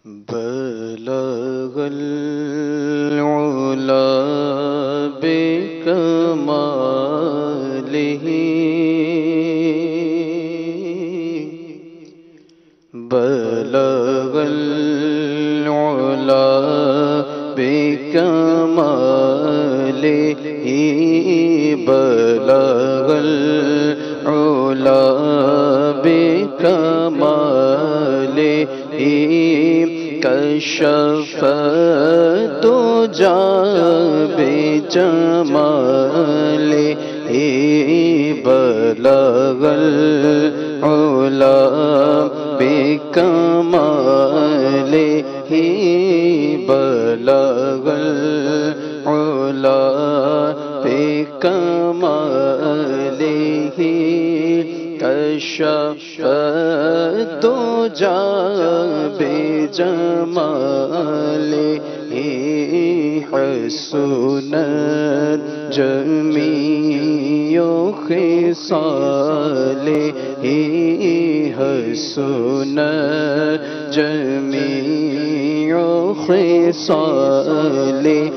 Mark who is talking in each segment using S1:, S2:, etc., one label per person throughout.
S1: بلغ العلا بكماله بلغ العلا بكماله بلغ العلا بكماله کشف الدجى بجماله بلغ العلا بكماله بلغ العلا بكماله کشف الدجى بجماله حسنت جميع خصاله حسنت جميع خصاله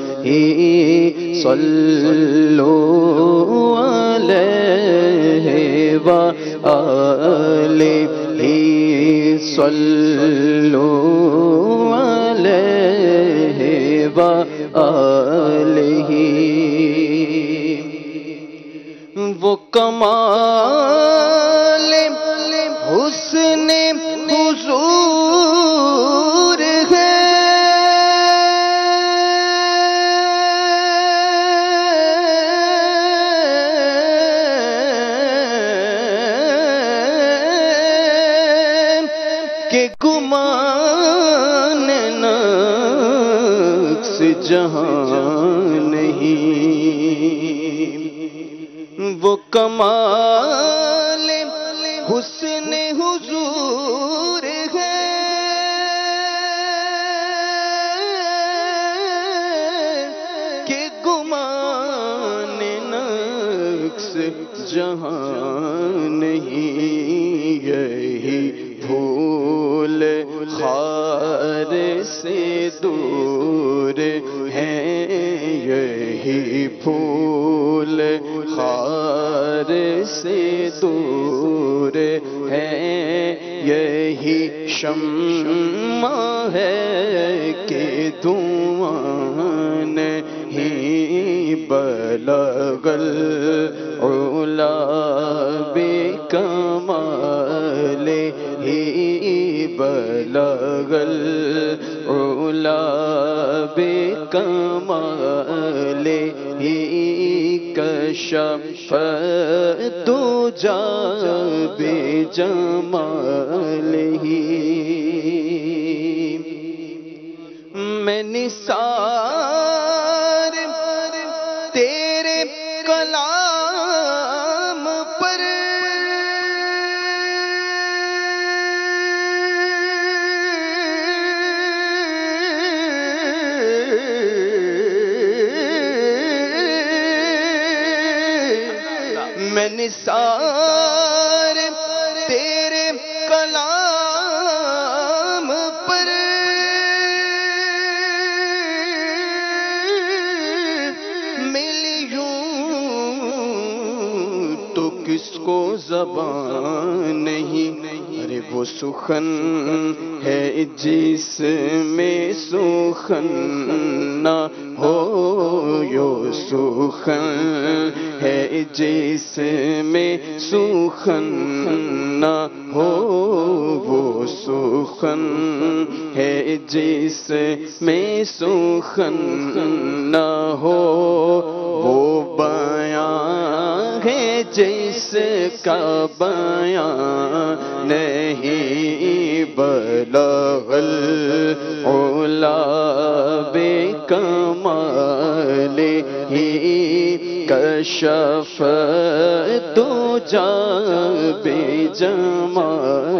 S1: صلوا عليه وآله صلوا عليه وآله وہ کمال حسن حضور ہے کہ گمان نقص جہاں نہیں وہ کمال حسن حضور ہے کہ گمان نقص جہاں نہیں یہی بھول خار سے دور ہے یہی پھول خار سے دور ہے یہی شمع ہے کہ دھواں نہیں بلغ العلا بکماله بلغ العلا بکماله کشف الدجى بجماله میں نثار تیرے کلام پر میں نثار تیرے کلام پر تو کس کو زبان نہیں ارے وہ سخن ہے جس میں سخن نہ ہو یو سخن ہے جس میں سخن نہ ہو وہ سخن ہے جس میں سخن نہ ہو وہ بیان ہے جس کا بیان نہیں بلغ العلا بکماله کشف الدجى بجماله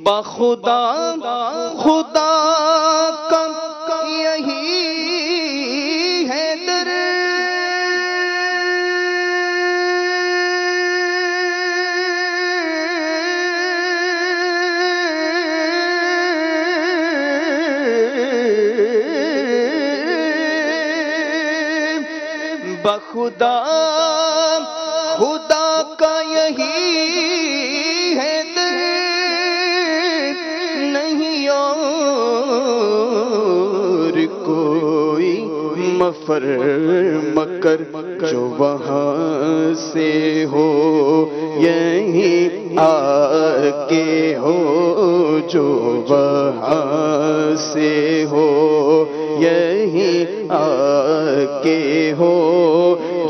S1: بخدا خدا کا یہی ہے در بخدا خدا کا یہی ہے در، نہیں اور کوئی مفر مکر جو وہاں سے ہو، یہی آ کے ہو جو وہاں سے ہو، یہی آ کے ہو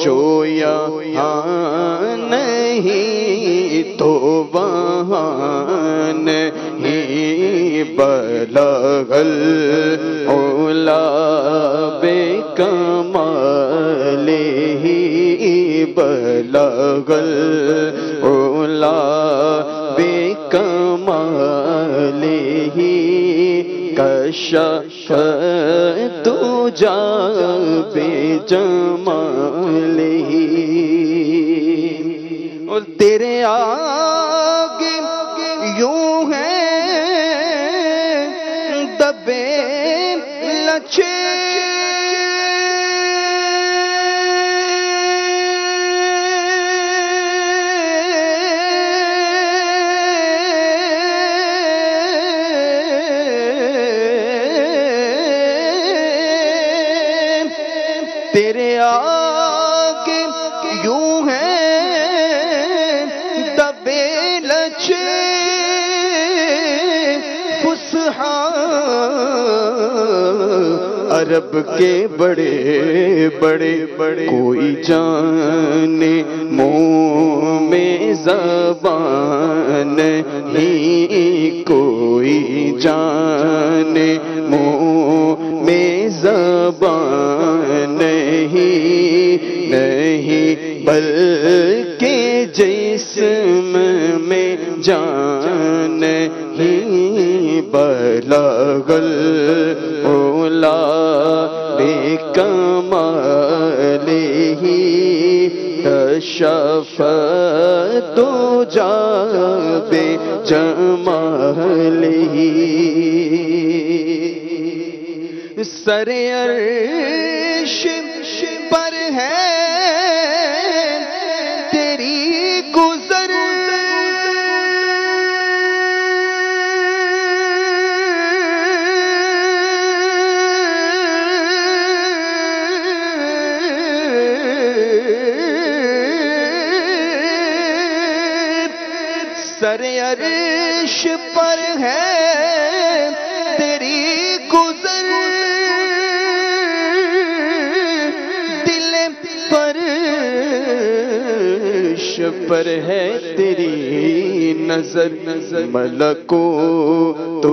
S1: جو یہاں نہیں تو وہاں نہیں، بلغ العلا بکمالہ، بلغ العلا بکمالہ، کشف الدجی بجمالہ۔ اور تیرے آگے یوں ہے دبے لچے، تیرے آگے یوں ہے دبے لچے، فصحا عرب کے بڑے بڑے کوئی جانے منہ میں زبان نہیں، کوئی جانے منہ میں زبان نہیں، بلکہ جسم میں جان نہیں، بلغ العلا بکمالہ، کشف الدجی بجمالہ۔ سر عرش پر ہے تیری گزر، سر عرش پر ہے تیری گزر، پر ہے تیری نظر، ملکوت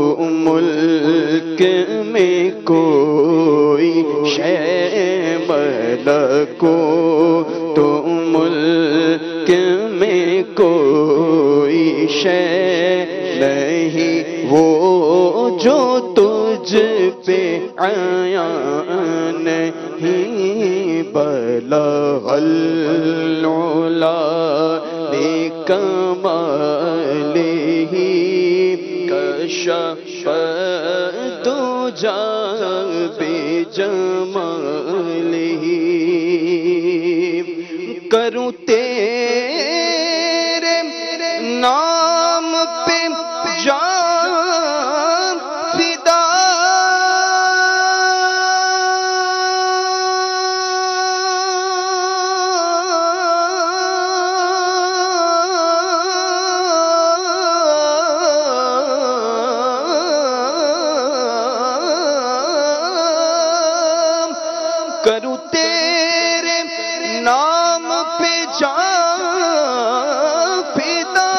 S1: ملک میں کوئی شے، ملکوت ملک میں کوئی شے نہیں، وہ جو تجھ پہ عیان نہیں، بلغ العلا بکمالہ، کشف الدجی بجمالہ۔ کروں تیرے نام پہ جان فدا، کروں تیرے نام پہ جان فدا،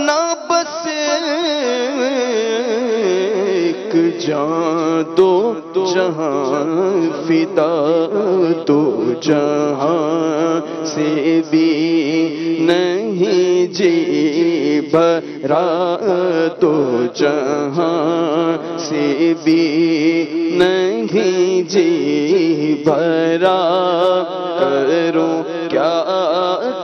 S1: نہ بس ایک جان دو جہاں فدا، دو جہاں سے بھی نہیں جی بھرا، دو جہاں سے بھی نہیں جی بھرا، کروں کیا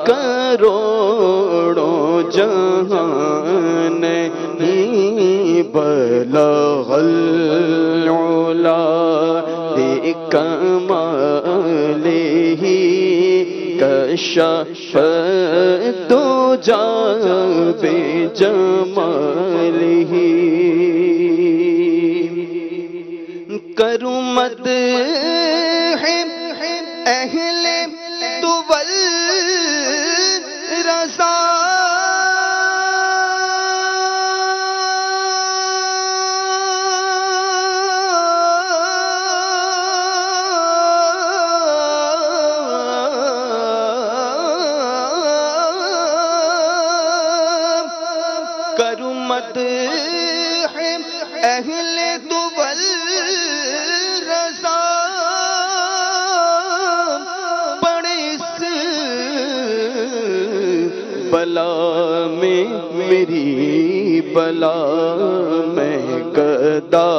S1: کروڑوں جہاں نہیں، بلغ العلا کمالہ کشف الدجی بجمالہ کروں مدح اہل طول رضا کروں مدح اہل طول رضا بڑے اس بلا میں میری بلا میں گدا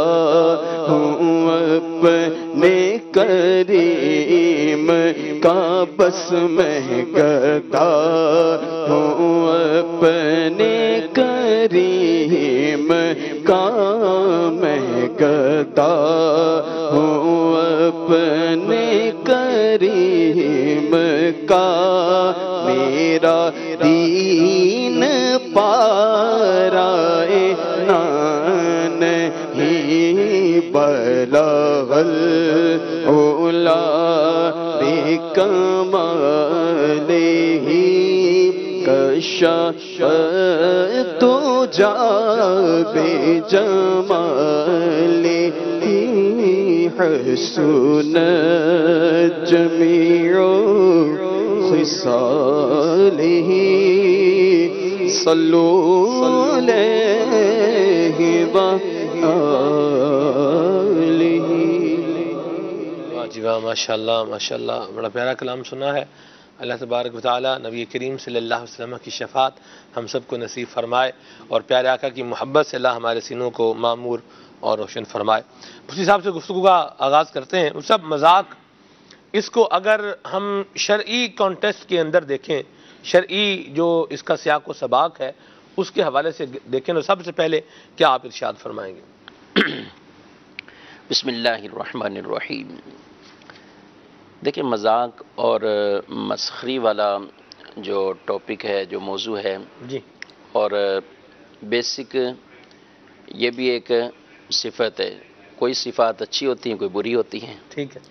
S1: ہوں اپنے کریم کا بس میں گدا ہوں اپنے کریم کا میں گدا ہوں اپنے کریم کا میرا دین پارائے نہیں بلغ العلا بکمالہ کشف الدجی بجمالہ حسنت جمیع خصالہ صلو علیہ وآلہ۔
S2: واہ جی واہ، ماشاءاللہ ماشاءاللہ، بڑا پیارا کلام سنا ہے۔ اللہ تبارک و تعالیٰ نبی کریم صلی اللہ علیہ وسلم کی شفاعت ہم سب کو نصیب فرمائے، اور پیارے آقا کی محبت سے اللہ ہمارے سینوں کو معمور اور روشن فرمائے۔ اسی حساب سے گفتگو کا آغاز کرتے ہیں۔ اس سب مذاق، اس کو اگر ہم شرعی کانٹیکسٹ کے اندر دیکھیں، شرعی جو اس کا سیاق و سباق ہے اس کے حوالے سے دیکھیں تو سب سے پہلے کیا آپ ارشاد فرمائیں گے؟
S3: بسم اللہ الرحمن الرحیم۔ دیکھیں، مذاق اور مسخری والا جو ٹاپک ہے، جو موضوع ہے،
S2: جی،
S3: اور بیسک یہ بھی ایک صفت ہے۔ کوئی صفات اچھی ہوتی ہیں، کوئی بری ہوتی ہیں،
S2: ٹھیک ہے،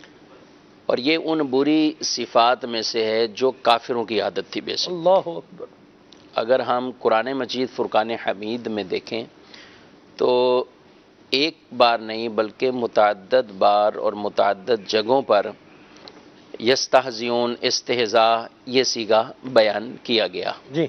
S3: اور یہ ان بری صفات میں سے ہے جو کافروں کی عادت تھی بیسک۔
S2: اللہ اکبر۔
S3: اگر ہم قرآن مجید فرقان حمید میں دیکھیں تو ایک بار نہیں بلکہ متعدد بار اور متعدد جگہوں پر یستہزئون، استہزاء، یہ صیغہ بیان کیا گیا۔
S2: جی،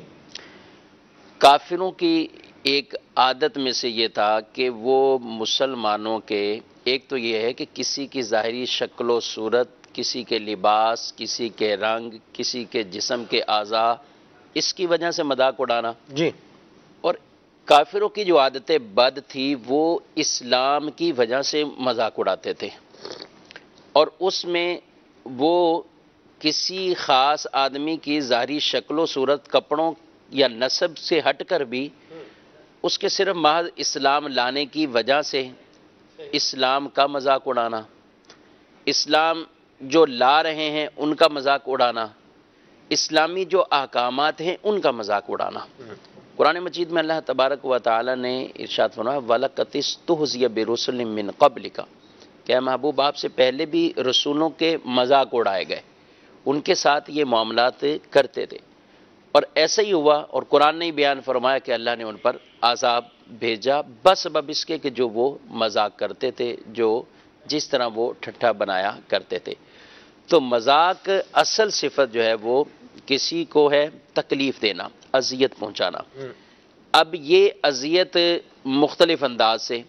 S3: کافروں کی ایک عادت میں سے یہ تھا کہ وہ مسلمانوں کے، ایک تو یہ ہے کہ کسی کی ظاہری شکل و صورت، کسی کے لباس، کسی کے رنگ، کسی کے جسم کے اعضاء، اس کی وجہ سے مذاق اڑانا۔
S2: جی،
S3: اور کافروں کی جو عادت بد تھی وہ اسلام کی وجہ سے مذاق اڑاتے تھے، اور اس میں وہ کسی خاص آدمی کی ظاہری شکل و صورت، کپڑوں یا نسب سے ہٹ کر بھی اس کے صرف محض اسلام لانے کی وجہ سے اسلام کا مذاق اڑانا، اسلام جو لا رہے ہیں ان کا مذاق اڑانا، اسلامی جو احکامات ہیں ان کا مذاق اڑانا۔ قرآن مجید میں اللہ تبارک و تعالی نے ارشاد فرمایا وَلَقَدِ اسْتُهْزِئَ بِرُسُلٍ مِّن قَبْلِكَ، کہ محبوب آپ سے پہلے بھی رسولوں کے مذاق اڑائے گئے، ان کے ساتھ یہ معاملات کرتے تھے، اور ایسا ہی ہوا، اور قرآن نے بیان فرمایا کہ اللہ نے ان پر عذاب بھیجا بسبب اس کے کہ جو وہ مذاق کرتے تھے، جو جس طرح وہ ٹھٹھا بنایا کرتے تھے۔ تو مذاق اصل صفت جو ہے وہ کسی کو ہے تکلیف دینا، اذیت پہنچانا۔ اب یہ اذیت مختلف انداز سے،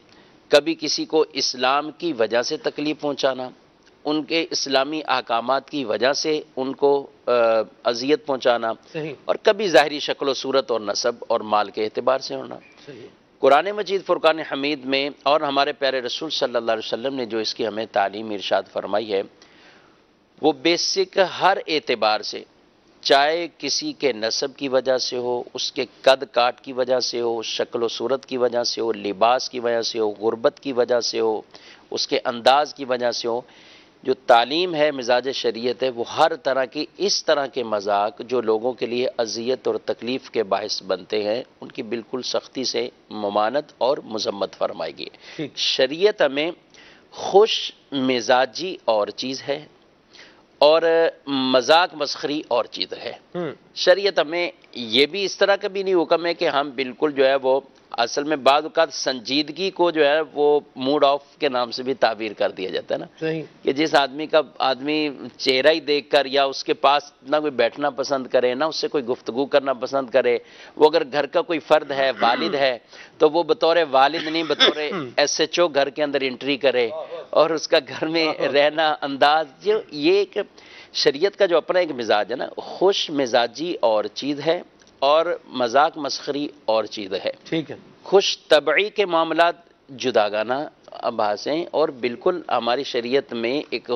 S3: کبھی کسی کو اسلام کی وجہ سے تکلیف پہنچانا، ان کے اسلامی احکامات کی وجہ سے ان کو اذیت پہنچانا،
S2: صحیح،
S3: اور کبھی ظاہری شکل و صورت اور نسب اور مال کے اعتبار سے ہونا۔
S2: صحیح،
S3: قرآن مجید فرقان حمید میں اور ہمارے پیارے رسول صلی اللہ علیہ وسلم نے جو اس کی ہمیں تعلیم ارشاد فرمائی ہے، وہ بیسک ہر اعتبار سے، چاہے کسی کے نسب کی وجہ سے ہو، اس کے قد کاٹ کی وجہ سے ہو، شکل و صورت کی وجہ سے ہو، لباس کی وجہ سے ہو، غربت کی وجہ سے ہو، اس کے انداز کی وجہ سے ہو، جو تعلیم ہے مزاج شریعت ہے وہ ہر طرح کی اس طرح کے مذاق جو لوگوں کے لیے اذیت اور تکلیف کے باعث بنتے ہیں ان کی بالکل سختی سے ممانعت اور مذمت فرمائی گئی ہے۔ شریعت ہمیں خوش مزاجی اور چیز ہے اور مذاق مسخری اور چیز ہے۔ شریعت ہمیں یہ بھی اس طرح کا بھی نہیں حکم ہے کہ ہم بالکل جو ہے وہ اصل میں بعض اوقات سنجیدگی کو جو ہے وہ موڈ آف کے نام سے بھی تعبیر کر دیا جاتا ہے نا،
S2: صحیح
S3: کہ جس آدمی چہرہ ہی دیکھ کر یا اس کے پاس نہ کوئی بیٹھنا پسند کرے نہ اس سے کوئی گفتگو کرنا پسند کرے، وہ اگر گھر کا کوئی فرد ہے والد ہے تو وہ بطور والد نہیں بطور ایس ایچ او گھر کے اندر انٹری کرے اور اس کا گھر میں رہنا انداز یہ ایک شریعت کا جو اپنا ایک مزاج ہے نا، خوش مزاجی اور چیز ہے اور مذاق مسخری اور چیز ہے۔
S2: ٹھیک ہے،
S3: خوش طبعی کے معاملات جداگانہ بحث ہیں اور بالکل ہماری شریعت میں ایک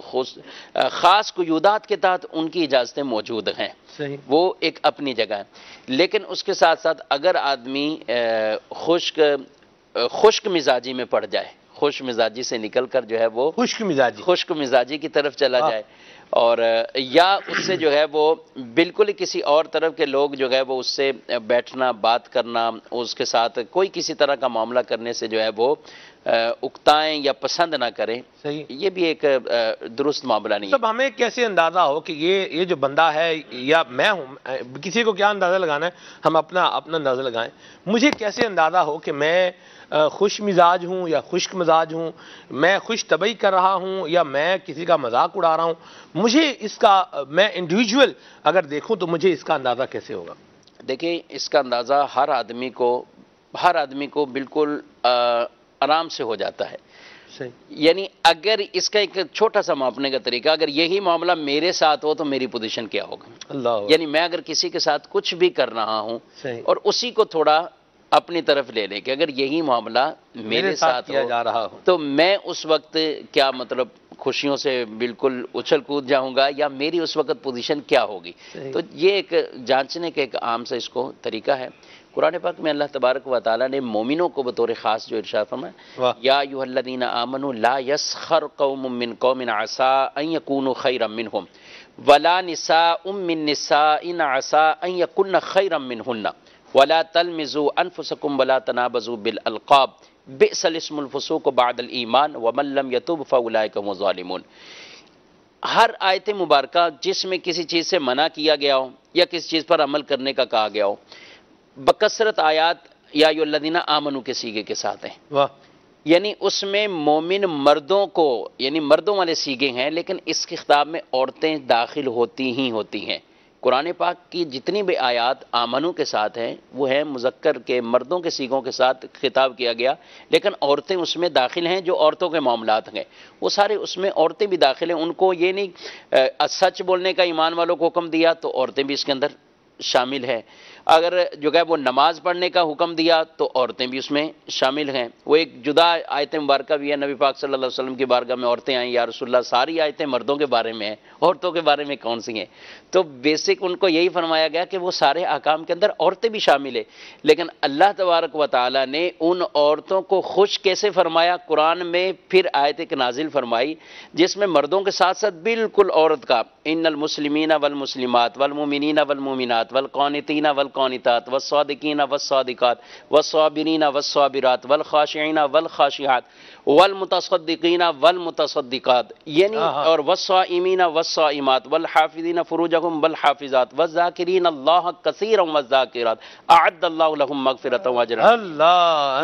S3: خاص قیودات کے تحت ان کی اجازتیں موجود ہیں،
S2: صحیح
S3: وہ ایک اپنی جگہ ہے۔ لیکن اس کے ساتھ ساتھ اگر آدمی خشک مزاجی میں پڑ جائے، خوش مزاجی سے نکل کر جو ہے وہ خشک مزاجی کی طرف چلا جائے اور یا اس سے جو ہے وہ بالکل ہی کسی اور طرف کے لوگ جو ہے وہ اس سے بیٹھنا بات کرنا اس کے ساتھ کوئی کسی طرح کا معاملہ کرنے سے جو ہے وہ اکتائیں یا پسند نہ کریں، یہ بھی ایک درست معاملہ نہیں ہے۔
S2: سب ہمیں کیسے اندازہ ہو کہ یہ جو بندہ ہے یا میں ہوں، کسی کو کیا اندازہ لگانا ہے، ہم اپنا اندازہ لگائیں۔ مجھے کیسے اندازہ ہو کہ میں خوش مزاج ہوں یا خشک مزاج ہوں، میں خوش طبعی کر رہا ہوں یا میں کسی کا مذاق اڑا رہا ہوں؟ مجھے اس کا میں انڈیویجول اگر دیکھوں تو مجھے اس کا اندازہ کیسے ہوگا؟
S3: دیکھیں اس کا اندازہ ہر آدمی کو بالکل آرام سے ہو جاتا ہے۔ یعنی اگر اس کا ایک چھوٹا سا ماپنے کا طریقہ، اگر یہی معاملہ میرے ساتھ ہو تو میری پوزیشن کیا ہوگا؟
S2: اللہ،
S3: یعنی میں اگر کسی کے ساتھ کچھ بھی کر رہا ہوں اور اسی کو تھوڑا اپنی طرف لے لے کہ اگر یہی معاملہ میرے ساتھ
S2: کیا جا رہا ہو
S3: تو میں اس وقت کیا مطلب خوشیوں سے بالکل اچھل کود جاؤں گا یا میری اس وقت پوزیشن کیا ہوگی؟ تو یہ ایک جانچنے کا ایک عام سا اس کو طریقہ ہے۔ قرآن پاک میں اللہ تبارک و تعالیٰ نے مومنوں کو بطور خاص جو ارشاد فرمایا، یا ایھا الذین آمنوا لا یسخر قوم من قوم عسى ان یکونوا خیرا منہم ولا نساء من نساء عسى ان یکن خیرا منہن ولا تلمزوا انفسکم ولا تنابزوا بالالقاب بئس الاسم الفسوق بعد الایمان ومن لم یتب فاولئک هم الظالمون۔ ہر آیت مبارکہ جس میں کسی چیز سے منع کیا گیا ہو یا کسی چیز پر عمل کرنے کا کہا گیا ہو، بکثرت آیات یا ایھا الذین آمنوا کے صیغے کے ساتھ ہیں، یعنی اس میں مومن مردوں کو یعنی مردوں والے صیغے ہیں، لیکن اس کے خطاب میں عورتیں داخل ہوتی ہیں۔ قرآن پاک کی جتنی بھی آیات آمنو کے ساتھ ہیں وہ ہیں مذکر کے مردوں کے صیغوں کے ساتھ خطاب کیا گیا، لیکن عورتیں اس میں داخل ہیں جو عورتوں کے معاملات ہیں، وہ سارے اس میں عورتیں بھی داخل ہیں۔ ان کو یہ نہیں سچ بولنے کا ایمان والوں کو حکم دیا تو عورتیں بھی اس کے اندر شامل ہیں، اگر جو ہے وہ نماز پڑھنے کا حکم دیا تو عورتیں بھی اس میں شامل ہیں۔ وہ ایک جدا آیت مبارکہ بھی ہے، نبی پاک صلی اللہ علیہ وسلم کی بارگاہ میں عورتیں آئیں، یا رسول اللہ ساری آیتیں مردوں کے بارے میں ہیں، عورتوں کے بارے میں کون سی ہیں؟ تو بیسک ان کو یہی فرمایا گیا کہ وہ سارے احکام کے اندر عورتیں بھی شامل ہیں، لیکن اللہ تبارک و تعالیٰ نے ان عورتوں کو خوش کیسے فرمایا؟ قرآن میں پھر آیت ایک نازل فرمائی جس میں مردوں کے ساتھ ساتھ بالکل عورت کا، ان المسلمین والمسلمات والمؤمنین والمؤمنات والقانتین والقانتات والصادقین والصادقات والصابرین والصابرات والخاشعین والخاشعات والمتصدقین والمتصدقات، یعنی اور والصائمین والصائمات والحافظین فروجہم والحافظات والذاکرین اللہ کثیرا والذاکرات اعد اللہ لہم مغفرۃ واجرا۔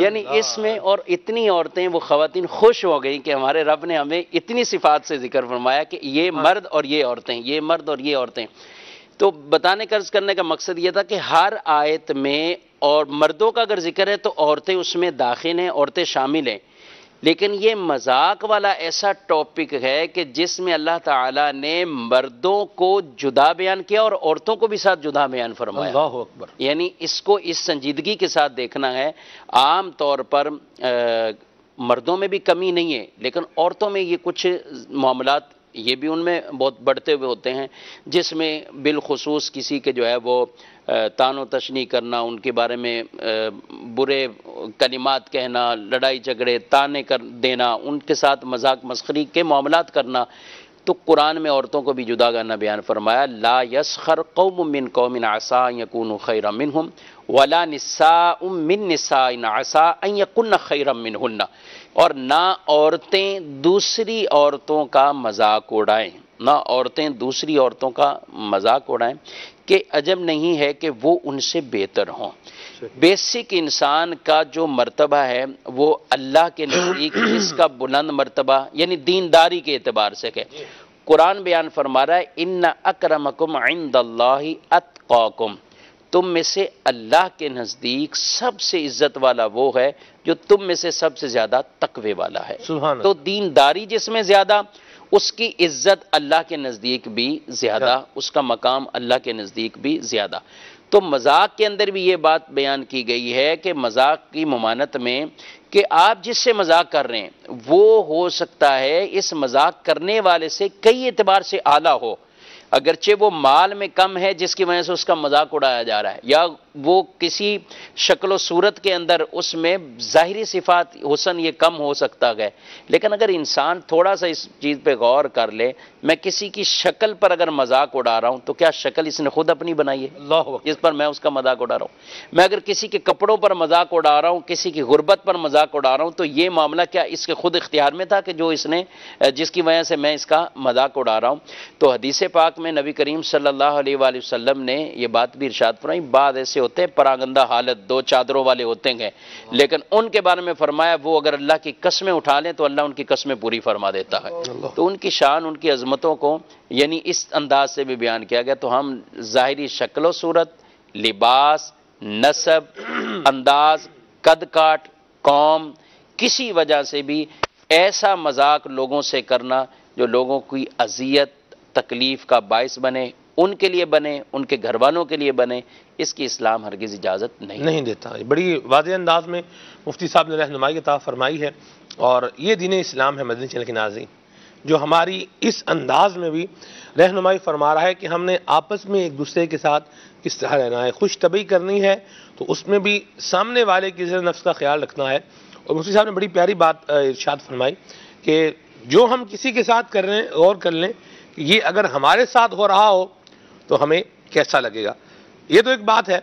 S3: یعنی اس میں اور اتنی عورتیں وہ خواتین خوش ہو گئیں کہ ہمارے رب نے ہمیں اتنی صفات سے ذکر فرمایا کہ یہ مرد اور یہ عورتیں، یہ مرد اور یہ عورتیں۔ تو بتانے کا عرض کرنے کا مقصد یہ تھا کہ ہر آیت میں اور مردوں کا اگر ذکر ہے تو عورتیں اس میں داخل ہیں، عورتیں شامل ہیں، لیکن یہ مذاق والا ایسا ٹاپک ہے کہ جس میں اللہ تعالیٰ نے مردوں کو جدا بیان کیا اور عورتوں کو بھی ساتھ جدا بیان فرمایا۔
S2: اللہ اکبر۔
S3: یعنی اس کو اس سنجیدگی کے ساتھ دیکھنا ہے۔ عام طور پر مردوں میں بھی کمی نہیں ہے، لیکن عورتوں میں یہ کچھ معاملات یہ بھی ان میں بہت بڑھتے ہوئے ہوتے ہیں، جس میں بالخصوص کسی کے جو ہے وہ طعن و تشنیع کرنا، ان کے بارے میں برے کلمات کہنا، لڑائی جھگڑے، طعنے کر دینا، ان کے ساتھ مذاق مسخری کے معاملات کرنا، تو قرآن میں عورتوں کو بھی جدا گانا بیان فرمایا، لا یسخر قوم من قوم عسى ان يكونوا خيرا منهم ولا نساء من نساء عسى ان يكن خيرا منهن، اور نہ عورتیں دوسری عورتوں کا مذاق اڑائیں، نہ عورتیں دوسری عورتوں کا مذاق اڑائیں کہ عجب نہیں ہے کہ وہ ان سے بہتر ہوں۔ بیسک انسان کا جو مرتبہ ہے وہ اللہ کے نزدیک اس کا بلند مرتبہ یعنی دینداری کے اعتبار سے کہ قرآن بیان فرما رہا ہے ان اکرمکم عند اللہ اتقاکم، تم میں سے اللہ کے نزدیک سب سے عزت والا وہ ہے جو تم میں سے سب سے زیادہ تقوی والا ہے۔
S2: سبحان
S3: تو دینداری جس میں زیادہ اس کی عزت اللہ کے نزدیک بھی زیادہ، اس کا مقام اللہ کے نزدیک بھی زیادہ۔ تو مذاق کے اندر بھی یہ بات بیان کی گئی ہے کہ مذاق کی ممانت میں کہ آپ جس سے مذاق کر رہے ہیں وہ ہو سکتا ہے اس مذاق کرنے والے سے کئی اعتبار سے اعلیٰ ہو، اگرچہ وہ مال میں کم ہے جس کی وجہ سے اس کا مذاق اڑایا جا رہا ہے، یا وہ کسی شکل و صورت کے اندر اس میں ظاہری صفات حسن یہ کم ہو سکتا ہے، لیکن اگر انسان تھوڑا سا اس چیز پہ غور کر لے، میں کسی کی شکل پر اگر مذاق اڑا رہا ہوں تو کیا شکل اس نے خود اپنی بنائی ہے
S2: اللہ اکبر،
S3: جس پر میں اس کا مذاق اڑا رہا ہوں؟ میں اگر کسی کے کپڑوں پر مذاق اڑا رہا ہوں، کسی کی غربت پر مذاق اڑا رہا ہوں، تو یہ معاملہ کیا اس کے خود اختیار میں تھا کہ جو اس نے جس کی وجہ سے میں اس کا مذاق اڑا رہا ہوں؟ تو حدیث پاک میں نبی کریم صلی اللہ علیہ وآلہ وسلم نے یہ بات بھی ارشاد فرمائی، بعض ایسے ہوتے ہیں پراگندہ حالت دو چادروں والے ہوتے ہیں، لیکن ان کے بارے میں فرمایا وہ اگر اللہ کی قسمیں اٹھا لیں تو اللہ ان کی قسمیں پوری فرما دیتا ہے۔ تو ان کی شان، ان کی عظمتوں کو یعنی اس انداز سے بھی بیان کیا گیا۔ تو ہم ظاہری شکل و صورت، لباس، نسب، انداز، قد کاٹ، قوم، کسی وجہ سے بھی ایسا مذاق لوگوں سے کرنا جو لوگوں کی اذیت تکلیف کا باعث بنے، ان کے لیے بنے، ان کے گھر والوں کے لیے بنے، اس کی اسلام ہرگز اجازت نہیں
S2: دیتا۔ بڑی واضح انداز میں مفتی صاحب نے رہنمائی عطا فرمائی ہے، اور یہ دین اسلام ہے مدنی چینل کے ناظرین جو ہماری اس انداز میں بھی رہنمائی فرما رہا ہے کہ ہم نے آپس میں ایک دوسرے کے ساتھ کس طرح رہنا ہے، خوش طبعی کرنی ہے تو اس میں بھی سامنے والے کی عزت نفس کا خیال رکھنا ہے۔ اور مفتی صاحب نے بڑی پیاری بات ارشاد فرمائی کہ جو ہم کسی کے ساتھ کر رہے ہیں غور کر لیں کہ یہ اگر ہمارے ساتھ ہو رہا ہو تو ہمیں کیسا لگے گا۔ یہ تو ایک بات ہے،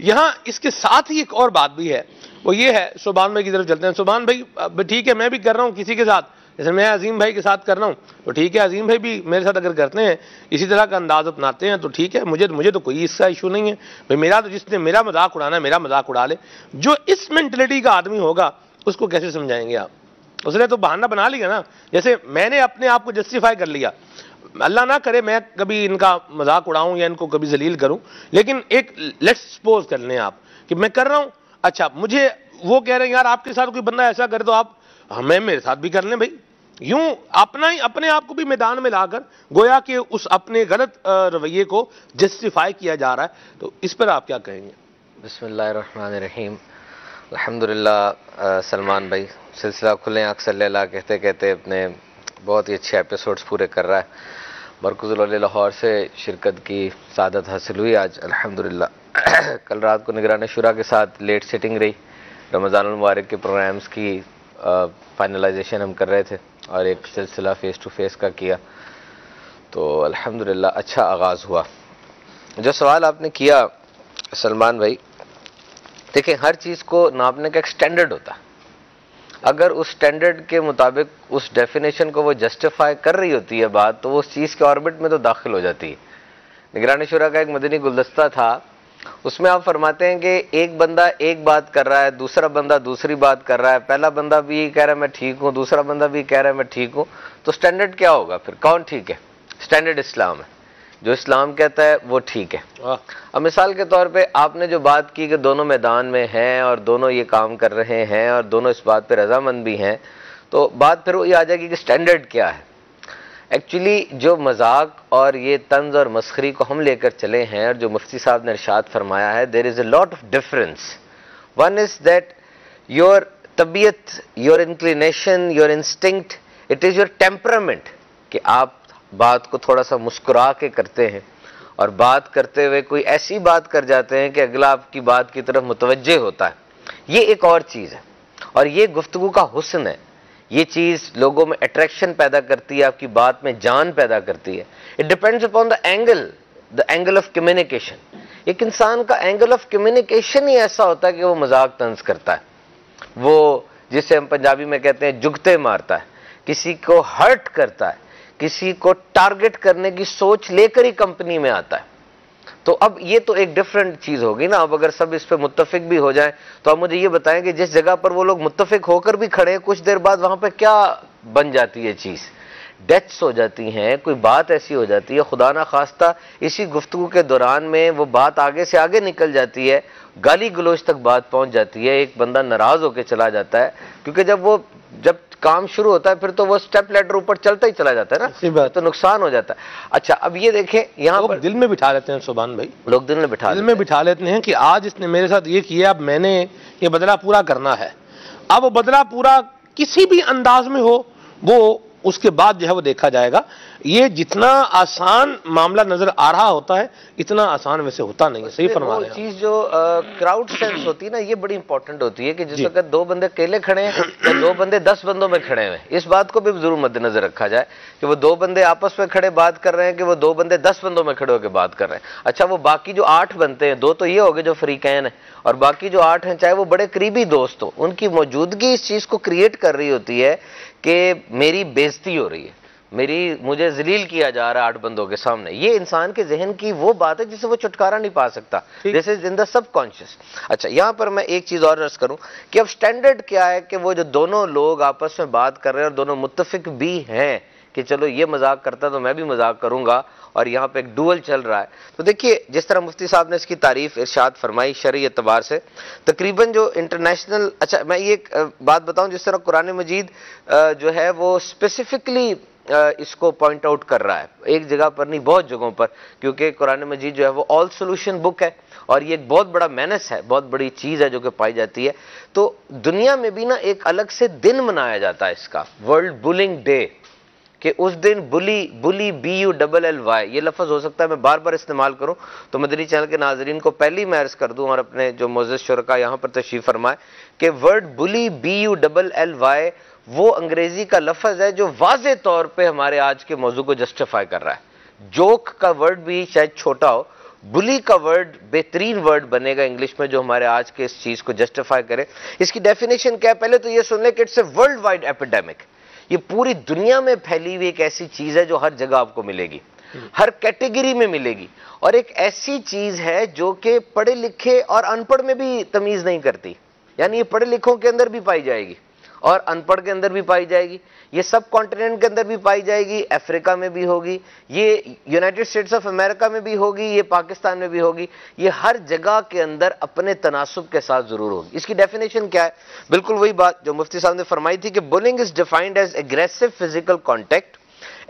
S2: یہاں اس کے ساتھ ہی ایک اور بات بھی ہے، وہ یہ ہے، سبحان بھائی کی طرف چلتے ہیں۔ سبحان بھائی ٹھیک ہے میں بھی کر رہا ہوں کسی کے ساتھ، جیسے میں عظیم بھائی کے ساتھ کر رہا ہوں تو ٹھیک ہے، عظیم بھائی بھی میرے ساتھ اگر کرتے ہیں اسی طرح کا انداز اپناتے ہیں تو ٹھیک ہے، مجھے تو کوئی اس کا ایشو نہیں ہے بھائی، میرا تو جس نے میرا مذاق اڑانا ہے میرا مذاق اڑا لے۔ جو اس مینٹلٹی کا آدمی ہوگا اس کو کیسے سمجھائیں گے آپ؟ اس نے تو بہانہ بنا لیا نا، جیسے میں نے اپنے آپ کو جسٹیفائی کر لیا، اللہ نہ کرے میں کبھی ان کا مذاق اڑاؤں یا ان کو کبھی ذلیل کروں، لیکن ایک لیٹس سپوز کر لیں آپ کہ میں کر رہا ہوں، اچھا مجھے وہ کہہ رہے ہیں یار آپ کے ساتھ کوئی بندہ ایسا کرے تو آپ ہمیں میرے ساتھ بھی کر لیں بھائی، یوں اپنے آپ کو بھی میدان میں لا کر گویا کہ اس اپنے غلط رویے کو جسٹیفائی کیا جا رہا ہے، تو اس پر آپ کیا کہیں گے؟
S4: بسم اللہ الرحمن الرحیم۔ الحمدللہ سلمان بھائی سلسلہ کھلیں آنکھ صلی اللہ کہتے کہتے اپنے بہت ہی اچھے ایپیسوڈز پورے کر رہا ہے۔ مرکز العلوم لاہور سے شرکت کی سعادت حاصل ہوئی آج الحمدللہ۔ کل رات کو نگران شورا کے ساتھ لیٹ سیٹنگ رہی، رمضان المبارک کے پروگرامز کی فائنلائزیشن ہم کر رہے تھے اور ایک سلسلہ فیس ٹو فیس کا کیا، تو الحمدللہ اچھا آغاز ہوا۔ جو سوال آپ نے کیا سلمان بھائی، دیکھیں ہر چیز کو ناپنے کا ایک سٹینڈرڈ ہوتا ہے، اگر اس سٹینڈرڈ کے مطابق اس ڈیفینیشن کو وہ جسٹیفائی کر رہی ہوتی ہے بات، تو وہ اس چیز کے آربٹ میں تو داخل ہو جاتی ہے۔ نگران شورا کا ایک مدنی گلدستہ تھا، اس میں آپ فرماتے ہیں کہ ایک بندہ ایک بات کر رہا ہے، دوسرا بندہ دوسری بات کر رہا ہے، پہلا بندہ بھی کہہ رہا ہے میں ٹھیک ہوں، دوسرا بندہ بھی کہہ رہا ہے میں ٹھیک ہوں، تو سٹینڈرڈ کیا ہوگا پھر؟ کون ٹھیک ہے؟ سٹینڈرڈ اسلام ہے، جو اسلام کہتا ہے وہ ٹھیک ہے۔ اب مثال کے طور پہ آپ نے جو بات کی کہ دونوں میدان میں ہیں اور دونوں یہ کام کر رہے ہیں اور دونوں اس بات پہ رضامند بھی ہیں، تو بات پھر وہی آ جائے گی کہ سٹینڈرڈ کیا ہے۔ ایکچولی جو مذاق اور یہ طنز اور مسخری کو ہم لے کر چلے ہیں اور جو مفتی صاحب نے ارشاد فرمایا ہے، there is a lot of difference. One is that your طبیعت، your inclination, your instinct, it is your temperament کہ آپ بات کو تھوڑا سا مسکرا کے کرتے ہیں اور بات کرتے ہوئے کوئی ایسی بات کر جاتے ہیں کہ اگلا آپ کی بات کی طرف متوجہ ہوتا ہے، یہ ایک اور چیز ہے۔ اور یہ گفتگو کا حسن ہے، یہ چیز لوگوں میں اٹریکشن پیدا کرتی ہے, آپ کی بات میں جان پیدا کرتی ہے. It depends upon the angle of communication. ایک انسان کا اینگل آف کمیونیکیشن ہی ایسا ہوتا ہے کہ وہ مذاق طنز کرتا ہے, وہ جسے ہم پنجابی میں کہتے ہیں جگتے مارتا ہے, کسی کو ہرٹ کرتا ہے, کسی کو ٹارگٹ کرنے کی سوچ لے کر ہی کمپنی میں آتا ہے. تو اب یہ تو ایک ڈفرنٹ چیز ہوگی نا. اب اگر سب اس پہ متفق بھی ہو جائیں تو آپ مجھے یہ بتائیں کہ جس جگہ پر وہ لوگ متفق ہو کر بھی کھڑے ہیں, کچھ دیر بعد وہاں پہ کیا بن جاتی ہے چیز؟ ڈیتھس ہو جاتی ہیں, کوئی بات ایسی ہو جاتی ہے, خدا نہ خواستہ اسی گفتگو کے دوران میں وہ بات آگے سے آگے نکل جاتی ہے, گالی گلوچ تک بات پہنچ جاتی ہے, ایک بندہ ناراض ہو کے چلا جاتا ہے, کیونکہ جب کام شروع ہوتا ہے پھر تو وہ سٹیپ لیڈر اوپر چلتا ہی چلا جاتا ہے نا, تو نقصان ہو جاتا ہے. اچھا اب یہ دیکھیں, یہاں پر
S2: دل میں بٹھا لیتے ہیں سبحان بھائی,
S4: لوگ دل میں
S2: بٹھا لیتے ہیں کہ آج اس نے میرے ساتھ یہ کیا, اب میں نے یہ بدلہ پورا کرنا ہے. اب وہ بدلہ پورا کسی بھی انداز میں ہو, وہ اس کے بعد جو ہے وہ دیکھا جائے گا. یہ جتنا آسان معاملہ نظر آ رہا ہوتا ہے اتنا آسان ویسے ہوتا نہیں ہے. صحیح فرما رہے ہیں.
S4: چیز جو کراؤڈ سینس ہوتی ہے نا, یہ بڑی امپورٹنٹ ہوتی ہے کہ جس وقت دو بندے اکیلے کھڑے ہیں یا دو بندے 10 بندوں میں کھڑے ہیں, اس بات کو بھی ضرور مد نظر رکھا جائے کہ وہ 2 بندے آپس میں کھڑے بات کر رہے ہیں کہ وہ 2 بندے 10 بندوں میں کھڑے ہو کے بات کر رہے ہیں. اچھا وہ باقی جو 8 بنتے ہیں, 2 تو یہ ہو گئے جو فریقین ہیں, اور باقی جو 8 ہیں چاہے وہ بڑے قریبی دوست ہو, ان کی موجودگی اس چیز کو کریٹ کر رہی ہوتی ہے کہ میری بےزتی ہو رہی ہے, مجھے ذلیل کیا جا رہا ہے 8 بندوں کے سامنے. یہ انسان کے ذہن کی وہ بات ہے جسے وہ چھٹکارا نہیں پا سکتا. دس از ان دا سب کانشیس. اچھا یہاں پر میں ایک چیز اور عرض کروں کہ اب سٹینڈرڈ کیا ہے کہ وہ جو دونوں لوگ آپس میں بات کر رہے ہیں اور دونوں متفق بھی ہیں کہ چلو یہ مذاق کرتا تو میں بھی مذاق کروں گا, اور یہاں پہ ایک ڈوئل چل رہا ہے. تو دیکھیے جس طرح مفتی صاحب نے اس کی تعریف ارشاد فرمائی شرعی اعتبار سے, تقریباً جو انٹرنیشنل, اچھا میں یہ ایک بات بتاؤں, جس طرح قرآن مجید جو ہے وہ اسپیسیفکلی اس کو پوائنٹ آؤٹ کر رہا ہے, ایک جگہ پر نہیں بہت جگہوں پر, کیونکہ قرآن مجید جو ہے وہ آل سولوشن بک ہے اور یہ ایک بہت بڑا مینس ہے, بہت بڑی چیز ہے جو کہ پائی جاتی ہے. تو دنیا میں بھی نا ایک الگ سے دن منایا جاتا ہے اس کا, ورلڈ بولنگ ڈے, کہ اس دن بلی BULLY, یہ لفظ ہو سکتا ہے میں بار بار استعمال کروں تو مدنی چینل کے ناظرین کو پہلی میں عرض کر دوں اور اپنے جو معزز شرکا یہاں پر تشریف فرمائے کہ ورڈ بلی BULLY وہ انگریزی کا لفظ ہے جو واضح طور پہ ہمارے آج کے موضوع کو جسٹیفائی کر رہا ہے. جوک کا ورڈ بھی شاید چھوٹا ہو, بلی کا ورڈ بہترین ورڈ بنے گا انگلش میں جو ہمارے آج کے اس چیز کو جسٹیفائی کرے. اس کی ڈیفینیشن کیا ہے, پہلے تو یہ سن لیں کہ it's a world wide epidemic. یہ پوری دنیا میں پھیلی ہوئی ایک ایسی چیز ہے جو ہر جگہ آپ کو ملے گی, ہر کیٹیگری میں ملے گی, اور ایک ایسی چیز ہے جو کہ پڑھے لکھے اور ان پڑھ میں بھی تمیز نہیں کرتی. یعنی یہ پڑھے لکھوں کے اندر بھی پائی جائے گی اور ان پڑھ کے اندر بھی پائی جائے گی, یہ سب کانٹیننٹ کے اندر بھی پائی جائے گی, افریقہ میں بھی ہوگی, یہ یونائٹڈ اسٹیٹس آف امریکہ میں بھی ہوگی, یہ پاکستان میں بھی ہوگی, یہ ہر جگہ کے اندر اپنے تناسب کے ساتھ ضرور ہوگی. اس کی ڈیفینیشن کیا ہے, بالکل وہی بات جو مفتی صاحب نے فرمائی تھی کہ bullying is defined as aggressive physical contact,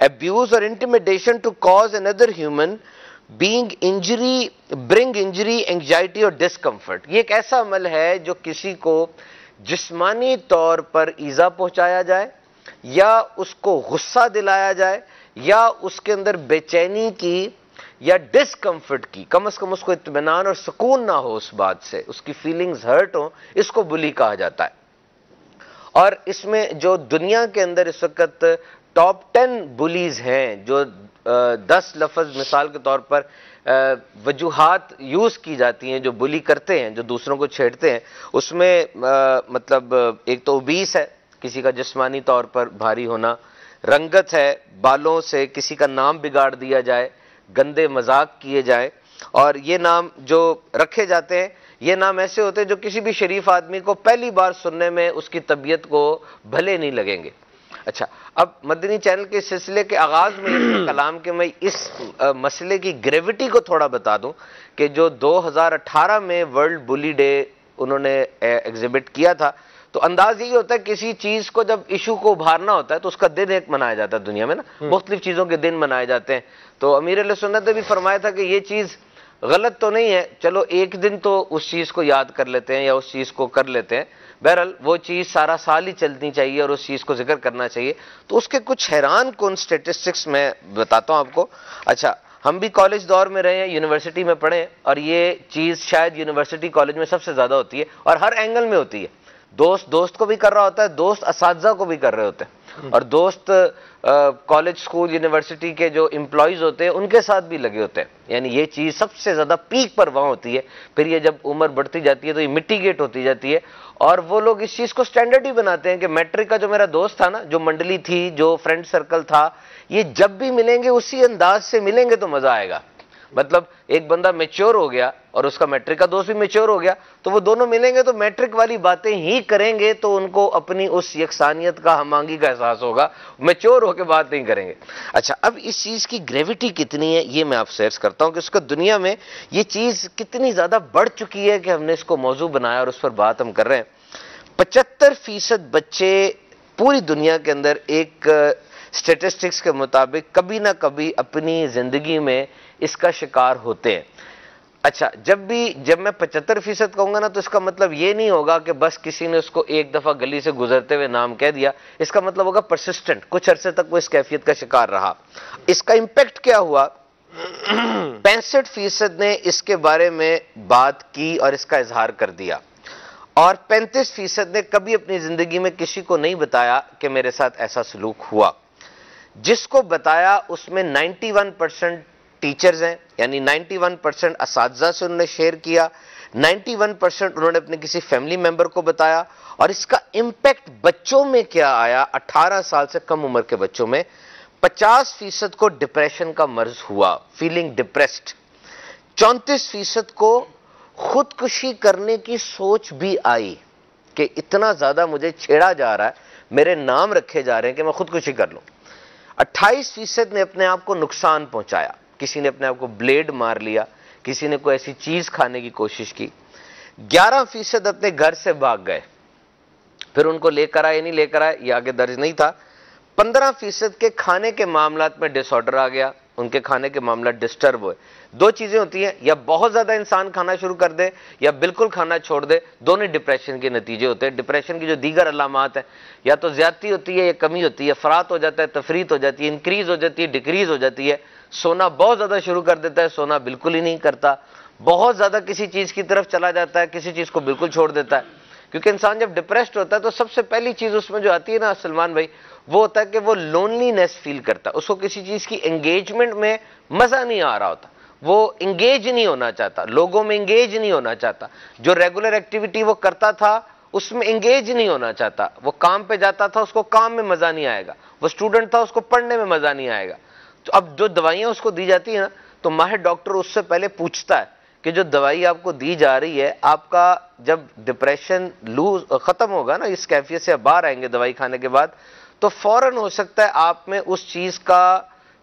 S4: abuse اور intimidation to cause another human being injury, bring injury, anxiety اور discomfort. یہ ایک ایسا عمل ہے جو کسی کو جسمانی طور پر ایذا پہنچایا جائے یا اس کو غصہ دلایا جائے یا اس کے اندر بے چینی کی یا ڈسکمفرٹ کی, کم از کم اس کو اطمینان اور سکون نہ ہو اس بات سے, اس کی فیلنگز ہرٹ ہوں, اس کو بلی کہا جاتا ہے. اور اس میں جو دنیا کے اندر اس وقت ٹاپ 10 بلیز ہیں, جو 10 لفظ مثال کے طور پر وجوہات یوز کی جاتی ہیں جو بلی کرتے ہیں, جو دوسروں کو چھیڑتے ہیں, اس میں مطلب ایک تو اوبیس ہے, کسی کا جسمانی طور پر بھاری ہونا, رنگت ہے, بالوں سے کسی کا نام بگاڑ دیا جائے, گندے مذاق کیے جائیں, اور یہ نام جو رکھے جاتے ہیں یہ نام ایسے ہوتے ہیں جو کسی بھی شریف آدمی کو پہلی بار سننے میں اس کی طبیعت کو بھلے نہیں لگیں گے. اچھا اب مدنی چینل کے سلسلے کے آغاز میں کلام کے میں اس مسئلے کی گریوٹی کو تھوڑا بتا دوں کہ جو 2018 میں ورلڈ بلی ڈے انہوں نے ایگزیبٹ کیا تھا, تو انداز یہی ہوتا ہے کسی چیز کو جب ایشو کو ابھارنا ہوتا ہے تو اس کا دن ایک منایا جاتا ہے دنیا میں نا, مختلف چیزوں کے دن منائے جاتے ہیں. تو امیر علیہ سنت نے بھی فرمایا تھا کہ یہ چیز غلط تو نہیں ہے, چلو ایک دن تو اس چیز کو یاد کر لیتے ہیں یا اس چیز کو کر لیتے ہیں, بہرحال وہ چیز سارا سال ہی چلنی چاہیے اور اس چیز کو ذکر کرنا چاہیے. تو اس کے کچھ حیران کن اسٹیٹسٹکس میں بتاتا ہوں آپ کو. اچھا ہم بھی کالج دور میں رہے ہیں, یونیورسٹی میں پڑھے ہیں, اور یہ چیز شاید یونیورسٹی کالج میں سب سے زیادہ ہوتی ہے اور ہر اینگل میں ہوتی ہے. دوست دوست کو بھی کر رہا ہوتا ہے, دوست اساتذہ کو بھی کر رہے ہوتے ہیں, اور دوست کالج اسکول یونیورسٹی کے جو امپلائیز ہوتے ہیں ان کے ساتھ بھی لگے ہوتے ہیں. یعنی یہ چیز سب سے زیادہ پیک پر وہاں ہوتی ہے, پھر یہ جب عمر بڑھتی جاتی ہے تو یہ میٹیگیٹ ہوتی جاتی ہے, اور وہ لوگ اس چیز کو سٹینڈرڈ ہی بناتے ہیں کہ میٹرک کا جو میرا دوست تھا نا, جو منڈلی تھی, جو فرینڈ سرکل تھا, یہ جب بھی ملیں گے اسی انداز سے ملیں گے تو مزہ آئے گا. مطلب ایک بندہ میچور ہو گیا اور اس کا میٹرک کا دوست بھی میچور ہو گیا, تو وہ دونوں ملیں گے تو میٹرک والی باتیں ہی کریں گے, تو ان کو اپنی اس یکسانیت کا, ہم آہنگی کا احساس ہوگا, میچور ہو کے بات نہیں کریں گے. اچھا, اب اس چیز کی گریوٹی کتنی ہے یہ میں آپ سے عرض کرتا ہوں کہ اس کا دنیا میں یہ چیز کتنی زیادہ بڑھ چکی ہے کہ ہم نے اس کو موضوع بنایا اور اس پر بات ہم کر رہے ہیں. 75% بچے پوری دنیا کے اندر ایک سٹیٹسٹکس کے مطابق کبھی نہ کبھی اپنی زندگی میں اس کا شکار ہوتے ہیں. اچھا, جب میں 75% کہوں گا نا تو اس کا مطلب یہ نہیں ہوگا کہ بس کسی نے اس کو ایک دفعہ گلی سے گزرتے ہوئے نام کہہ دیا. اس کا مطلب ہوگا پرسسٹنٹ, کچھ عرصے تک وہ اس کیفیت کا شکار رہا. اس کا امپیکٹ کیا ہوا؟ 65% نے اس کے بارے میں بات کی اور اس کا اظہار کر دیا, اور 35% نے کبھی اپنی زندگی میں کسی کو نہیں بتایا کہ میرے ساتھ ایسا سلوک ہوا. جس کو بتایا اس میں 91% ٹیچرز ہیں, یعنی 91% اساتذہ سے انہوں نے شیئر کیا, 91% انہوں نے اپنے کسی فیملی ممبر کو بتایا. اور اس کا امپیکٹ بچوں میں کیا آیا؟ 18 سال سے کم عمر کے بچوں میں 50% کو ڈپریشن کا مرض ہوا, فیلنگ ڈپریسڈ. 34% کو خودکشی کرنے کی سوچ بھی آئی کہ اتنا زیادہ مجھے چھیڑا جا رہا ہے, میرے نام رکھے جا رہے ہیں کہ میں خودکشی کر لوں. 28% نے اپنے آپ کو نقصان پہنچایا, کسی نے اپنے آپ کو بلیڈ مار لیا, کسی نے کوئی ایسی چیز کھانے کی کوشش کی. 11% اپنے گھر سے بھاگ گئے, پھر ان کو لے کر آئے نہیں لے کر آئے یہ آگے درج نہیں تھا. 15% کے کھانے کے معاملات میں ڈس آرڈر آ گیا, ان کے کھانے کے معاملات ڈسٹرب ہوئے. دو چیزیں ہوتی ہیں, یا بہت زیادہ انسان کھانا شروع کر دے یا بالکل کھانا چھوڑ دے, دونوں ڈپریشن کے نتیجے ہوتے ہیں. ڈپریشن کی جو دیگر علامات ہیں, یا تو زیادتی ہوتی ہے یا کمی ہوتی ہے, افراط ہو جاتا ہے, تفریط ہو جاتی ہے, انکریز ہو جاتی ہے, ڈکریز ہو جاتی ہے. سونا بہت زیادہ شروع کر دیتا ہے, سونا بالکل ہی نہیں کرتا, بہت زیادہ کسی چیز کی طرف چلا جاتا ہے, کسی چیز کو بالکل چھوڑ دیتا ہے. کیونکہ انسان جب ڈپریسڈ ہوتا ہے تو سب سے پہلی چیز اس میں جو آتی ہے نا سلمان بھائی, وہ ہوتا ہے کہ وہ لونلی نیس فیل کرتا ہے, اس کو کسی چیز کی انگیجمنٹ میں مزہ نہیں آ رہا ہوتا, وہ انگیج نہیں ہونا چاہتا, لوگوں میں انگیج نہیں ہونا چاہتا, جو ریگولر ایکٹیویٹی وہ کرتا تھا اس میں انگیج نہیں ہونا چاہتا, وہ کام پہ جاتا تھا اس کو کام میں مزہ نہیں آئے گا, وہ اسٹوڈنٹ تھا اس کو پڑھنے میں مزہ نہیں آئے گا. تو اب جو دوائیاں اس کو دی جاتی ہیں نا, تو ماہر ڈاکٹر اس سے پہلے پوچھتا ہے کہ جو دوائی آپ کو دی جا رہی ہے, آپ کا جب ڈپریشن ختم ہوگا نا, اس کیفیت سے باہر آئیں گے دوائی کھانے کے بعد, تو فوراً ہو سکتا ہے آپ میں اس چیز کا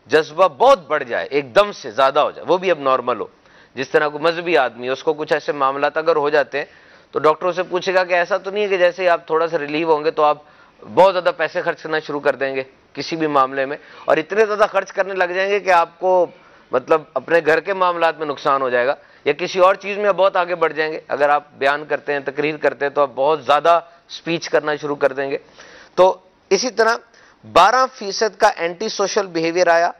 S4: جذبہ بہت بڑھ جائے, ایک دم سے زیادہ ہو جائے, وہ بھی اب نارمل ہو. جس طرح کوئی مذہبی آدمی ہے, اس کو کچھ ایسے معاملات اگر ہو جاتے ہیں تو ڈاکٹر سے پوچھے گا کہ ایسا تو نہیں ہے کہ جیسے آپ تھوڑا سا ریلیو ہوں گے تو آپ بہت زیادہ پیسے خرچ کرنا شروع کر دیں گے کسی بھی معاملے میں, اور اتنے زیادہ خرچ کرنے لگ جائیں گے کہ آپ کو مطلب اپنے گھر کے معاملات میں نقصان ہو جائے گا, یا کسی اور چیز میں بہت آگے بڑھ جائیں گے. اگر آپ بیان کرتے ہیں, تقریر کرتے ہیں, تو آپ بہت زیادہ سپیچ کرنا شروع کر دیں گے. تو اسی طرح 12% کا اینٹی سوشل بیہیویئر آیا,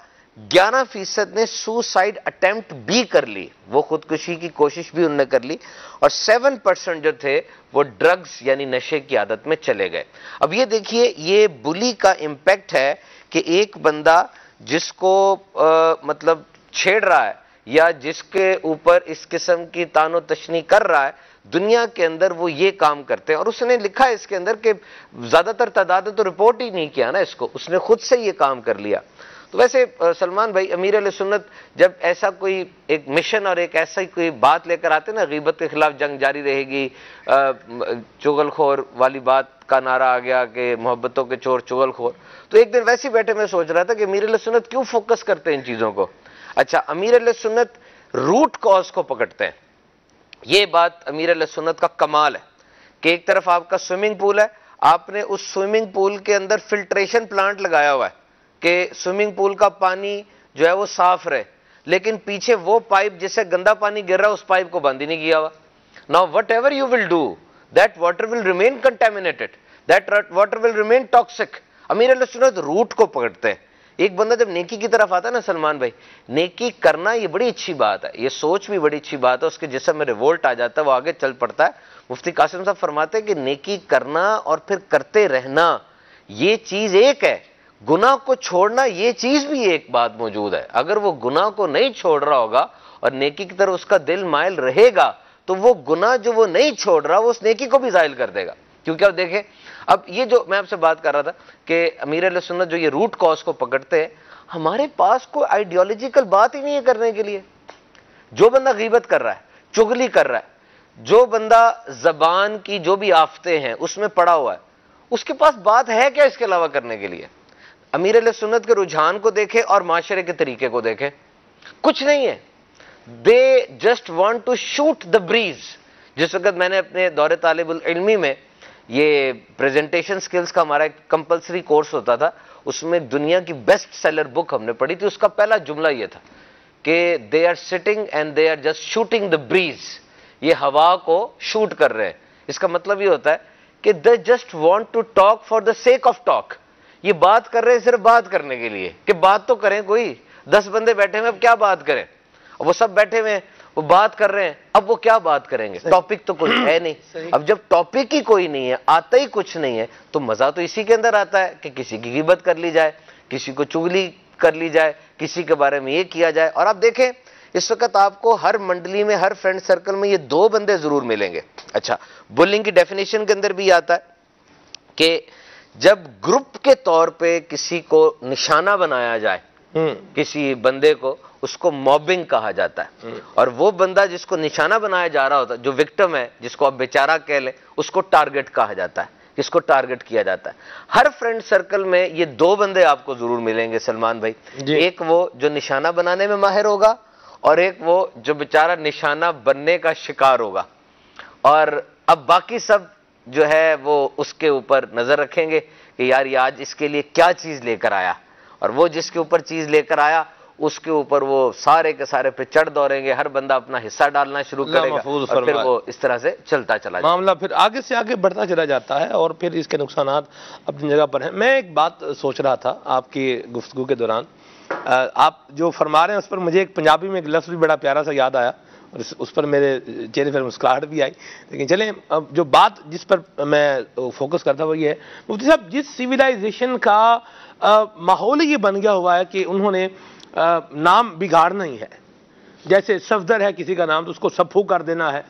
S4: 11% نے سوسائڈ اٹیمپٹ بھی کر لی, وہ خودکشی کی کوشش بھی انہوں نے کر لی, اور 7% جو تھے وہ ڈرگز یعنی نشے کی عادت میں چلے گئے. اب یہ دیکھیے, یہ بلی کا امپیکٹ ہے کہ ایک بندہ جس کو مطلب چھیڑ رہا ہے یا جس کے اوپر اس قسم کی تان و تشنی کر رہا ہے, دنیا کے اندر وہ یہ کام کرتے ہیں. اور اس نے لکھا ہے اس کے اندر کہ زیادہ تر تعداد نے تو رپورٹ ہی نہیں کیا نا اس کو, اس نے خود سے یہ کام کر لیا. تو ویسے سلمان بھائی, امیر اہل سنت جب ایسا کوئی ایک مشن اور ایک ایسا کوئی بات لے کر آتے نا, غیبت کے خلاف جنگ جاری رہے گی, چغل خور والی بات کا نعرہ آ گیا کہ محبتوں کے چور چغل خور, تو ایک دن ویسے بیٹھے میں سوچ رہا تھا کہ امیر اہل سنت کیوں فوکس کرتے ہیں ان چیزوں کو. اچھا, امیر اہل سنت روٹ کاز کو پکڑتے ہیں. یہ بات امیر اہل سنت کا کمال ہے کہ ایک طرف آپ کا سوئمنگ پول ہے, آپ نے اس سوئمنگ پول کے اندر فلٹریشن پلانٹ لگایا ہوا ہے کہ سوئمنگ پول کا پانی جو ہے وہ صاف رہے, لیکن پیچھے وہ پائپ جس سے گندا پانی گر رہا ہے اس پائپ کو بند ہی نہیں کیا ہوا. Now whatever you will do, that water will remain contaminated, that water will remain toxic. امیر اہل سنت روٹ کو پکڑتے ہیں ایک بندہ جب نیکی کی طرف آتا ہے نا سلمان بھائی، نیکی کرنا یہ بڑی اچھی بات ہے، یہ سوچ بھی بڑی اچھی بات ہے، اس کے جسم میں ریوولٹ آ جاتا ہے، وہ آگے چل پڑتا ہے۔ مفتی قاسم صاحب فرماتے ہیں کہ نیکی کرنا اور پھر کرتے رہنا یہ چیز ایک ہے، گناہ کو چھوڑنا یہ چیز بھی ایک بات موجود ہے۔ اگر وہ گناہ کو نہیں چھوڑ رہا ہوگا اور نیکی کی طرف اس کا دل مائل رہے گا تو وہ گناہ جو وہ نہیں چھوڑ رہا وہ اس نیکی کو بھی زائل کر دے گا۔ کیونکہ اب دیکھیں، اب یہ جو میں آپ سے بات کر رہا تھا کہ امیر اہل سنت جو یہ روٹ کاز کو پکڑتے ہیں، ہمارے پاس کوئی آئیڈیالوجیکل بات ہی نہیں ہے کرنے کے لیے۔ جو بندہ غیبت کر رہا ہے، چغلی کر رہا ہے، جو بندہ زبان کی جو بھی آفتیں ہیں اس میں پڑا ہوا ہے، اس کے پاس بات ہے کیا اس کے علاوہ کرنے کے لیے؟ امیر اہل سنت کے رجحان کو دیکھیں اور معاشرے کے طریقے کو دیکھیں، کچھ نہیں ہے۔ They just want to shoot the breeze. جس وقت میں نے اپنے دور طالب العلمی میں یہ پریزنٹیشن سکلز کا ہمارا ایک کمپلسری کورس ہوتا تھا، اس میں دنیا کی بیسٹ سیلر بک ہم نے پڑھی تھی، اس کا پہلا جملہ یہ تھا کہ they are sitting and they are just shooting the breeze, یہ ہوا کو شوٹ کر رہے ہیں۔ اس کا مطلب یہ ہوتا ہے کہ they just want to talk for the sake of talk, یہ بات کر رہے ہیں صرف بات کرنے کے لیے کہ بات تو کریں، کوئی 10 بندے بیٹھے ہوئے اب کیا بات کریں، وہ سب بیٹھے ہوئے ہیں وہ بات کر رہے ہیں، اب وہ کیا بات کریں گے؟ ٹاپک تو کوئی ہے نہیں۔ اب جب ٹاپک ہی کوئی نہیں ہے، آتا ہی کچھ نہیں ہے، تو مزہ تو اسی کے اندر آتا ہے کہ کسی کی غیبت کر لی جائے، کسی کو چغلی کر لی جائے، کسی کے بارے میں یہ کیا جائے۔ اور آپ دیکھیں اس وقت آپ کو ہر منڈلی میں، ہر فرینڈ سرکل میں یہ 2 بندے ضرور ملیں گے۔ اچھا، بلنگ کی ڈیفینیشن کے اندر بھی آتا ہے کہ جب گروپ کے طور پہ کسی کو نشانہ بنایا جائے، کسی بندے کو، اس کو موبنگ کہا جاتا ہے۔ اور وہ بندہ جس کو نشانہ بنایا جا رہا ہوتا ہے، جو وکٹم ہے، جس کو آپ بیچارہ کہہ لیں، اس کو ٹارگٹ کہا جاتا ہے، جس کو ٹارگٹ کیا جاتا ہے۔ ہر فرینڈ سرکل میں یہ 2 بندے آپ کو ضرور ملیں گے سلمان بھائی، ایک وہ جو نشانہ بنانے میں ماہر ہوگا اور ایک وہ جو بیچارہ نشانہ بننے کا شکار ہوگا۔ اور اب باقی سب جو ہے وہ اس کے اوپر نظر رکھیں گے کہ یار یہ آج اس کے لیے کیا چیز لے کر آیا، اور وہ جس کے اوپر چیز لے کر آیا اس کے اوپر وہ سارے کے سارے پہ چڑھ دوڑیں گے، ہر بندہ اپنا حصہ ڈالنا شروع کرے گا اور پھر وہ اس طرح سے چلتا چلا جائے،
S2: معاملہ پھر آگے سے آگے بڑھتا چلا جاتا ہے اور پھر اس کے نقصانات اپنی جگہ پر ہیں۔ میں ایک بات سوچ رہا تھا آپ کی گفتگو کے دوران، آپ جو فرما رہے ہیں اس پر مجھے ایک پنجابی میں ایک لفظ بھی بڑا پیارا سا یاد آیا اور اس پر میرے چہرے پر مسکراہٹ بھی آئی۔ لیکن چلیں، اب جو بات جس پر میں فوکس کرتا وہ یہ ہے، مفتی صاحب جس سویلائزیشن کا ماحول یہ بن گیا ہوا ہے کہ انہوں نے نام بگاڑنا ہی ہے، جیسے صفدر ہے کسی کا نام تو اس کو صفو کر دینا ہے،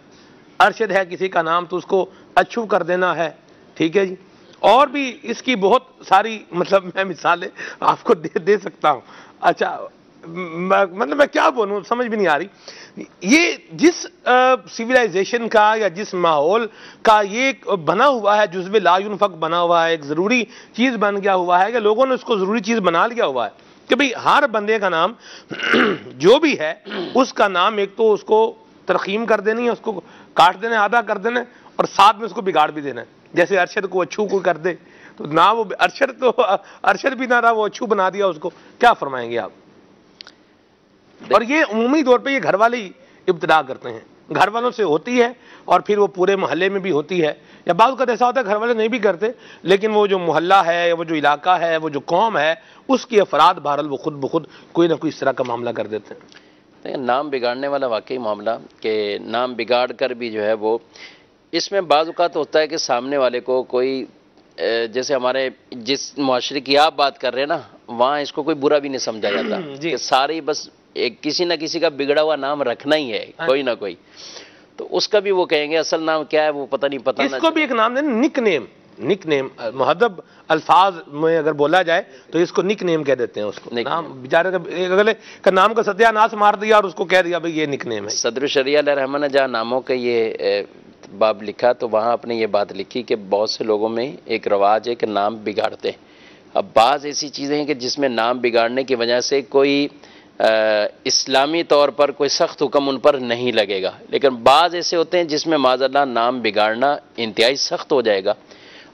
S2: ارشد ہے کسی کا نام تو اس کو اچھو کر دینا ہے، ٹھیک ہے جی، اور بھی اس کی بہت ساری مطلب میں مثالیں آپ کو دے سکتا ہوں۔ اچھا، مطلب میں کیا بولوں سمجھ بھی نہیں آ رہی۔ یہ جس سویلائزیشن کا یا جس ماحول کا یہ بنا ہوا ہے، جزو لا ينفق بنا ہوا ہے، ایک ضروری چیز بن گیا ہوا ہے کہ لوگوں نے اس کو ضروری چیز بنا لیا ہوا ہے کہ بھئی ہر بندے کا نام جو بھی ہے اس کا نام ایک تو اس کو ترخیم کر دینی ہے، اس کو کاٹ دینا، آدھا کر دینا، اور ساتھ میں اس کو بگاڑ بھی دینا ہے۔ جیسے ارشد کو اچھو کو کر دے تو نہ وہ ارشد بھی نہ رہا، وہ اچھو بنا دیا اس کو، کیا فرمائیں گے آپ؟ اور یہ عمومی طور پہ یہ گھر والے ہی ابتدا کرتے ہیں، گھر والوں سے ہوتی ہے اور پھر وہ پورے محلے میں بھی ہوتی ہے، یا بعض اوقات ایسا ہوتا ہے گھر والے نہیں بھی کرتے لیکن وہ جو محلہ ہے یا وہ جو علاقہ ہے، وہ جو قوم ہے، اس کی افراد بہرحال وہ خود بخود کوئی نہ کوئی اس طرح کا معاملہ کر دیتے ہیں۔
S3: نام بگاڑنے والا واقعی معاملہ کہ نام بگاڑ کر بھی جو ہے وہ، اس میں بعض اوقات ہوتا ہے کہ سامنے والے کو کوئی، جیسے ہمارے جس معاشرے کی آپ بات کر رہے ہیں نا، وہاں اس کو کوئی برا بھی نہیں سمجھا جاتا کہ سارے بس ایک کسی نہ کسی کا بگڑا ہوا نام رکھنا ہی ہے، کوئی نہ کوئی، تو اس کا بھی وہ کہیں گے اصل نام کیا ہے وہ پتہ نہیں، پتہ
S2: اس کو بھی ایک نام دینا، نک نیم مہذب الفاظ میں اگر بولا جائے تو اس کو نک نیم کہہ دیتے ہیں، اس کو نام بیچارے اگلے کا نام کا ستیہ ناش مار دیا اور اس کو کہہ دیا بھئی یہ نک نیم ہے۔
S3: صدر الشریعہ علیہ رحمہ نے جہاں ناموں کا یہ باب لکھا تو وہاں اپنے یہ بات لکھی کہ بہت سے لوگوں میں ایک رواج ہے کہ نام بگاڑتے ہیں۔ اب بعض ایسی چیزیں ہیں کہ جس میں نام بگاڑنے کی وجہ سے کوئی اسلامی طور پر کوئی سخت حکم ان پر نہیں لگے گا، لیکن بعض ایسے ہوتے ہیں جس میں معاذ اللہ نام بگاڑنا انتہائی سخت ہو جائے گا۔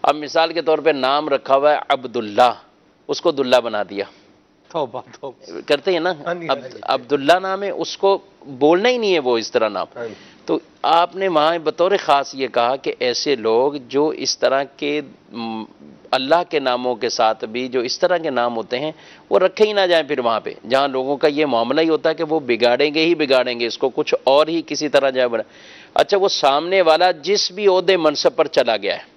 S3: اب مثال کے طور پہ نام رکھا ہوا ہے عبداللہ، اس کو دلہ بنا دیا، کرتے ہیں نا، عبداللہ نام ہے، اس کو بولنا ہی نہیں ہے وہ اس طرح نام۔ تو آپ نے وہاں بطور خاص یہ کہا کہ ایسے لوگ جو اس طرح کے اللہ کے ناموں کے ساتھ بھی جو اس طرح کے نام ہوتے ہیں وہ رکھے ہی نہ جائیں پھر وہاں پہ جہاں لوگوں کا یہ معاملہ ہی ہوتا ہے کہ وہ بگاڑیں گے ہی بگاڑیں گے اس کو، کچھ اور ہی کسی طرح جائے بنا۔ اچھا وہ سامنے والا جس بھی عہدے منصب پر چلا گیا ہے،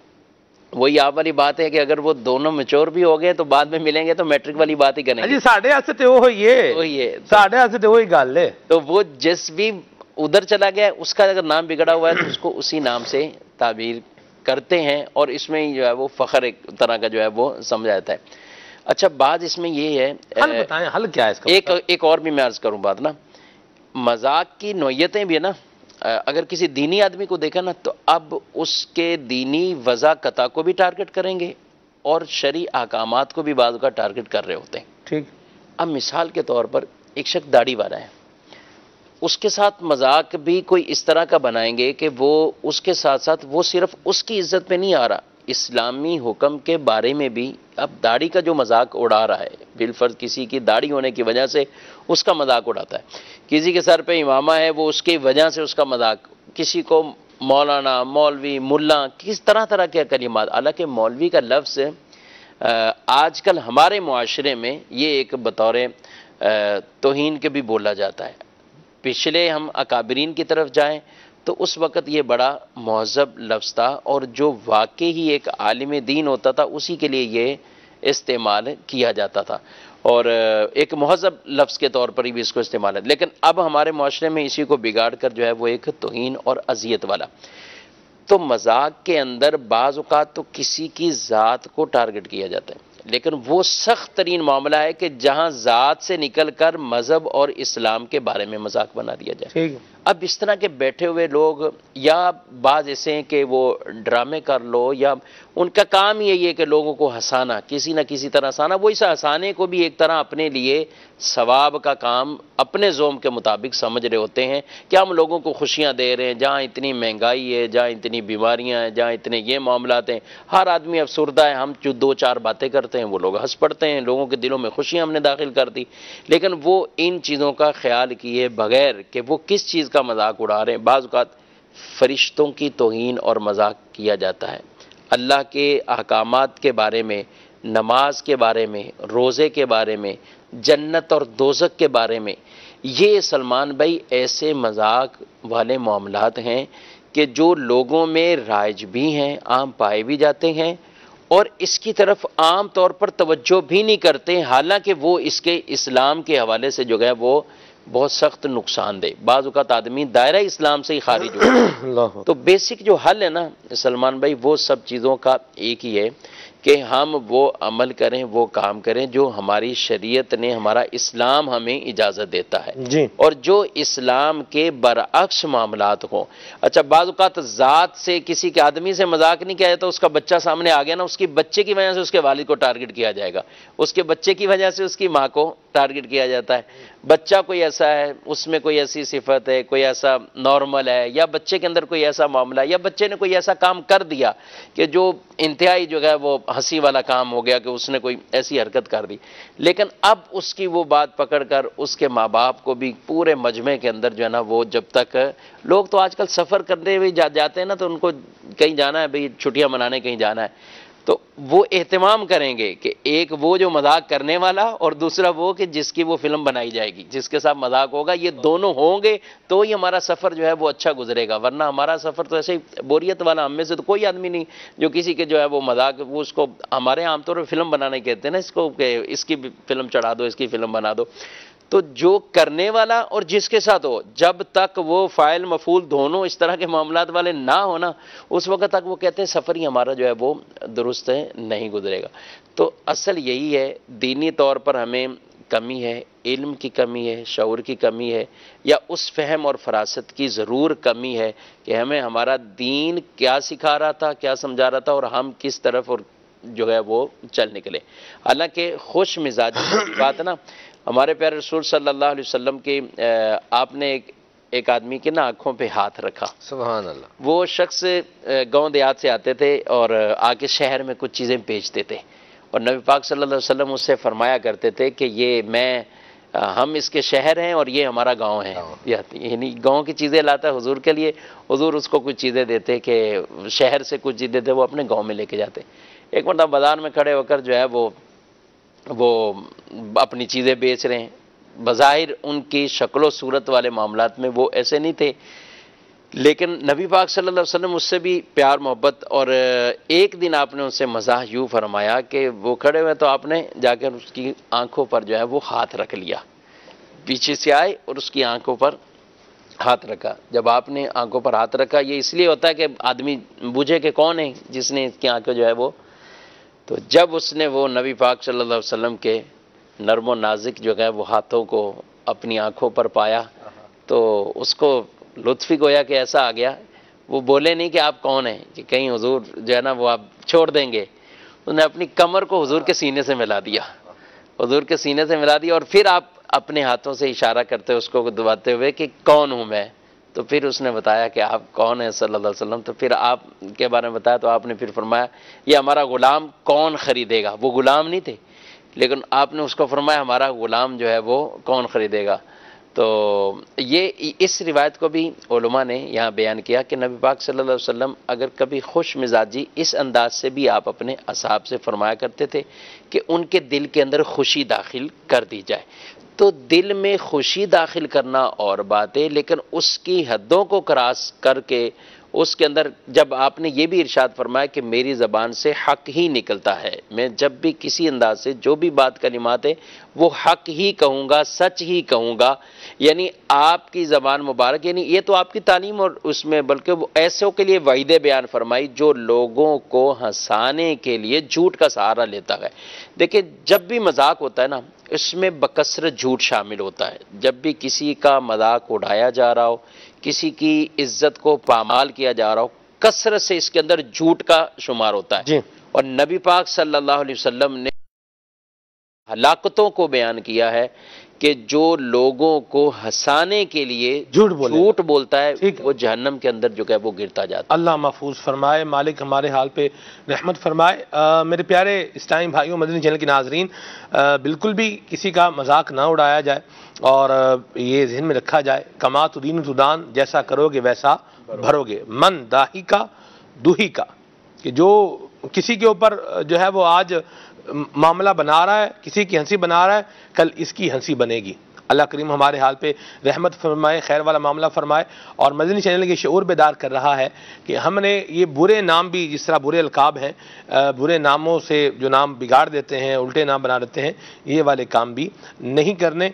S3: وہی آپ والی بات ہے کہ اگر وہ دونوں میچور بھی ہو گئے تو بعد میں ملیں گے تو میٹرک والی بات ہی کریں گے۔
S2: جی ساڑھے ہاتھ سے وہی ہے، ساڑھے ہاتھ سے وہی گل ہے۔
S3: تو وہ جس بھی ادھر چلا گیا اس کا اگر نام بگڑا ہوا ہے تو اس کو اسی نام سے تعبیر کرتے ہیں، اور اس میں جو ہے وہ فخر ایک طرح کا جو ہے وہ سمجھا جاتا ہے۔ اچھا بات اس میں یہ ہے،
S2: حل بتائیں، حل کیا ہے اس کا؟
S3: ایک اور بھی میں عرض کروں بات نا، مذاق کی نوعیتیں بھی ہے نا، اگر کسی دینی آدمی کو دیکھا نا تو اب اس کے دینی وضاقتہ کو بھی ٹارگٹ کریں گے اور شرعی احکامات کو بھی بعض کا ٹارگٹ کر رہے ہوتے ہیں۔
S2: ٹھیک۔
S3: اب مثال کے طور پر ایک شخص داڑھی والا ہے، اس کے ساتھ مذاق بھی کوئی اس طرح کا بنائیں گے کہ وہ اس کے ساتھ ساتھ وہ صرف اس کی عزت پہ نہیں آ رہا، اسلامی حکم کے بارے میں بھی اب داڑھی کا جو مذاق اڑا رہا ہے، بالفرض کسی کی داڑھی ہونے کی وجہ سے اس کا مذاق اڑاتا ہے، کسی کے سر پہ امامہ ہے وہ اس کی وجہ سے اس کا مذاق، کسی کو مولانا، مولوی، ملا، کس طرح طرح کے کلمات، حالانکہ مولوی کا لفظ آج کل ہمارے معاشرے میں یہ ایک بطور توہین کے بھی بولا جاتا ہے۔ پچھلے ہم اکابرین کی طرف جائیں تو اس وقت یہ بڑا مہذب لفظ تھا، اور جو واقعی ہی ایک عالم دین ہوتا تھا اسی کے لیے یہ استعمال کیا جاتا تھا، اور ایک مہذب لفظ کے طور پر ہی بھی اس کو استعمال ہے۔ لیکن اب ہمارے معاشرے میں اسی کو بگاڑ کر جو ہے وہ ایک توہین اور اذیت والا، تو مذاق کے اندر بعض اوقات تو کسی کی ذات کو ٹارگٹ کیا جاتا ہے، لیکن وہ سخت ترین معاملہ ہے کہ جہاں ذات سے نکل کر مذہب اور اسلام کے بارے میں مذاق بنا دیا جائے۔
S2: ٹھیک۔
S3: اب اس طرح کے بیٹھے ہوئے لوگ، یا بعض ایسے ہیں کہ وہ ڈرامے کر لو، یا ان کا کام یہی ہے کہ لوگوں کو ہنسانا، کسی نہ کسی طرح ہنسانا، وہ اس ہنسانے کو بھی ایک طرح اپنے لیے ثواب کا کام اپنے ذوق کے مطابق سمجھ رہے ہوتے ہیں کہ ہم لوگوں کو خوشیاں دے رہے ہیں، جہاں اتنی مہنگائی ہے، جہاں اتنی بیماریاں ہیں، جہاں اتنے یہ معاملات ہیں، ہر آدمی افسردہ ہے، ہم جو دو چار باتیں کرتے ہیں وہ لوگ ہنس پڑتے ہیں، لوگوں کے دلوں میں خوشیاں ہم نے داخل کر دی، لیکن وہ ان چیزوں کا خیال کیے بغیر کہ وہ کس چیز کا مذاق اڑا رہے ہیں۔ بعض اوقات فرشتوں کی توہین اور مذاق کیا جاتا ہے، اللہ کے احکامات کے بارے میں، نماز کے بارے میں، روزے کے بارے میں، جنت اور دوزخ کے بارے میں، یہ سلمان بھائی ایسے مذاق والے معاملات ہیں کہ جو لوگوں میں رائج بھی ہیں، عام پائے بھی جاتے ہیں، اور اس کی طرف عام طور پر توجہ بھی نہیں کرتے، حالانکہ وہ اس کے اسلام کے حوالے سے جو ہے وہ بہت سخت نقصان دہ، بعض اوقات آدمی دائرہ اسلام سے ہی خارج ہو
S2: اللہ۔
S3: تو بیسک جو حل ہے نا سلمان بھائی، وہ سب چیزوں کا ایک ہی ہے کہ ہم وہ عمل کریں، وہ کام کریں جو ہماری شریعت نے، ہمارا اسلام ہمیں اجازت دیتا ہے،
S2: جی۔
S3: اور جو اسلام کے برعکس معاملات ہوں۔ اچھا بعض اوقات ذات سے کسی کے آدمی سے مذاق نہیں کیا جاتا، اس کا بچہ سامنے آ گیا نا، اس کی بچے کی وجہ سے اس کے والد کو ٹارگٹ کیا جائے گا، اس کے بچے کی وجہ سے اس کی ماں کو ٹارگٹ کیا جاتا ہے، بچہ کوئی ایسا ہے، اس میں کوئی ایسی صفت ہے، کوئی ایسا نارمل ہے، یا بچے کے اندر کوئی ایسا معاملہ ہے، یا بچے نے کوئی ایسا کام کر دیا کہ جو انتہائی جو ہے وہ ہنسی والا کام ہو گیا کہ اس نے کوئی ایسی حرکت کر دی، لیکن اب اس کی وہ بات پکڑ کر اس کے ماں باپ کو بھی پورے مجمع کے اندر جو ہے نا وہ، جب تک لوگ تو آج کل سفر کرنے ہوئے جاتے ہیں نا، تو ان کو کہیں جانا ہے بھئی چھٹیاں منانے کہیں جانا ہے، تو وہ اہتمام کریں گے کہ ایک وہ جو مذاق کرنے والا، اور دوسرا وہ کہ جس کی وہ فلم بنائی جائے گی، جس کے ساتھ مذاق ہوگا، یہ دونوں ہوں گے تو ہی ہمارا سفر جو ہے وہ اچھا گزرے گا، ورنہ ہمارا سفر تو ایسے ہی بوریت والا، ہم میں سے تو کوئی آدمی نہیں جو کسی کے جو ہے وہ مذاق، وہ اس کو ہمارے عام طور پہ فلم بنانے کہتے ہیں نا اس کو، کہ اس کی فلم چڑھا دو، اس کی فلم بنا دو، تو جو کرنے والا اور جس کے ساتھ ہو، جب تک وہ فاعل مفعول دونوں اس طرح کے معاملات والے نہ ہونا، اس وقت تک وہ کہتے ہیں سفر ہی ہمارا جو ہے وہ درست ہے، نہیں گزرے گا۔ تو اصل یہی ہے، دینی طور پر ہمیں کمی ہے، علم کی کمی ہے، شعور کی کمی ہے، یا اس فہم اور فراست کی ضرور کمی ہے کہ ہمیں ہمارا دین کیا سکھا رہا تھا، کیا سمجھا رہا تھا، اور ہم کس طرف اور جو ہے وہ چل نکلے۔ حالانکہ خوش مزاجی کی بات نا، ہمارے پیارے رسول صلی اللہ علیہ وسلم کی، آپ نے ایک آدمی کی نا آنکھوں پہ ہاتھ رکھا،
S4: سبحان اللہ۔
S3: وہ شخص گاؤں دیہات سے آتے تھے اور آ کے شہر میں کچھ چیزیں بیچتے تھے، اور نبی پاک صلی اللہ علیہ وسلم اس سے فرمایا کرتے تھے کہ ہم اس کے شہر ہیں اور یہ ہمارا گاؤں ہے، یعنی گاؤں کی چیزیں لاتا ہے حضور کے لیے، حضور اس کو کچھ چیزیں دیتے کہ شہر سے کچھ چیزیں دیتے وہ اپنے گاؤں میں لے کے جاتے۔ ایک مرتبہ بازار میں کھڑے ہو کر جو ہے وہ اپنی چیزیں بیچ رہے ہیں. بظاہر ان کی شکل و صورت والے معاملات میں وہ ایسے نہیں تھے، لیکن نبی پاک صلی اللہ علیہ وسلم اس سے بھی پیار محبت، اور ایک دن آپ نے ان سے مزاح یوں فرمایا کہ وہ کھڑے ہوئے تو آپ نے جا کر اس کی آنکھوں پر جو ہے وہ ہاتھ رکھ لیا، پیچھے سے آئے اور اس کی آنکھوں پر ہاتھ رکھا. جب آپ نے آنکھوں پر ہاتھ رکھا، یہ اس لیے ہوتا ہے کہ آدمی بوجھے کہ کون ہے جس نے اس کی آنکھیں جو ہے وہ، تو جب اس نے وہ نبی پاک صلی اللہ علیہ وسلم کے نرم و نازک جو ہے وہ ہاتھوں کو اپنی آنکھوں پر پایا تو اس کو لطف ہی گویا کہ ایسا آ گیا. وہ بولے نہیں کہ آپ کون ہیں، کہ کہیں حضور جو ہے نا وہ آپ چھوڑ دیں گے. انہوں نے اپنی کمر کو حضور کے سینے سے ملا دیا، حضور کے سینے سے ملا دیا، اور پھر آپ اپنے ہاتھوں سے اشارہ کرتے اس کو دباتے ہوئے کہ کون ہوں میں. تو پھر اس نے بتایا کہ آپ کون ہیں صلی اللہ علیہ وسلم. تو پھر آپ کے بارے میں بتایا تو آپ نے پھر فرمایا یہ ہمارا غلام کون خریدے گا. وہ غلام نہیں تھے لیکن آپ نے اس کو فرمایا ہمارا غلام جو ہے وہ کون خریدے گا. تو یہ اس روایت کو بھی علماء نے یہاں بیان کیا کہ نبی پاک صلی اللہ علیہ وسلم اگر کبھی خوش مزاجی اس انداز سے بھی آپ اپنے اصحاب سے فرمایا کرتے تھے کہ ان کے دل کے اندر خوشی داخل کر دی جائے. تو دل میں خوشی داخل کرنا اور بات ہے، لیکن اس کی حدوں کو کراس کر کے اس کے اندر جب آپ نے یہ بھی ارشاد فرمایا کہ میری زبان سے حق ہی نکلتا ہے، میں جب بھی کسی انداز سے جو بھی بات کلمات ہے وہ حق ہی کہوں گا، سچ ہی کہوں گا. یعنی آپ کی زبان مبارک، یعنی یہ تو آپ کی تعلیم اور اس میں، بلکہ وہ ایسوں کے لیے وعیدیں بیان فرمائی جو لوگوں کو ہنسانے کے لیے جھوٹ کا سہارا لیتا ہے. دیکھیں جب بھی مذاق ہوتا ہے نا اس میں بکثرت جھوٹ شامل ہوتا ہے. جب بھی کسی کا مذاق اڑایا جا رہا ہو، کسی کی عزت کو پامال کیا جا رہا ہو، کثرت سے اس کے اندر جھوٹ کا شمار ہوتا ہے.
S2: جی.
S3: اور نبی پاک صلی اللہ علیہ وسلم نے ہلاکتوں کو بیان کیا ہے کہ جو لوگوں کو ہنسانے کے لیے جھوٹ بولتا ہے وہ جہنم کے اندر جو ہے وہ گرتا جاتا ہے.
S2: اللہ محفوظ فرمائے، مالک ہمارے حال پہ رحمت فرمائے. میرے پیارے اسلامی بھائیوں، مدنی چینل کے ناظرین، بالکل بھی کسی کا مذاق نہ اڑایا جائے اور یہ ذہن میں رکھا جائے کما تدین تدان، جیسا کرو گے ویسا بھرو گے. من داہی کا دوہی کا، کہ جو کسی کے اوپر جو ہے وہ آج معاملہ بنا رہا ہے، کسی کی ہنسی بنا رہا ہے، کل اس کی ہنسی بنے گی. اللہ کریم ہمارے حال پہ رحمت فرمائے، خیر والا معاملہ فرمائے. اور مدنی چینل کے شعور بیدار کر رہا ہے کہ ہم نے یہ برے نام بھی، جس طرح برے القاب ہیں، برے ناموں سے جو نام بگاڑ دیتے ہیں، الٹے نام بنا دیتے ہیں، یہ والے کام بھی نہیں کرنے.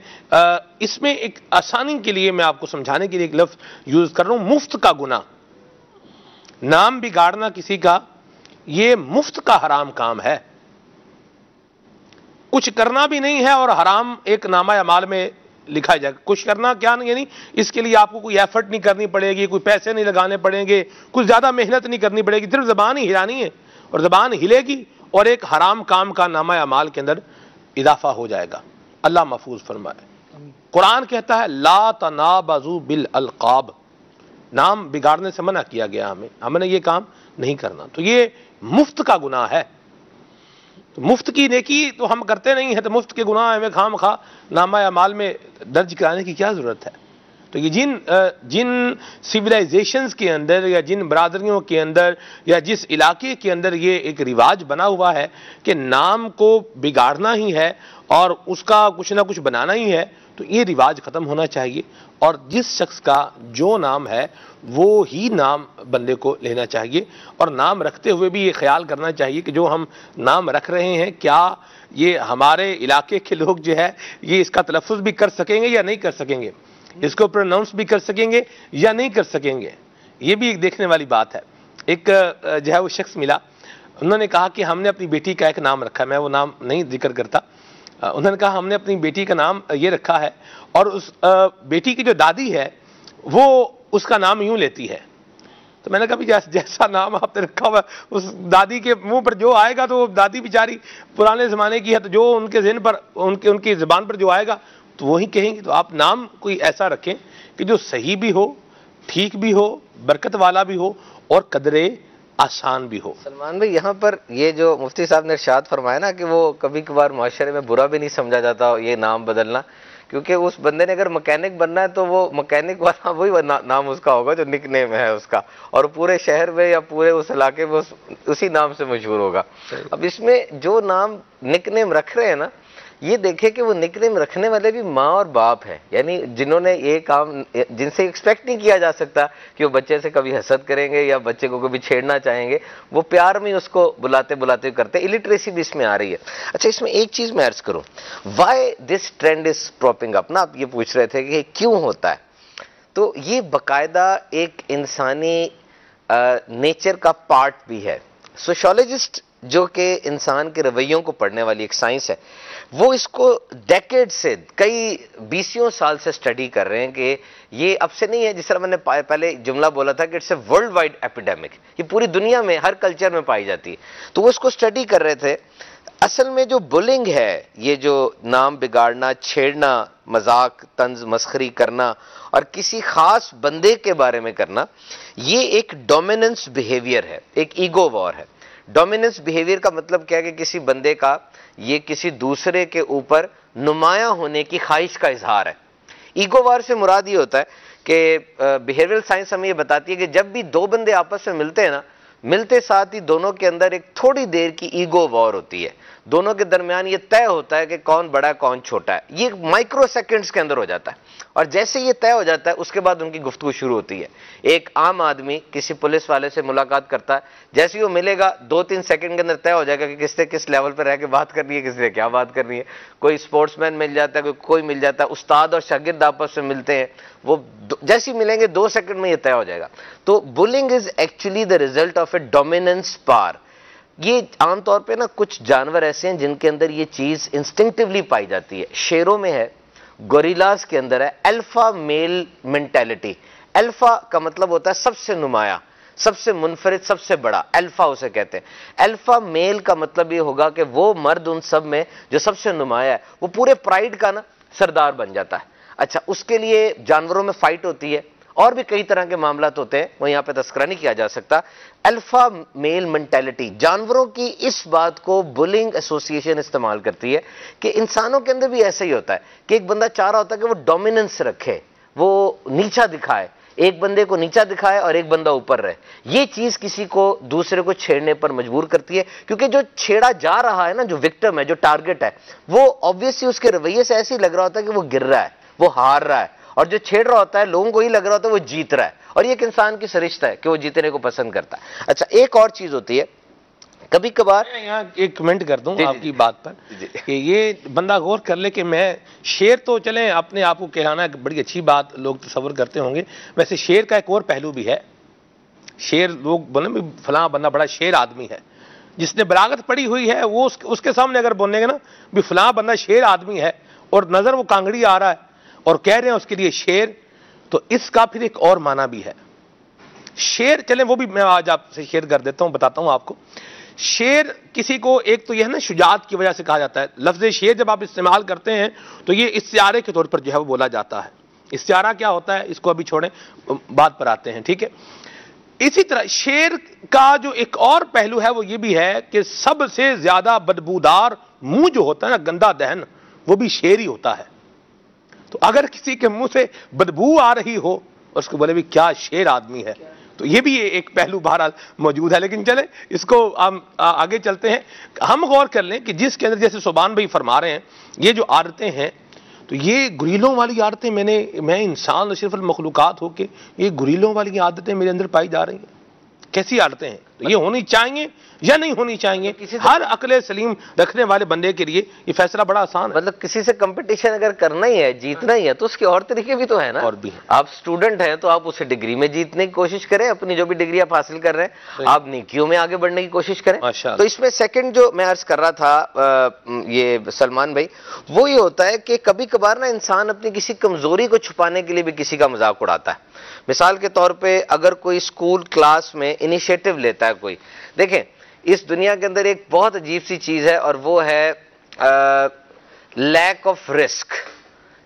S2: اس میں ایک آسانی کے لیے میں آپ کو سمجھانے کے لیے ایک لفظ یوز کر رہا ہوں، مفت کا گناہ. نام بگاڑنا کسی کا یہ مفت کا حرام کام ہے. کچھ کرنا بھی نہیں ہے اور حرام ایک نامہ اعمال میں لکھا جائے. کچھ کرنا کیا نہیں، یعنی اس کے لیے آپ کو کوئی ایفرٹ نہیں کرنی پڑے گی، کوئی پیسے نہیں لگانے پڑیں گے، کچھ زیادہ محنت نہیں کرنی پڑے گی، صرف زبان ہی ہلانی ہے اور زبان ہلے گی اور ایک حرام کام کا نامہ اعمال کے اندر اضافہ ہو جائے گا. اللہ محفوظ فرمائے. قرآن کہتا ہے لا تنابزوا بالالقاب، نام بگاڑنے سے منع کیا گیا ہم نے یہ کام نہیں کرنا. تو یہ مفت کا گناہ ہے. مفت کی نیکی تو ہم کرتے نہیں ہیں، تو مفت کے گناہ ہمیں خام خواہ نامہ اعمال میں درج کرانے کی کیا ضرورت ہے؟ تو یہ جن سویلائزیشنز کے اندر یا جن برادریوں کے اندر یا جس علاقے کے اندر یہ ایک رواج بنا ہوا ہے کہ نام کو بگاڑنا ہی ہے اور اس کا کچھ نہ کچھ بنانا ہی ہے، تو یہ رواج ختم ہونا چاہیے. اور جس شخص کا جو نام ہے وہ ہی نام بندے کو لینا چاہیے. اور نام رکھتے ہوئے بھی یہ خیال کرنا چاہیے کہ جو ہم نام رکھ رہے ہیں کیا یہ ہمارے علاقے کے لوگ جو ہے یہ اس کا تلفظ بھی کر سکیں گے یا نہیں کر سکیں گے، اس کو پروناؤنس بھی کر سکیں گے یا نہیں کر سکیں گے. یہ بھی ایک دیکھنے والی بات ہے. ایک جو ہے وہ شخص ملا، انہوں نے کہا کہ ہم نے اپنی بیٹی کا ایک نام رکھا ہے، میں وہ نام نہیں ذکر کرتا. انہوں نے کہا ہم نے اپنی بیٹی کا نام یہ رکھا ہے اور اس بیٹی کی جو دادی ہے وہ اس کا نام یوں لیتی ہے. تو میں نے کہا بھی جیسا نام آپ نے رکھا ہوا اس دادی کے منہ پر جو آئے گا، تو وہ دادی بیچاری پرانے زمانے کی ہے، تو جو ان کے ذہن پر ان کی زبان پر جو آئے گا تو وہی کہیں گے. تو آپ نام کوئی ایسا رکھیں کہ جو صحیح بھی ہو، ٹھیک بھی ہو، برکت والا بھی ہو اور قدرے آسان بھی ہو.
S4: سلمان بھائی، یہاں پر یہ جو مفتی صاحب نے ارشاد فرمایا نا کہ وہ کبھی کبھار معاشرے میں برا بھی نہیں سمجھا جاتا یہ نام بدلنا، کیونکہ اس بندے نے اگر مکینک بننا ہے تو وہ مکینک والا وہی نام اس کا ہوگا جو نک نیم ہے اس کا، اور پورے شہر میں یا پورے اس علاقے میں اسی نام سے مشہور ہوگا۔ اب اس میں جو نام نک نیم رکھ رہے ہیں نا، یہ دیکھیں کہ وہ نک نیم رکھنے والے بھی ماں اور باپ ہیں، یعنی جنہوں نے یہ کام، جن سے ایکسپیکٹ نہیں کیا جا سکتا کہ وہ بچے سے کبھی حسد کریں گے یا بچے کو کبھی چھیڑنا چاہیں گے، وہ پیار میں اس کو بلاتے بلاتے کرتے، الٹریسی بھی اس میں آ رہی ہے۔ اچھا، اس میں ایک چیز میں عرض کروں، وائی دس ٹرینڈ از پراپنگ اپ، نا آپ یہ پوچھ رہے تھے کہ کیوں ہوتا ہے، تو یہ باقاعدہ ایک انسانی نیچر کا پارٹ بھی ہے۔ سوشولوجسٹ جو کہ انسان کے رویوں کو پڑھنے والی ایک سائنس ہے، وہ اس کو ڈیکیڈ سے، کئی بیسیوں سال سے اسٹڈی کر رہے ہیں کہ یہ اب سے نہیں ہے، جس طرح میں نے پہلے جملہ بولا تھا کہ it's a world wide epidemic, یہ پوری دنیا میں ہر کلچر میں پائی جاتی ہے۔ تو وہ اس کو اسٹڈی کر رہے تھے، اصل میں جو بلنگ ہے، یہ جو نام بگاڑنا، چھیڑنا، مذاق، طنز مسخری کرنا اور کسی خاص بندے کے بارے میں کرنا، یہ ایک ڈومیننس بیہیویئر ہے، ایک ایگو وار ہے۔ ڈومیننس بیہیویئر کا مطلب کیا ہے کہ کسی بندے کا یہ کسی دوسرے کے اوپر نمایاں ہونے کی خواہش کا اظہار ہے۔ ایگو وار سے مراد یہ ہوتا ہے کہ بیہیویئرل سائنس ہمیں یہ بتاتی ہے کہ جب بھی دو بندے آپس میں ملتے ہیں نا، ملتے ساتھ ہی دونوں کے اندر ایک تھوڑی دیر کی ایگو وار ہوتی ہے، دونوں کے درمیان یہ طے ہوتا ہے کہ کون بڑا ہے کون چھوٹا ہے، یہ مائکرو سیکنڈز کے اندر ہو جاتا ہے، اور جیسے یہ طے ہو جاتا ہے اس کے بعد ان کی گفتگو شروع ہوتی ہے۔ ایک عام آدمی کسی پولیس والے سے ملاقات کرتا ہے، جیسے ہی وہ ملے گا 2-3 سیکنڈ کے اندر طے ہو جائے گا کہ کس سے کس لیول پہ رہ کے بات کرنی ہے، کس سے کیا بات کرنی ہے۔ کوئی اسپورٹس مین مل جاتا ہے، کوئی مل جاتا ہے، استاد اور شاگرد آپس میں ملتے ہیں، وہ جیسے ہی ملیں گے 2 سیکنڈ میں یہ طے ہو جائے گا۔ تو bullying is actually the result of a dominance power. یہ عام طور پہ نا کچھ جانور ایسے ہیں جن کے اندر یہ چیز انسٹنکٹیولی پائی جاتی ہے۔ شیروں میں ہے، گوریلاز کے اندر ہے، الفا میل مینٹیلٹی۔ الفا کا مطلب ہوتا ہے سب سے نمایاں، سب سے منفرد، سب سے بڑا، الفا اسے کہتے ہیں۔ الفا میل کا مطلب یہ ہوگا کہ وہ مرد ان سب میں جو سب سے نمایاں ہے، وہ پورے پرائیڈ کا نا سردار بن جاتا ہے۔ اچھا، اس کے لیے جانوروں میں فائٹ ہوتی ہے، اور بھی کئی طرح کے معاملات ہوتے ہیں، وہ یہاں پہ تذکرہ نہیں کیا جا سکتا۔ الفا میل مینٹیلٹی جانوروں کی اس بات کو بلنگ ایسوسیشن استعمال کرتی ہے کہ انسانوں کے اندر بھی ایسا ہی ہوتا ہے کہ ایک بندہ چاہ رہا ہوتا ہے کہ وہ ڈومیننس رکھے، وہ نیچا دکھائے، ایک بندے کو نیچا دکھائے اور ایک بندہ اوپر رہے۔ یہ چیز کسی کو دوسرے کو چھیڑنے پر مجبور کرتی ہے، کیونکہ جو چھیڑا جا رہا ہے نا، جو وکٹم ہے، جو ٹارگٹ ہے، وہ آبویسلی اس کے رویے سے ایسے ہی لگ رہا ہوتا ہے کہ وہ گر رہا ہے، وہ ہار رہا ہے، اور جو چھیڑ رہا ہوتا ہے لوگوں کو ہی لگ رہا ہوتا ہے وہ جیت رہا ہے، اور یہ ایک انسان کی سرشتہ ہے کہ وہ جیتنے کو پسند کرتا ہے۔ اچھا، ایک اور چیز ہوتی ہے، کبھی کبھار
S2: یہاں ایک کمنٹ کر دوں آپ کی بات پر کہ یہ بندہ غور کر لے کہ میں شیر تو چلیں اپنے آپ کو کہلانا بڑی اچھی بات لوگ تصور کرتے ہوں گے، ویسے شیر کا ایک اور پہلو بھی ہے۔ شیر لوگ بولیں فلاں بندہ بڑا شیر آدمی ہے، جس نے بلاغت پڑھی ہوئی ہے وہ اس کے سامنے اگر بولنے گا نا بھی فلاں بندہ شیر آدمی ہے، اور نظر وہ کانگڑی آ رہا ہے اور کہہ رہے ہیں اس کے لیے شیر، تو اس کا پھر ایک اور معنی بھی ہے۔ شیر چلیں وہ بھی میں آج آپ سے شیئر کر دیتا ہوں، بتاتا ہوں آپ کو۔ شیر کسی کو ایک تو یہ ہے نا شجاعت کی وجہ سے کہا جاتا ہے، لفظ شیر جب آپ استعمال کرتے ہیں تو یہ استعارے کے طور پر جو ہے وہ بولا جاتا ہے۔ استعارہ کیا ہوتا ہے اس کو ابھی چھوڑیں، بات پر آتے ہیں، ٹھیک ہے۔ اسی طرح شیر کا جو ایک اور پہلو ہے وہ یہ بھی ہے کہ سب سے زیادہ بدبودار منہ جو ہوتا ہے نا، گندا دہن، وہ بھی شیر ہی ہوتا ہے۔ تو اگر کسی کے منہ سے بدبو آ رہی ہو اور اس کو بولے بھی کیا شیر آدمی ہے، تو یہ بھی ایک پہلو بہرحال موجود ہے۔ لیکن چلیں اس کو ہم آگے چلتے ہیں، ہم غور کر لیں کہ جس کے اندر جیسے سبحان بھائی فرما رہے ہیں یہ جو عادتیں ہیں، تو یہ گریلوں والی عادتیں میں انسان اشرف المخلوقات ہو کے یہ گریلوں والی عادتیں میرے اندر پائی جا رہی ہیں۔ کیسی عادتیں ہیں؟ تو یہ ہونی چاہیے یا نہیں ہونی چاہیے؟ ہر عقل سلیم رکھنے والے بندے کے لیے یہ فیصلہ بڑا آسان ہے۔
S4: مطلب کسی سے کمپٹیشن اگر کرنا ہی ہے، جیتنا ہی ہے، تو اس کے اور طریقے بھی تو ہیں نا۔
S2: اور بھی
S4: آپ اسٹوڈنٹ ہیں تو آپ اسے ڈگری میں جیتنے کی کوشش کریں، اپنی جو بھی ڈگری آپ حاصل کر رہے ہیں آپ نیکیوں میں آگے بڑھنے کی کوشش کریں۔ تو اس میں سیکنڈ جو میں عرض کر رہا تھا یہ سلمان بھائی، وہ یہ ہوتا ہے کہ کبھی کبھار نا انسان اپنی کسی کمزوری کو چھپانے کے لیے بھی کسی کا مذاق اڑاتا ہے۔ مثال کے طور پہ اگر کوئی اسکول کلاس میں انیشیٹو لیتا ہے کوئی، دیکھیں اس دنیا کے اندر ایک بہت عجیب سی چیز ہے اور وہ ہے لیک آف رسک،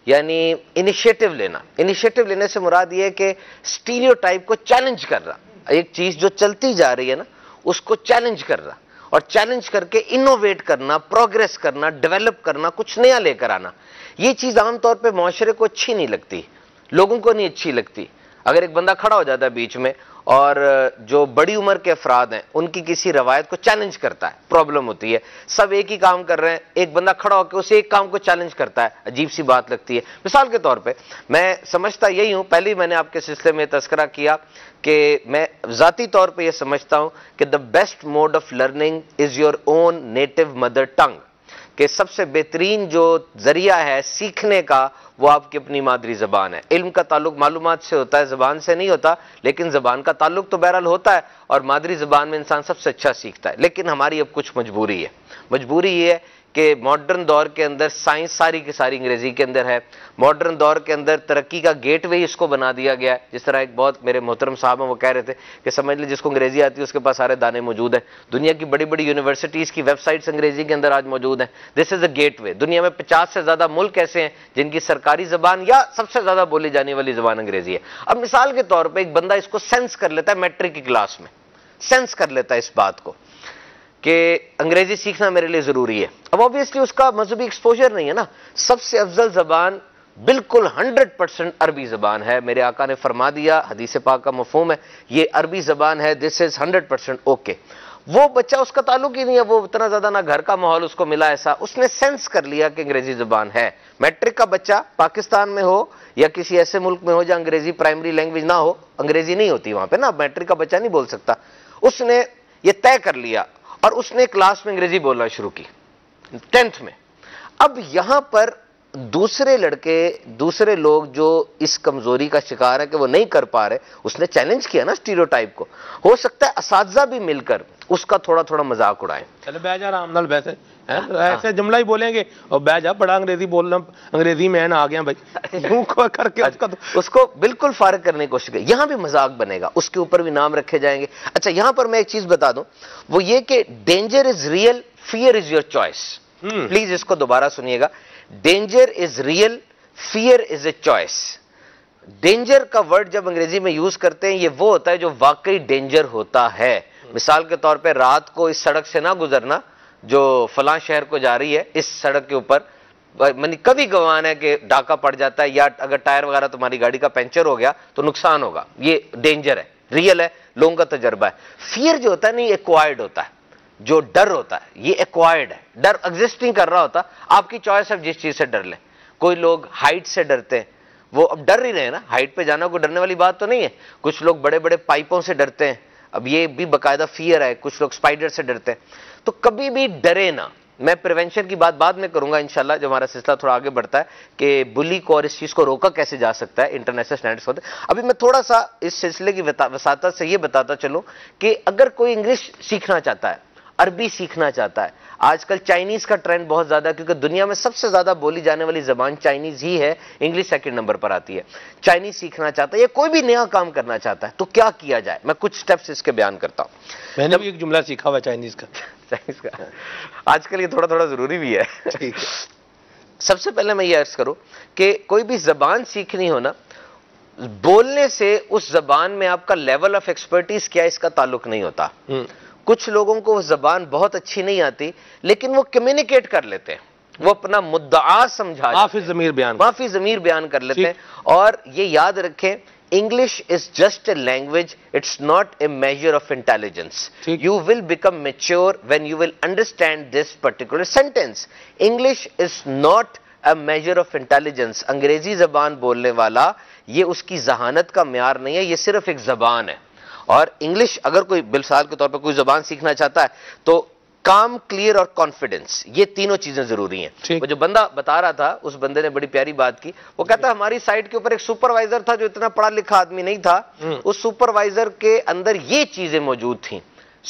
S4: یعنی انیشیٹو لینا۔ انیشیٹو لینے سے مراد یہ ہے کہ اسٹیریو ٹائپ کو چیلنج کر رہا، ایک چیز جو چلتی جا رہی ہے نا اس کو چیلنج کر رہا، اور چیلنج کر کے انوویٹ کرنا، پروگریس کرنا، ڈیولپ کرنا، کچھ نیا لے کر آنا، یہ چیز عام طور پہ معاشرے کو اچھی نہیں لگتی، لوگوں کو نہیں اچھی لگتی۔ اگر ایک بندہ کھڑا ہو جاتا ہے بیچ میں اور جو بڑی عمر کے افراد ہیں ان کی کسی روایت کو چیلنج کرتا ہے، پرابلم ہوتی ہے۔ سب ایک ہی کام کر رہے ہیں، ایک بندہ کھڑا ہو کے اسے ایک کام کو چیلنج کرتا ہے، عجیب سی بات لگتی ہے۔ مثال کے طور پہ میں سمجھتا یہی ہوں، پہلے ہی میں نے آپ کے سلسلے میں تذکرہ کیا کہ میں ذاتی طور پہ یہ سمجھتا ہوں کہ the best mode of learning is your own native mother tongue, کہ سب سے بہترین جو ذریعہ ہے سیکھنے کا وہ آپ کی اپنی مادری زبان ہے۔ علم کا تعلق معلومات سے ہوتا ہے، زبان سے نہیں ہوتا، لیکن زبان کا تعلق تو بہرحال ہوتا ہے، اور مادری زبان میں انسان سب سے اچھا سیکھتا ہے۔ لیکن ہماری اب کچھ مجبوری ہے، مجبوری یہ ہے کہ ماڈرن دور کے اندر سائنس ساری کی ساری انگریزی کے اندر ہے، ماڈرن دور کے اندر ترقی کا گیٹ وے اس کو بنا دیا گیا ہے۔ جس طرح ایک بہت میرے محترم صاحب ہیں وہ کہہ رہے تھے کہ سمجھ لیں جس کو انگریزی آتی ہے اس کے پاس سارے دانے موجود ہیں۔ دنیا کی بڑی بڑی یونیورسٹیز کی ویب سائٹس انگریزی کے اندر آج موجود ہیں۔ دس از اے گیٹ وے۔ دنیا میں 50 سے زیادہ ملک ایسے ہیں جن کی سرکاری زبان یا سب سے زیادہ بولی جانے والی زبان انگریزی ہے۔ اب مثال کے طور پہ ایک بندہ اس کو سینس کر لیتا ہے، میٹرک کی کلاس میں سینس کر لیتا ہے اس بات کو کہ انگریزی سیکھنا میرے لیے ضروری ہے۔ اب obviously اس کا مذہبی ایکسپوجر نہیں ہے نا۔ سب سے افضل زبان بالکل 100% عربی زبان ہے، میرے آقا نے فرما دیا، حدیث پاک کا مفہوم ہے، یہ عربی زبان ہے، دس از 100% اوکے۔ وہ بچہ اس کا تعلق ہی نہیں ہے، وہ اتنا زیادہ نہ گھر کا ماحول اس کو ملا ایسا، اس نے سینس کر لیا کہ انگریزی زبان ہے۔ میٹرک کا بچہ پاکستان میں ہو یا کسی ایسے ملک میں ہو جہاں انگریزی پرائمری لینگویج نہ ہو، انگریزی نہیں ہوتی وہاں پہ نا، میٹرک کا بچہ نہیں بول سکتا، اس نے یہ طے کر لیا اور اس نے کلاس میں انگریزی بولنا شروع کی 10th میں۔ اب یہاں پر دوسرے لڑکے، دوسرے لوگ جو اس کمزوری کا شکار ہے کہ وہ نہیں کر پا رہے، اس نے چیلنج کیا نا اسٹیریوٹائپ کو۔ ہو سکتا ہے اساتذہ بھی مل کر اس کا تھوڑا تھوڑا مذاق اڑائیں۔
S2: چلے بہ جا رام نال ویسے ایسے جملہ ہی بولیں گے اور بہ جا بڑا انگریزی بولنا، انگریزی مین آ گیا بھائی، یوں کر کے
S4: اس کو بالکل فارغ کرنے کی کوشش کریں۔ یہاں بھی مذاق بنے گا، اس کے اوپر بھی نام رکھے جائیں گے۔ اچھا یہاں پر میں ایک چیز بتا دوں، وہ یہ کہ danger is real, fear is your choice. Please اس کو دوبارہ سنیے گا، danger is real, fear is a choice. Danger کا ورڈ جب انگریزی میں یوز کرتے ہیں یہ وہ ہوتا ہے جو واقعی ڈینجر ہوتا ہے۔ مثال کے طور پہ رات کو اس سڑک سے نہ گزرنا جو فلاں شہر کو جا رہی ہے، اس سڑک کے اوپر کبھی گمان ہے کہ ڈاکہ پڑ جاتا ہے یا اگر ٹائر وغیرہ تمہاری گاڑی کا پنچر ہو گیا تو نقصان ہوگا، یہ ڈینجر ہے، ریئل ہے، لوگوں کا تجربہ ہے۔ فیئر جو ہوتا ہے نا یہ ایکوائرڈ ہوتا ہے، جو ڈر ہوتا ہے یہ ایکوائرڈ ہے، ڈر ایگزسٹ نہیں کر رہا ہوتا، آپ کی چوائس ہے جس چیز سے ڈر لیں۔ کوئی لوگ ہائٹ سے ڈرتے ہیں، وہ اب ڈر ہی رہے نا، ہائٹ پہ جانا کوئی ڈرنے والی بات تو نہیں ہے۔ کچھ لوگ بڑے بڑے پائپوں سے ڈرتے ہیں، اب یہ بھی باقاعدہ فیئر ہے۔ کچھ لوگ اسپائڈر سے ڈرتے ہیں، تو کبھی بھی ڈرے نہ۔ میں پریونشن کی بات بعد میں کروں گا انشاءاللہ جب ہمارا سلسلہ تھوڑا آگے بڑھتا ہے کہ بلی کو اور اس چیز کو روکا کیسے جا سکتا ہے، انٹرنیشنل سٹینڈرڈز ہوتے ہیں۔ ابھی میں تھوڑا سا اس سلسلے کی وساطت سے یہ بتاتا چلوں کہ اگر کوئی انگلش سیکھنا چاہتا ہے، عربی سیکھنا چاہتا ہے، آج کل چائنیز کا ٹرینڈ بہت زیادہ ہے کیونکہ دنیا میں سب سے زیادہ بولی جانے والی زبان چائنیز ہی ہے، انگلش سیکنڈ نمبر پر آتی ہے۔ چائنیز سیکھنا چاہتا ہے یا کوئی بھی نیا کام کرنا چاہتا ہے تو کیا کیا جائے، میں کچھ سٹیپس اس کے بیان کرتا ہوں۔
S2: میں نے بھی ایک جملہ سیکھا ہوا ہے چائنیز کا،
S4: چائنیز کا آج کل یہ تھوڑا تھوڑا ضروری بھی ہے۔ سب سے پہلے میں یہ عرض کروں کہ کوئی بھی زبان سیکھنی ہو نا، بولنے سے اس زبان میں آپ کا لیول آف ایکسپرٹیز کیا ہے اس کا تعلق نہیں ہوتا۔ کچھ لوگوں کو وہ زبان بہت اچھی نہیں آتی لیکن وہ کمیونیکیٹ کر لیتے ہیں، وہ اپنا مدعا سمجھا
S2: معافی ضمیر
S4: بیان کر لیتے ہیں۔ اور یہ یاد رکھیں English is just a language, it's not a measure of intelligence. You will become mature when you will understand this particular sentence. English is not a measure of intelligence. انگریزی زبان بولنے والا یہ اس کی ذہانت کا معیار نہیں ہے، یہ صرف ایک زبان ہے۔ اور انگلش اگر کوئی مثال کے طور پر کوئی زبان سیکھنا چاہتا ہے تو کام، کلیئر اور کانفیڈنس، یہ تینوں چیزیں ضروری ہیں۔ وہ جو بندہ بتا رہا تھا اس بندے نے بڑی پیاری بات کی، وہ کہتا ہے ہماری سائٹ کے اوپر ایک سپروائزر تھا جو اتنا پڑھا لکھا آدمی نہیں تھا، اس سپروائزر کے اندر یہ چیزیں موجود تھیں،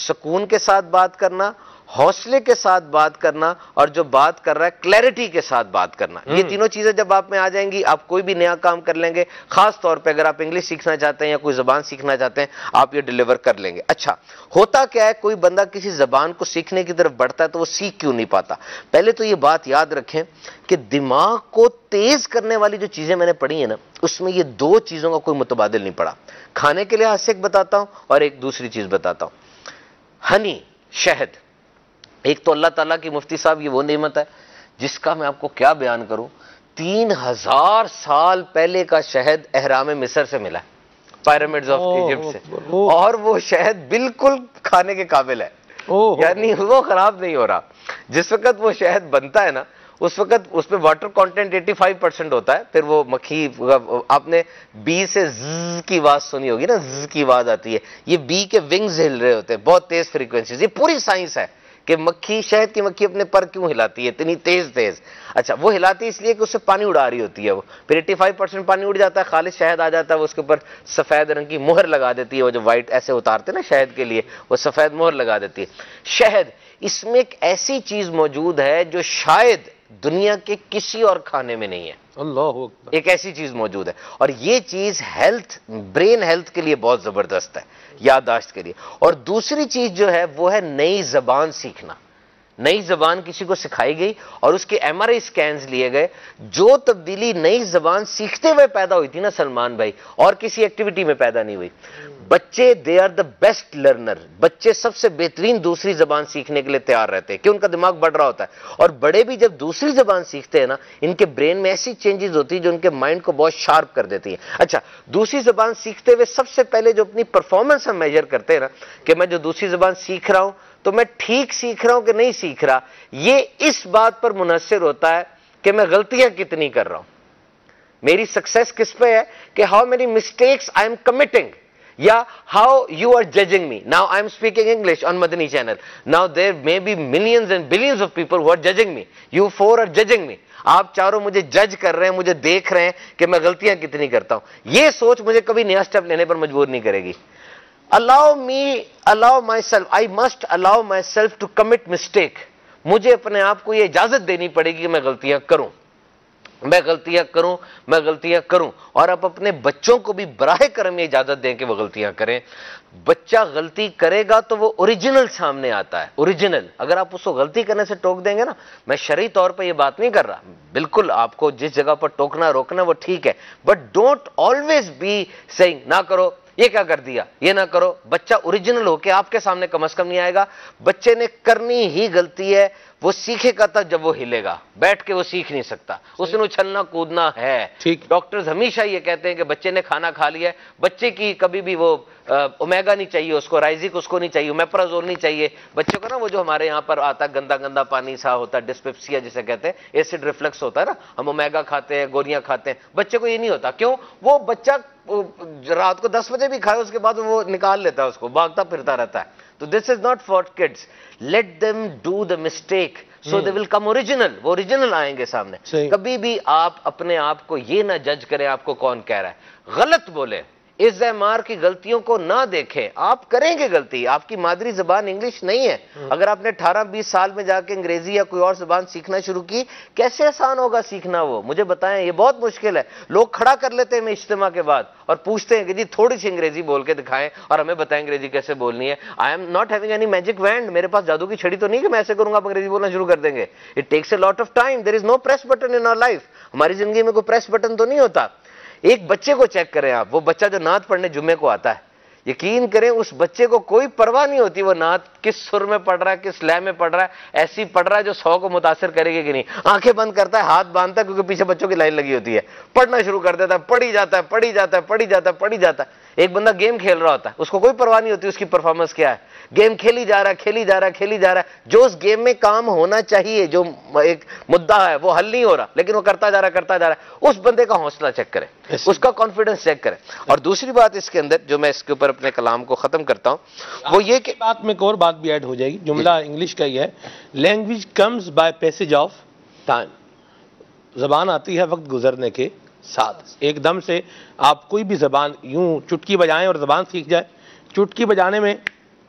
S4: سکون کے ساتھ بات کرنا، حوصلے کے ساتھ بات کرنا، اور جو بات کر رہا ہے کلیئرٹی کے ساتھ بات کرنا۔ یہ تینوں چیزیں جب آپ میں آ جائیں گی آپ کوئی بھی نیا کام کر لیں گے، خاص طور پہ اگر آپ انگلش سیکھنا چاہتے ہیں یا کوئی زبان سیکھنا چاہتے ہیں آپ یہ ڈیلیور کر لیں گے۔ اچھا ہوتا کیا ہے، کوئی بندہ کسی زبان کو سیکھنے کی طرف بڑھتا ہے تو وہ سیکھ کیوں نہیں پاتا؟ پہلے تو یہ بات یاد رکھیں کہ دماغ کو تیز کرنے والی جو چیزیں میں نے پڑھی ہیں نا اس میں یہ دو چیزوں کا کوئی متبادل نہیں پڑا۔ کھانے کے لحاظ سے ایک بتاتا ہوں اور ایک دوسری چیز بتاتا ہوں۔ ہنی، شہد، ایک تو اللہ تعالیٰ کی مفتی صاحب یہ وہ نعمت ہے جس کا میں آپ کو کیا بیان کروں. 3000 سال پہلے کا شہد احرام مصر سے ملا ہے, پیرامڈز آف ایجپٹ سے, اور وہ شہد بالکل کھانے کے قابل ہے, یعنی وہ خراب نہیں ہو رہا. جس وقت وہ شہد بنتا ہے نا اس وقت اس میں واٹر کانٹینٹ 85% ہوتا ہے. پھر وہ مکھی, آپ نے بی سے ز کی آواز سنی ہوگی نا, ز کی آواز آتی ہے, یہ بی کے ونگز ہل رہے ہوتے ہیں بہت تیز فریکوینسیز. یہ پوری سائنس ہے کہ مکھی, شہد کی مکھی اپنے پر کیوں ہلاتی ہے اتنی تیز تیز. اچھا وہ ہلاتی ہے اس لیے کہ اس سے پانی اڑا رہی ہوتی ہے, وہ پھر 85% پانی اڑ جاتا ہے, خالص شہد آ جاتا ہے, وہ اس کے اوپر سفید رنگ کی مہر لگا دیتی ہے, وہ جو وائٹ ایسے اتارتے ہیں نا شہد کے لیے, وہ سفید مہر لگا دیتی ہے. شہد, اس میں ایک ایسی چیز موجود ہے جو شاید دنیا کے کسی اور کھانے میں نہیں ہے.
S2: اللہ اکبر.
S4: ایک ایسی چیز موجود ہے, اور یہ چیز ہیلتھ, برین ہیلتھ کے لیے بہت زبردست ہے, یادداشت کے لیے. اور دوسری چیز جو ہے وہ ہے نئی زبان سیکھنا. نئی زبان کسی کو سکھائی گئی اور اس کے ایم آر آئی اسکینز لیے گئے. جو تبدیلی نئی زبان سیکھتے ہوئے پیدا ہوئی تھی نا سلمان بھائی, اور کسی ایکٹیویٹی میں پیدا نہیں ہوئی. بچے they are the best learner. بچے سب سے بہترین دوسری زبان سیکھنے کے لیے تیار رہتے ہیں کہ ان کا دماغ بڑھ رہا ہوتا ہے. اور بڑے بھی جب دوسری زبان سیکھتے ہیں نا, ان کے برین میں ایسی چینجز ہوتی ہیں جو ان کے مائنڈ کو بہت شارپ کر دیتی ہیں. اچھا, دوسری زبان سیکھتے ہوئے سب سے پہلے جو اپنی پرفارمنس ہم میجر کرتے ہیں نا, کہ میں جو دوسری زبان سیکھ رہا ہوں تو میں ٹھیک سیکھ رہا ہوں کہ نہیں سیکھ رہا, یہ اس بات پر منحصر ہوتا ہے کہ میں غلطیاں کتنی کر رہا ہوں. میری سکسیس کس پہ ہے کہ how many mistakes I am committing, یا how you are judging me. Now I am speaking English on Madani channel. Now there may be millions and billions of people who are judging me. You four are judging me. آپ چاروں مجھے جج کر رہے ہیں, مجھے دیکھ رہے ہیں کہ میں غلطیاں کتنی کرتا ہوں. یہ سوچ مجھے کبھی نیا سٹیپ لینے پر مجبور نہیں کرے گی. allow myself, I must allow myself to commit mistake. مجھے اپنے آپ کو یہ اجازت دینی پڑے گی کہ میں غلطیاں کروں, میں غلطیاں کروں, میں غلطیاں کروں. اور آپ اپنے بچوں کو بھی براہ کرم یہ اجازت دیں کہ وہ غلطیاں کریں. بچہ غلطی کرے گا تو وہ اوریجنل سامنے آتا ہے, اوریجنل. اگر آپ اس کو غلطی کرنے سے ٹوک دیں گے نا, میں شرعی طور پہ یہ بات نہیں کر رہا, بالکل آپ کو جس جگہ پر ٹوکنا روکنا وہ ٹھیک ہے, but don't always be saying نہ کرو, یہ کیا کر دیا, یہ نہ کرو. بچہ اوریجنل ہو کے آپ کے سامنے کم از کم نہیں آئے گا. بچے نے کرنی ہی غلطی ہے, وہ سیکھے گا تب جب وہ ہلے گا, بیٹھ کے وہ سیکھ نہیں سکتا. اس نے اچھلنا کودنا ہے. ڈاکٹرز ہمیشہ یہ کہتے ہیں کہ بچے نے کھانا کھا لیا ہے, بچے کی کبھی بھی وہ اومیگا نہیں چاہیے اس کو, رائزک اس کو نہیں چاہیے, میپرازول نہیں چاہیے بچوں کو نا. وہ جو ہمارے یہاں پر آتا ہے گندا گندا پانی سا ہوتا ہے, ڈسپیپسیا جسے کہتے ہیں, ایسڈ ریفلکس ہوتا ہے نا, ہم اومیگا کھاتے ہیں, گولیاں کھاتے ہیں. بچے کو یہ نہیں ہوتا. کیوں؟ وہ بچہ رات کو 10 بجے بھی کھائے اس کے بعد وہ نکال لیتا ہے, اس کو بھاگتا پھرتا رہتا ہے. تو this is not for kids. Let them do the mistake so they will come original. وہ اوریجنل آئیں گے سامنے. کبھی بھی آپ اپنے آپ کو یہ نہ جج کریں آپ کو کون کہہ رہا ہے. غلط بولے, عزت مار کی غلطیوں کو نہ دیکھیں. آپ کریں گے غلطی, آپ کی مادری زبان انگلش نہیں ہے. اگر آپ نے 18-20 سال میں جا کے انگریزی یا کوئی اور زبان سیکھنا شروع کی, کیسے آسان ہوگا سیکھنا وہ, مجھے بتائیں. یہ بہت مشکل ہے. لوگ کھڑا کر لیتے ہیں میں اجتماع کے بعد اور پوچھتے ہیں کہ جی تھوڑی سی انگریزی بول کے دکھائیں اور ہمیں بتائیں انگریزی کیسے بولنی ہے. I am not having any magic wand. میرے پاس جادو کی چھڑی تو نہیں کہ میں ایسے کروں گا آپ انگریزی بولنا شروع کر دیں گے. It takes a lot of time. There is no press button in our life. ہماری زندگی میں کوئی پریس بٹن تو نہیں ہوتا. ایک بچے کو چیک کریں آپ, وہ بچہ جو نعت پڑھنے جمعے کو آتا ہے, یقین کریں اس بچے کو کوئی پرواہ نہیں ہوتی وہ نعت کس سر میں پڑھ رہا ہے, کس لے میں پڑھ رہا ہے. ایسی پڑھ رہا ہے جو 100 کو متاثر کرے گی کہ نہیں. آنکھیں بند کرتا ہے, ہاتھ باندھتا ہے, کیونکہ پیچھے بچوں کی لائن لگی ہوتی ہے, پڑھنا شروع کر دیتا ہے, پڑھی جاتا ہے, پڑھی جاتا ہے, پڑھی جاتا ہے, پڑھی جاتا ہے. ایک بندہ گیم کھیل رہا ہوتا ہے, اس کو کوئی پرواہ نہیں ہوتی اس کی پرفارمنس کیا ہے. گیم کھیلی جا رہا ہے, کھیلی جا رہا ہے, کھیلی جا رہا ہے. جو اس گیم میں کام ہونا چاہیے, جو ایک مدعا ہے, وہ حل نہیں ہو رہا, لیکن وہ کرتا جا رہا ہے, کرتا جا رہا ہے. اس بندے کا حوصلہ چیک کریں, اس کا کانفیڈنس چیک کریں. اور دوسری بات اس کے اندر جو میں اس کے اوپر اپنے کلام کو ختم کرتا ہوں, وہ یہ کہ
S2: بات میں ایک اور بات بھی ایڈ ہو جائے گی. جملہ انگلش کا ہی ہے, language comes by passage of time. زبان آتی ہے وقت گزرنے کے ساتھ. ایک دم سے آپ کوئی بھی زبان یوں چٹکی بجائیں اور زبان سیکھ جائے, چٹکی بجانے میں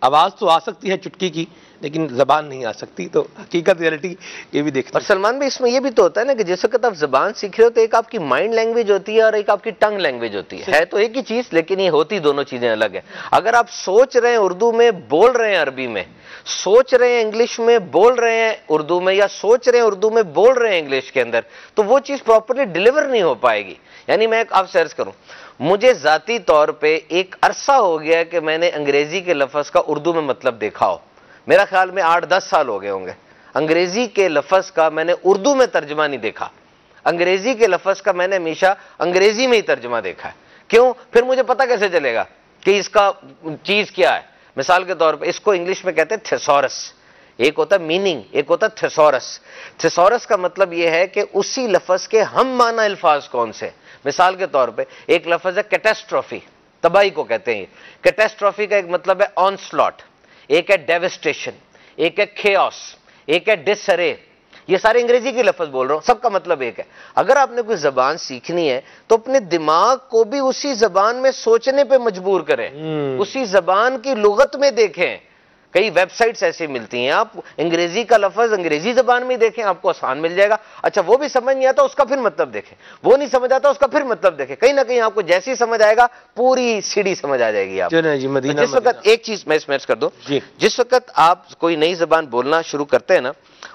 S2: آواز تو آ سکتی ہے چٹکی کی, لیکن زبان نہیں آ سکتی. تو حقیقت ریئلٹی یہ بھی دیکھتے ہیں.
S4: اور سلمان بھائی اس میں یہ بھی تو ہوتا ہے نا کہ جس وقت آپ زبان سیکھ رہے ہو تو ایک آپ کی مائنڈ لینگویج ہوتی ہے اور ایک آپ کی ٹنگ لینگویج ہوتی ہے. ہے تو ایک ہی چیز, لیکن یہ ہوتی دونوں چیزیں الگ ہیں. اگر آپ سوچ رہے ہیں اردو میں, بول رہے ہیں عربی میں, سوچ رہے ہیں انگلش میں, بول رہے ہیں اردو میں, یا سوچ رہے ہیں اردو میں, بول رہے ہیں انگلش کے اندر, تو وہ چیز پراپرلی ڈیلیور نہیں ہو پائے گی. یعنی میں آپ سے عرض کروں, مجھے ذاتی طور پہ ایک عرصہ ہو گیا کہ میں نے انگریزی کے لفظ کا اردو میں مطلب دیکھا ہو. میرا خیال میں 8-10 سال ہو گئے ہوں گے، انگریزی کے لفظ کا میں نے اردو میں ترجمہ نہیں دیکھا، انگریزی کے لفظ کا میں نے ہمیشہ انگریزی میں ہی ترجمہ دیکھا ہے۔ کیوں؟ پھر مجھے پتہ کیسے چلے گا کہ اس کا چیز کیا ہے؟ مثال کے طور پہ اس کو انگلش میں کہتے ہیں تھیسورس، ایک ہوتا ہے میننگ، ایک ہوتا ہے تھیسورس۔ تھیسورس کا مطلب یہ ہے کہ اسی لفظ کے ہم معنی الفاظ کون سے۔ مثال کے طور پہ ایک لفظ ہے کیٹاسٹروفی، تباہی کو کہتے ہیں۔ کیٹاسٹروفی کا ایک مطلب ہے آن سلاٹ، ایک ہے ڈیوسٹیشن، ایک ہے کھیوس، ایک ہے ڈس ارے۔ یہ سارے انگریزی کے لفظ بول رہا ہوں، سب کا مطلب ایک ہے۔ اگر آپ نے کوئی زبان سیکھنی ہے تو اپنے دماغ کو بھی اسی زبان میں سوچنے پہ مجبور کریں، اسی زبان کی لغت میں دیکھیں۔ کئی ویب سائٹس ایسی ملتی ہیں، آپ انگریزی کا لفظ انگریزی زبان میں دیکھیں، آپ کو آسان مل جائے گا۔ اچھا وہ بھی سمجھ نہیں آتا، اس کا پھر مطلب دیکھیں، وہ نہیں سمجھ آتا، اس کا پھر مطلب دیکھیں، کہیں نہ کہیں آپ کو جیسی سمجھ آئے گا پوری سیڑھی سمجھ آ جائے گی آپ۔
S2: جی مدینہ
S4: جس وقت ایک چیز میں اس میں کر دوں، جس وقت آپ کوئی نئی زبان بولنا شروع کرتے ہیں نا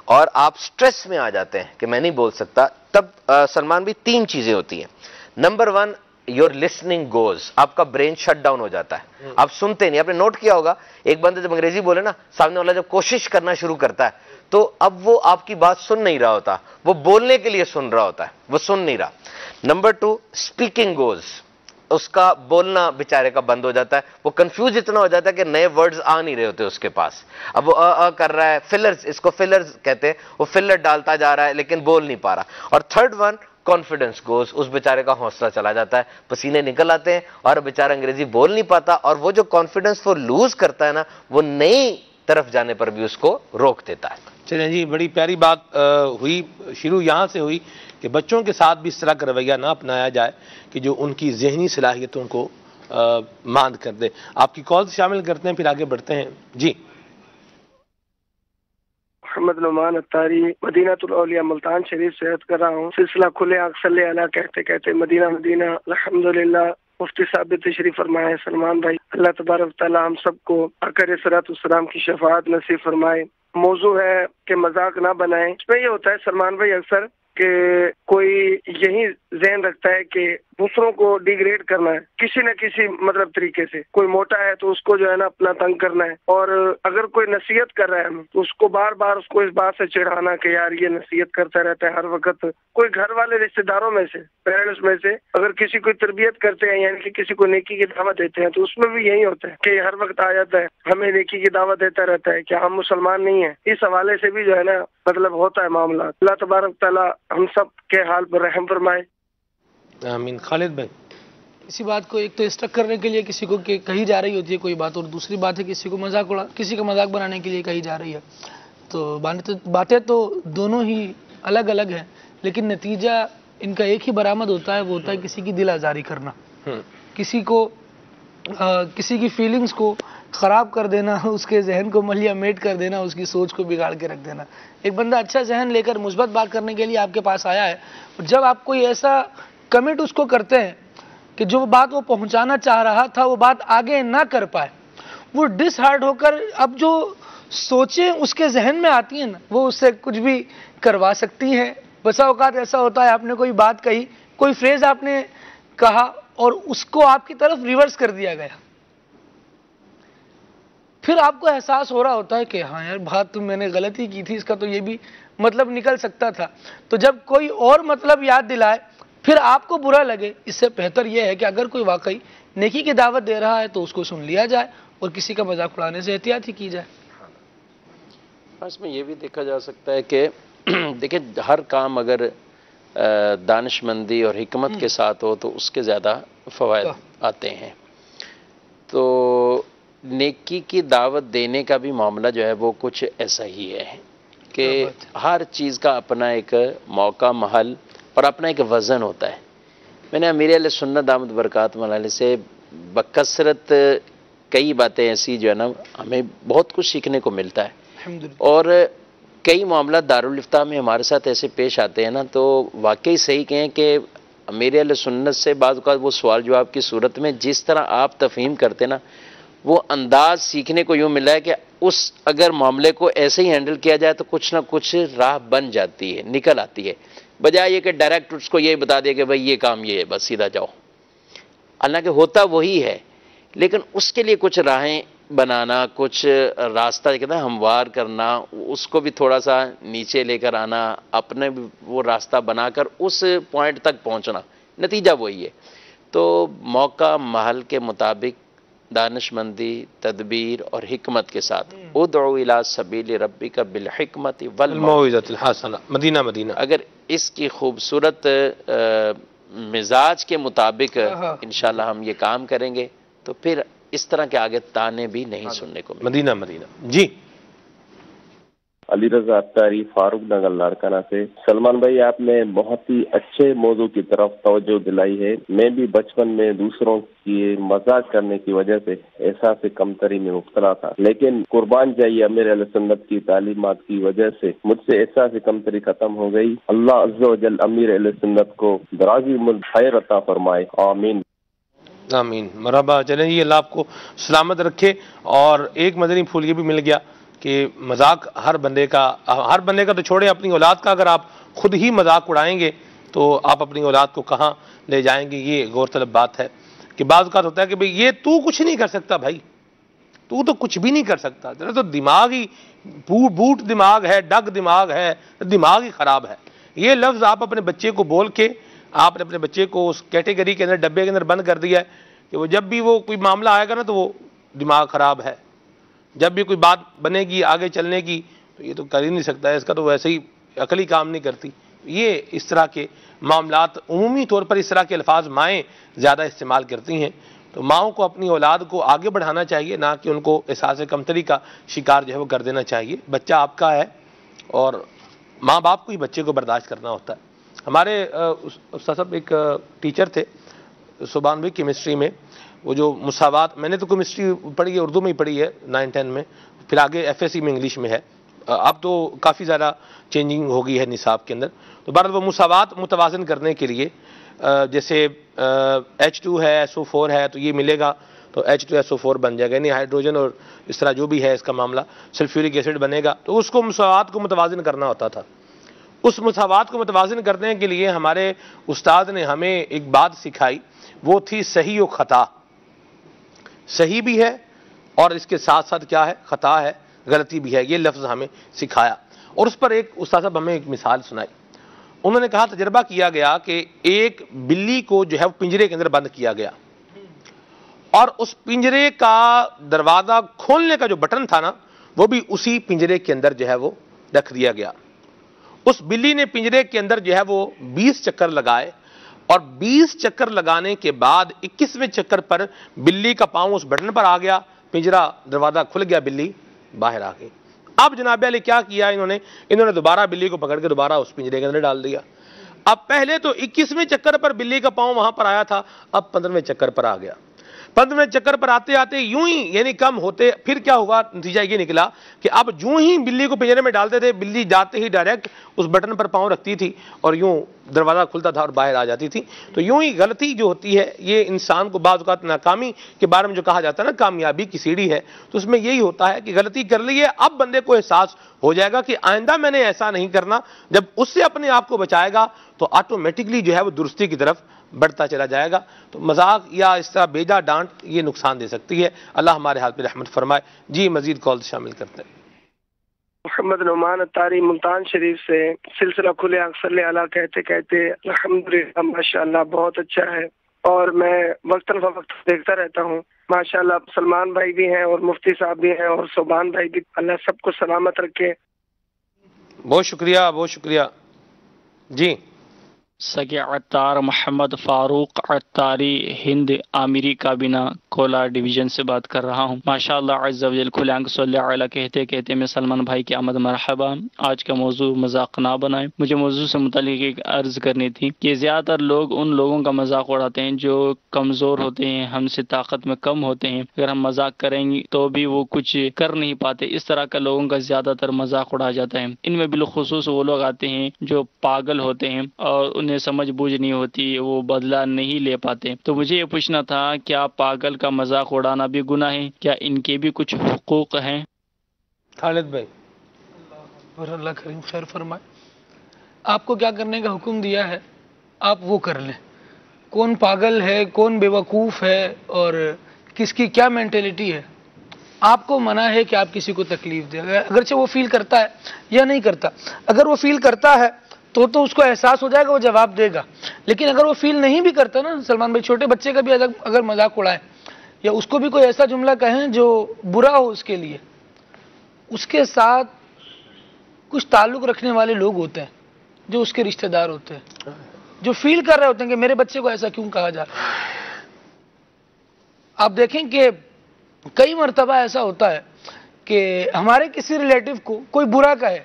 S4: اور آپ سٹریس میں آ جاتے ہیں کہ میں نہیں بول سکتا، تب سلمان بھی 3 چیزیں ہوتی ہیں۔ نمبر 1، یور لسننگ گوز، آپ کا برین شٹ ڈاؤن ہو جاتا ہے، آپ سنتے نہیں۔ آپ نے نوٹ کیا ہوگا ایک بندہ جب انگریزی بولے نا، سامنے والا جب کوشش کرنا شروع کرتا ہے تو اب وہ آپ کی بات سن نہیں رہا ہوتا، وہ بولنے کے لیے سن رہا ہوتا ہے، وہ سن نہیں رہا۔ نمبر 2، اسپیکنگ گوز، اس کا بولنا بیچارے کا بند ہو جاتا ہے، وہ کنفیوز اتنا ہو جاتا ہے کہ نئے ورڈز آ نہیں رہے ہوتے اس کے پاس، اب وہ کر رہا ہے، فلرز، اس کو فلرز کہتے ہیں، وہ فلر ڈالتا جا رہا ہے لیکن بول نہیں پا رہا۔ اور تھرڈ 1، کانفیڈنس گوز، اس بیچارے کا حوصلہ چلا جاتا ہے، پسینے نکل آتے ہیں اور بیچارہ انگریزی بول نہیں پاتا، اور وہ جو کانفیڈنس وہ لوز کرتا ہے نا، وہ نئی طرف جانے پر بھی اس کو روک دیتا ہے۔
S2: چلیں جی، بڑی پیاری بات ہوئی، شروع یہاں سے ہوئی کہ بچوں کے ساتھ بھی اس طرح کا رویہ نہ اپنایا جائے کہ جو ان کی ذہنی صلاحیتوں کو ماند کر دے۔ آپ کی کال شامل کرتے ہیں، پھر آگے بڑھتے ہیں۔ جی
S5: محمد نعمان اتاری، مدینہ الاولیاء ملتان شریف سے عرض کر رہا ہوں۔ سلسلہ کھلے آنکھ صلی اللہ کہتے کہتے مدینہ مدینہ الحمدللہ مفتی صاحب تشریف فرمائے۔ سلمان بھائی، اللہ تبارک تعالی ہم سب کو آقا صراط السلام کی شفاعت نصیب فرمائے۔ موضوع ہے کہ مذاق نہ بنائیں۔ اس میں یہ ہوتا ہے سلمان بھائی اکثر کہ کوئی یہی ذہن رکھتا ہے کہ دوسروں کو ڈیگریڈ کرنا ہے کسی نہ کسی مطلب طریقے سے، کوئی موٹا ہے تو اس کو جو ہے نا اپنا تنگ کرنا ہے، اور اگر کوئی نصیحت کر رہا ہے تو اس کو بار بار اس کو اس بات سے چڑھانا کہ یار یہ نصیحت کرتا رہتا ہے ہر وقت۔ کوئی گھر والے رشتہ داروں میں سے، پیرنٹس میں سے اگر کسی کو تربیت کرتے ہیں یعنی کہ کسی کو نیکی کی دعوت دیتے ہیں تو اس میں بھی یہی ہوتا ہے کہ ہر وقت آ جاتا ہے ہمیں نیکی کی دعوت دیتا رہتا ہے کہ ہم مسلمان نہیں ہیں۔ اس حوالے سے بھی جو ہے نا مطلب ہوتا ہے معاملہ۔ اللہ تبارک تعالیٰ ہم سب کے حال پر رحم فرمائے۔
S2: آمین۔ خالد بھائی،
S6: اسی بات کو ایک تو اسٹک کرنے کے لیے کسی کو کہی جا رہی ہوتی ہے کوئی بات، اور دوسری بات ہے کسی کا مذاق بنانے کے لیے کہی جا رہی ہے، تو باتیں تو دونوں ہی الگ الگ ہیں، لیکن نتیجہ ان کا ایک ہی برآمد ہوتا ہے، وہ ہوتا ہے کسی کی دل آزاری کرنا، کسی کی فیلنگز کو خراب کر دینا، اس کے ذہن کو ملیا میٹ کر دینا، اس کی سوچ کو بگاڑ کے رکھ دینا۔ ایک بندہ اچھا ذہن لے کر مثبت بات کرنے کے لیے آپ کے پاس آیا ہے، اور جب آپ کوئی ایسا کمنٹ اس کو کرتے ہیں کہ جو بات وہ پہنچانا چاہ رہا تھا وہ بات آگے نہ کر پائے، وہ ڈس ہارٹ ہو کر اب جو سوچیں اس کے ذہن میں آتی ہیں نا، وہ اس سے کچھ بھی کروا سکتی ہیں۔ بسا اوقات ایسا ہوتا ہے آپ نے کوئی بات کہی، کوئی فریز آپ نے کہا اور اس کو آپ کی طرف ریورس کر دیا گیا، پھر آپ کو احساس ہو رہا ہوتا ہے کہ ہاں یار بات تو میں نے غلطی کی تھی، اس کا تو یہ بھی مطلب نکل سکتا تھا۔ تو جب کوئی اور مطلب یاد دلائے پھر آپ کو برا لگے، اس سے بہتر یہ ہے کہ اگر کوئی واقعی نیکی کی دعوت دے رہا ہے تو اس کو سن لیا جائے اور کسی کا مذاق اڑانے سے احتیاط ہی کی جائے۔
S3: اس میں یہ بھی دیکھا جا سکتا ہے کہ دیکھیں ہر کام اگر دانش مندی اور حکمت کے ساتھ ہو تو اس کے زیادہ فوائد آتے ہیں۔ تو نیکی کی دعوت دینے کا بھی معاملہ جو ہے وہ کچھ ایسا ہی ہے کہ ہر چیز کا اپنا ایک موقع، محل اور اپنا ایک وزن ہوتا ہے۔ میں نے امیر اہل سنت دامت برکاتہ علیہ سے بکثرت کئی باتیں ایسی جو ہے نا ہمیں بہت کچھ سیکھنے کو ملتا ہے، اور کئی معاملات دارالفتاح میں ہمارے ساتھ ایسے پیش آتے ہیں نا، تو واقعی صحیح کہیں کہ امیر اہل سنت سے بعض اوقات وہ سوال جواب کی صورت میں جس طرح آپ تفہیم کرتے نا، وہ انداز سیکھنے کو یوں ملا ہے کہ اس اگر معاملے کو ایسے ہی ہینڈل کیا جائے تو کچھ نہ کچھ راہ بن جاتی ہے، نکل آتی ہے، بجائے یہ کہ ڈائریکٹ اس کو یہ بتا دے کہ بھئی یہ کام یہ ہے بس سیدھا جاؤ۔ حالانکہ ہوتا وہی ہے، لیکن اس کے لیے کچھ راہیں بنانا، کچھ راستہ کہتے ہیں ہموار کرنا، اس کو بھی تھوڑا سا نیچے لے کر آنا، اپنے بھی وہ راستہ بنا کر اس پوائنٹ تک پہنچنا، نتیجہ وہی ہے۔ تو موقع محل کے مطابق دانش مندی، تدبیر اور حکمت کے ساتھ ادعو الی سبیل ربک بالحکمت
S2: الموعظۃ الحسنہ، مدینہ مدینہ۔
S3: اگر اس کی خوبصورت مزاج کے مطابق انشاءاللہ ہم یہ کام کریں گے تو پھر اس طرح کے آگے تانے بھی نہیں سننے کو ملیں۔
S2: مدینہ مدینہ۔ جی
S7: علی رضا اختاری، فاروق نگر لاڑکانہ سے۔ سلمان بھائی، آپ نے بہت ہی اچھے موضوع کی طرف توجہ دلائی ہے۔ میں بھی بچپن میں دوسروں کی مذاق کرنے کی وجہ سے احساس کمتری میں مبتلا تھا، لیکن قربان جائیے امیر اہل سنت کی تعلیمات کی وجہ سے مجھ سے احساس کمتری ختم ہو گئی۔ اللہ عز و جل امیر اہل سنت کو درازی خیر عطا فرمائے، آمین
S2: آمین مرحبا۔ چلیں جی، اللہ آپ کو سلامت رکھے۔ اور ایک مدنی پھول یہ بھی مل گیا کہ مذاق ہر بندے کا تو چھوڑیں، اپنی اولاد کا اگر آپ خود ہی مذاق اڑائیں گے تو آپ اپنی اولاد کو کہاں لے جائیں گے۔ یہ غور طلب بات ہے کہ بعض اوقات ہوتا ہے کہ بھئی یہ تو کچھ نہیں کر سکتا، بھائی تو کچھ بھی نہیں کر سکتا، تیرا تو دماغ ہی بوٹ دماغ ہے، ڈگ دماغ ہے، دماغ ہی خراب ہے۔ یہ لفظ آپ اپنے بچے کو بول کے آپ نے اپنے بچے کو اس کیٹیگری کے اندر، ڈبے کے اندر بند کر دیا ہے کہ وہ جب بھی وہ کوئی معاملہ آئے گا نا تو وہ دماغ خراب ہے، جب بھی کوئی بات بنے گی آگے چلنے کی تو یہ تو کر ہی نہیں سکتا ہے، اس کا تو ویسے ہی عقل ہی کام نہیں کرتی۔ یہ اس طرح کے معاملات عمومی طور پر اس طرح کے الفاظ مائیں زیادہ استعمال کرتی ہیں، تو ماؤں کو اپنی اولاد کو آگے بڑھانا چاہیے، نہ کہ ان کو احساس کمتری کا شکار جو ہے وہ کر دینا چاہیے۔ بچہ آپ کا ہے اور ماں باپ کو ہی بچے کو برداشت کرنا ہوتا ہے۔ ہمارے استاد صاحب ایک ٹیچر تھے سبحان بھائی کیمسٹری میں، وہ جو مساوات، میں نے تو کیمسٹری پڑھی ہے، اردو میں ہی پڑھی ہے 9-10 میں، پھر آگے ایف ایس سی میں انگلش میں ہے، اب تو کافی زیادہ چینجنگ ہو گئی ہے نصاب کے اندر۔ تو بہرحال وہ مساوات متوازن کرنے کے لیے جیسے H2 ہے SO4 ہے تو یہ ملے گا تو H2SO4 بن جائے گا، یعنی ہائیڈروجن اور اس طرح جو بھی ہے اس کا معاملہ سلفیورک ایسڈ بنے گا، تو اس کو مساوات کو متوازن کرنا ہوتا تھا۔ اس مساوات کو متوازن کرنے کے لیے ہمارے استاد نے ہمیں ایک بات سکھائی، وہ تھی صحیح و خطا۔ صحیح بھی ہے اور اس کے ساتھ ساتھ کیا ہے، خطا ہے، غلطی بھی ہے، یہ لفظ ہمیں سکھایا۔ اور اس پر ایک استاد صاحب ہمیں ایک مثال سنائی، انہوں نے کہا تجربہ کیا گیا کہ ایک بلی کو جو ہے وہ پنجرے کے اندر بند کیا گیا اور اس پنجرے کا دروازہ کھولنے کا جو بٹن تھا نا وہ بھی اسی پنجرے کے اندر جو ہے وہ رکھ دیا گیا۔ اس بلی نے پنجرے کے اندر جو ہے وہ 20 چکر لگائے اور 20 چکر لگانے کے بعد 21ویں چکر پر بلی کا پاؤں اس بٹن پر آ گیا، پنجرا دروازہ کھل گیا، بلی باہر آ گئی۔ اب جناب علی کیا کیا انہوں نے دوبارہ بلی کو پکڑ کے دوبارہ اس پنجرے کے اندر ڈال دیا۔ اب پہلے تو 21ویں چکر پر بلی کا پاؤں وہاں پر آیا تھا، اب 15ویں چکر پر آ گیا۔ 15ویں چکر پر آتے آتے یوں ہی یعنی کم ہوتے، پھر کیا ہوا، نتیجہ یہ نکلا کہ اب جو ہی بلی کو پنجرے میں ڈالتے تھے، بلی جاتے ہی ڈائریکٹ اس بٹن پر پاؤں رکھتی تھی اور یوں دروازہ کھلتا تھا اور باہر آ جاتی تھی۔ تو یوں ہی غلطی جو ہوتی ہے یہ انسان کو بعض اوقات ناکامی کے بارے میں جو کہا جاتا ہے نا کامیابی کی سیڑھی ہے، تو اس میں یہی ہوتا ہے کہ غلطی کر لی ہے، اب بندے کو احساس ہو جائے گا کہ آئندہ میں نے ایسا نہیں کرنا۔ جب اس سے اپنے آپ کو بچائے گا تو آٹومیٹکلی جو ہے وہ درستی کی طرف بڑھتا چلا جائے گا۔ تو مذاق یا اس طرح بیجا ڈانٹ یہ نقصان دے سکتی ہے، اللہ ہمارے حال پہ رحمت فرمائے۔ جی مزید کال شامل کرتے ہیں۔
S5: محمد نعمان اتاری ملتان شریف سے، سلسلہ کھلے صلی اللہ کہتے کہتے الحمدللہ ماشاءاللہ بہت اچھا ہے، اور میں وقتاً فوقت دیکھتا رہتا ہوں ماشاءاللہ۔ سلمان بھائی بھی ہیں اور مفتی صاحب بھی ہیں اور صوبان بھائی بھی، اللہ سب کو سلامت رکھے۔
S2: بہت شکریہ بہت شکریہ۔ جی
S8: سگے عطار محمد فاروق عطاری ہند عامری کابینہ کولار ڈویژن سے بات کر رہا ہوں۔ ماشاءاللہ عز و جل کھلے آنکھ صلی اللہ علیہ کہتے کہتے میں سلمان بھائی کی آمد مرحبا۔ آج کا موضوع مذاق نہ بنائیں۔ مجھے موضوع سے متعلق ایک عرض کرنی تھی کہ زیادہ تر لوگ ان لوگوں کا مذاق اڑاتے ہیں جو کمزور ہوتے ہیں، ہم سے طاقت میں کم ہوتے ہیں، اگر ہم مذاق کریں گے تو بھی وہ کچھ کر نہیں پاتے، اس طرح کا لوگوں کا زیادہ تر مذاق اڑایا جاتا ہے۔ ان میں بالخصوص وہ لوگ آتے ہیں جو پاگل ہوتے ہیں اور انہیں سمجھ بوجھ نہیں ہوتی، وہ بدلہ نہیں لے پاتے۔ تو مجھے یہ پوچھنا تھا کیا پاگل کا مذاق اڑانا بھی گناہ ہے؟ کیا ان کے بھی کچھ حقوق ہیں؟
S2: خالد بھائی
S6: اللہ کریم خیر فرمائے۔ آپ کو کیا کرنے کا حکم دیا ہے آپ وہ کر لیں۔ کون پاگل ہے، کون بے وقوف ہے اور کس کی کیا مینٹیلٹی ہے، آپ کو منع ہے کہ آپ کسی کو تکلیف دیں، اگرچہ وہ فیل کرتا ہے یا نہیں کرتا. اگر وہ فیل کرتا ہے تو اس کو احساس ہو جائے گا، وہ جواب دے گا. لیکن اگر وہ فیل نہیں بھی کرتا نا سلمان بھائی، چھوٹے بچے کا بھی اگر مذاق اڑائیں یا اس کو بھی کوئی ایسا جملہ کہیں جو برا ہو اس کے لیے، اس کے ساتھ کچھ تعلق رکھنے والے لوگ ہوتے ہیں جو اس کے رشتہ دار ہوتے ہیں، جو فیل کر رہے ہوتے ہیں کہ میرے بچے کو ایسا کیوں کہا جا رہا ہے. آپ دیکھیں کہ کئی مرتبہ ایسا ہوتا ہے کہ ہمارے کسی ریلیٹو کو کوئی برا کہے،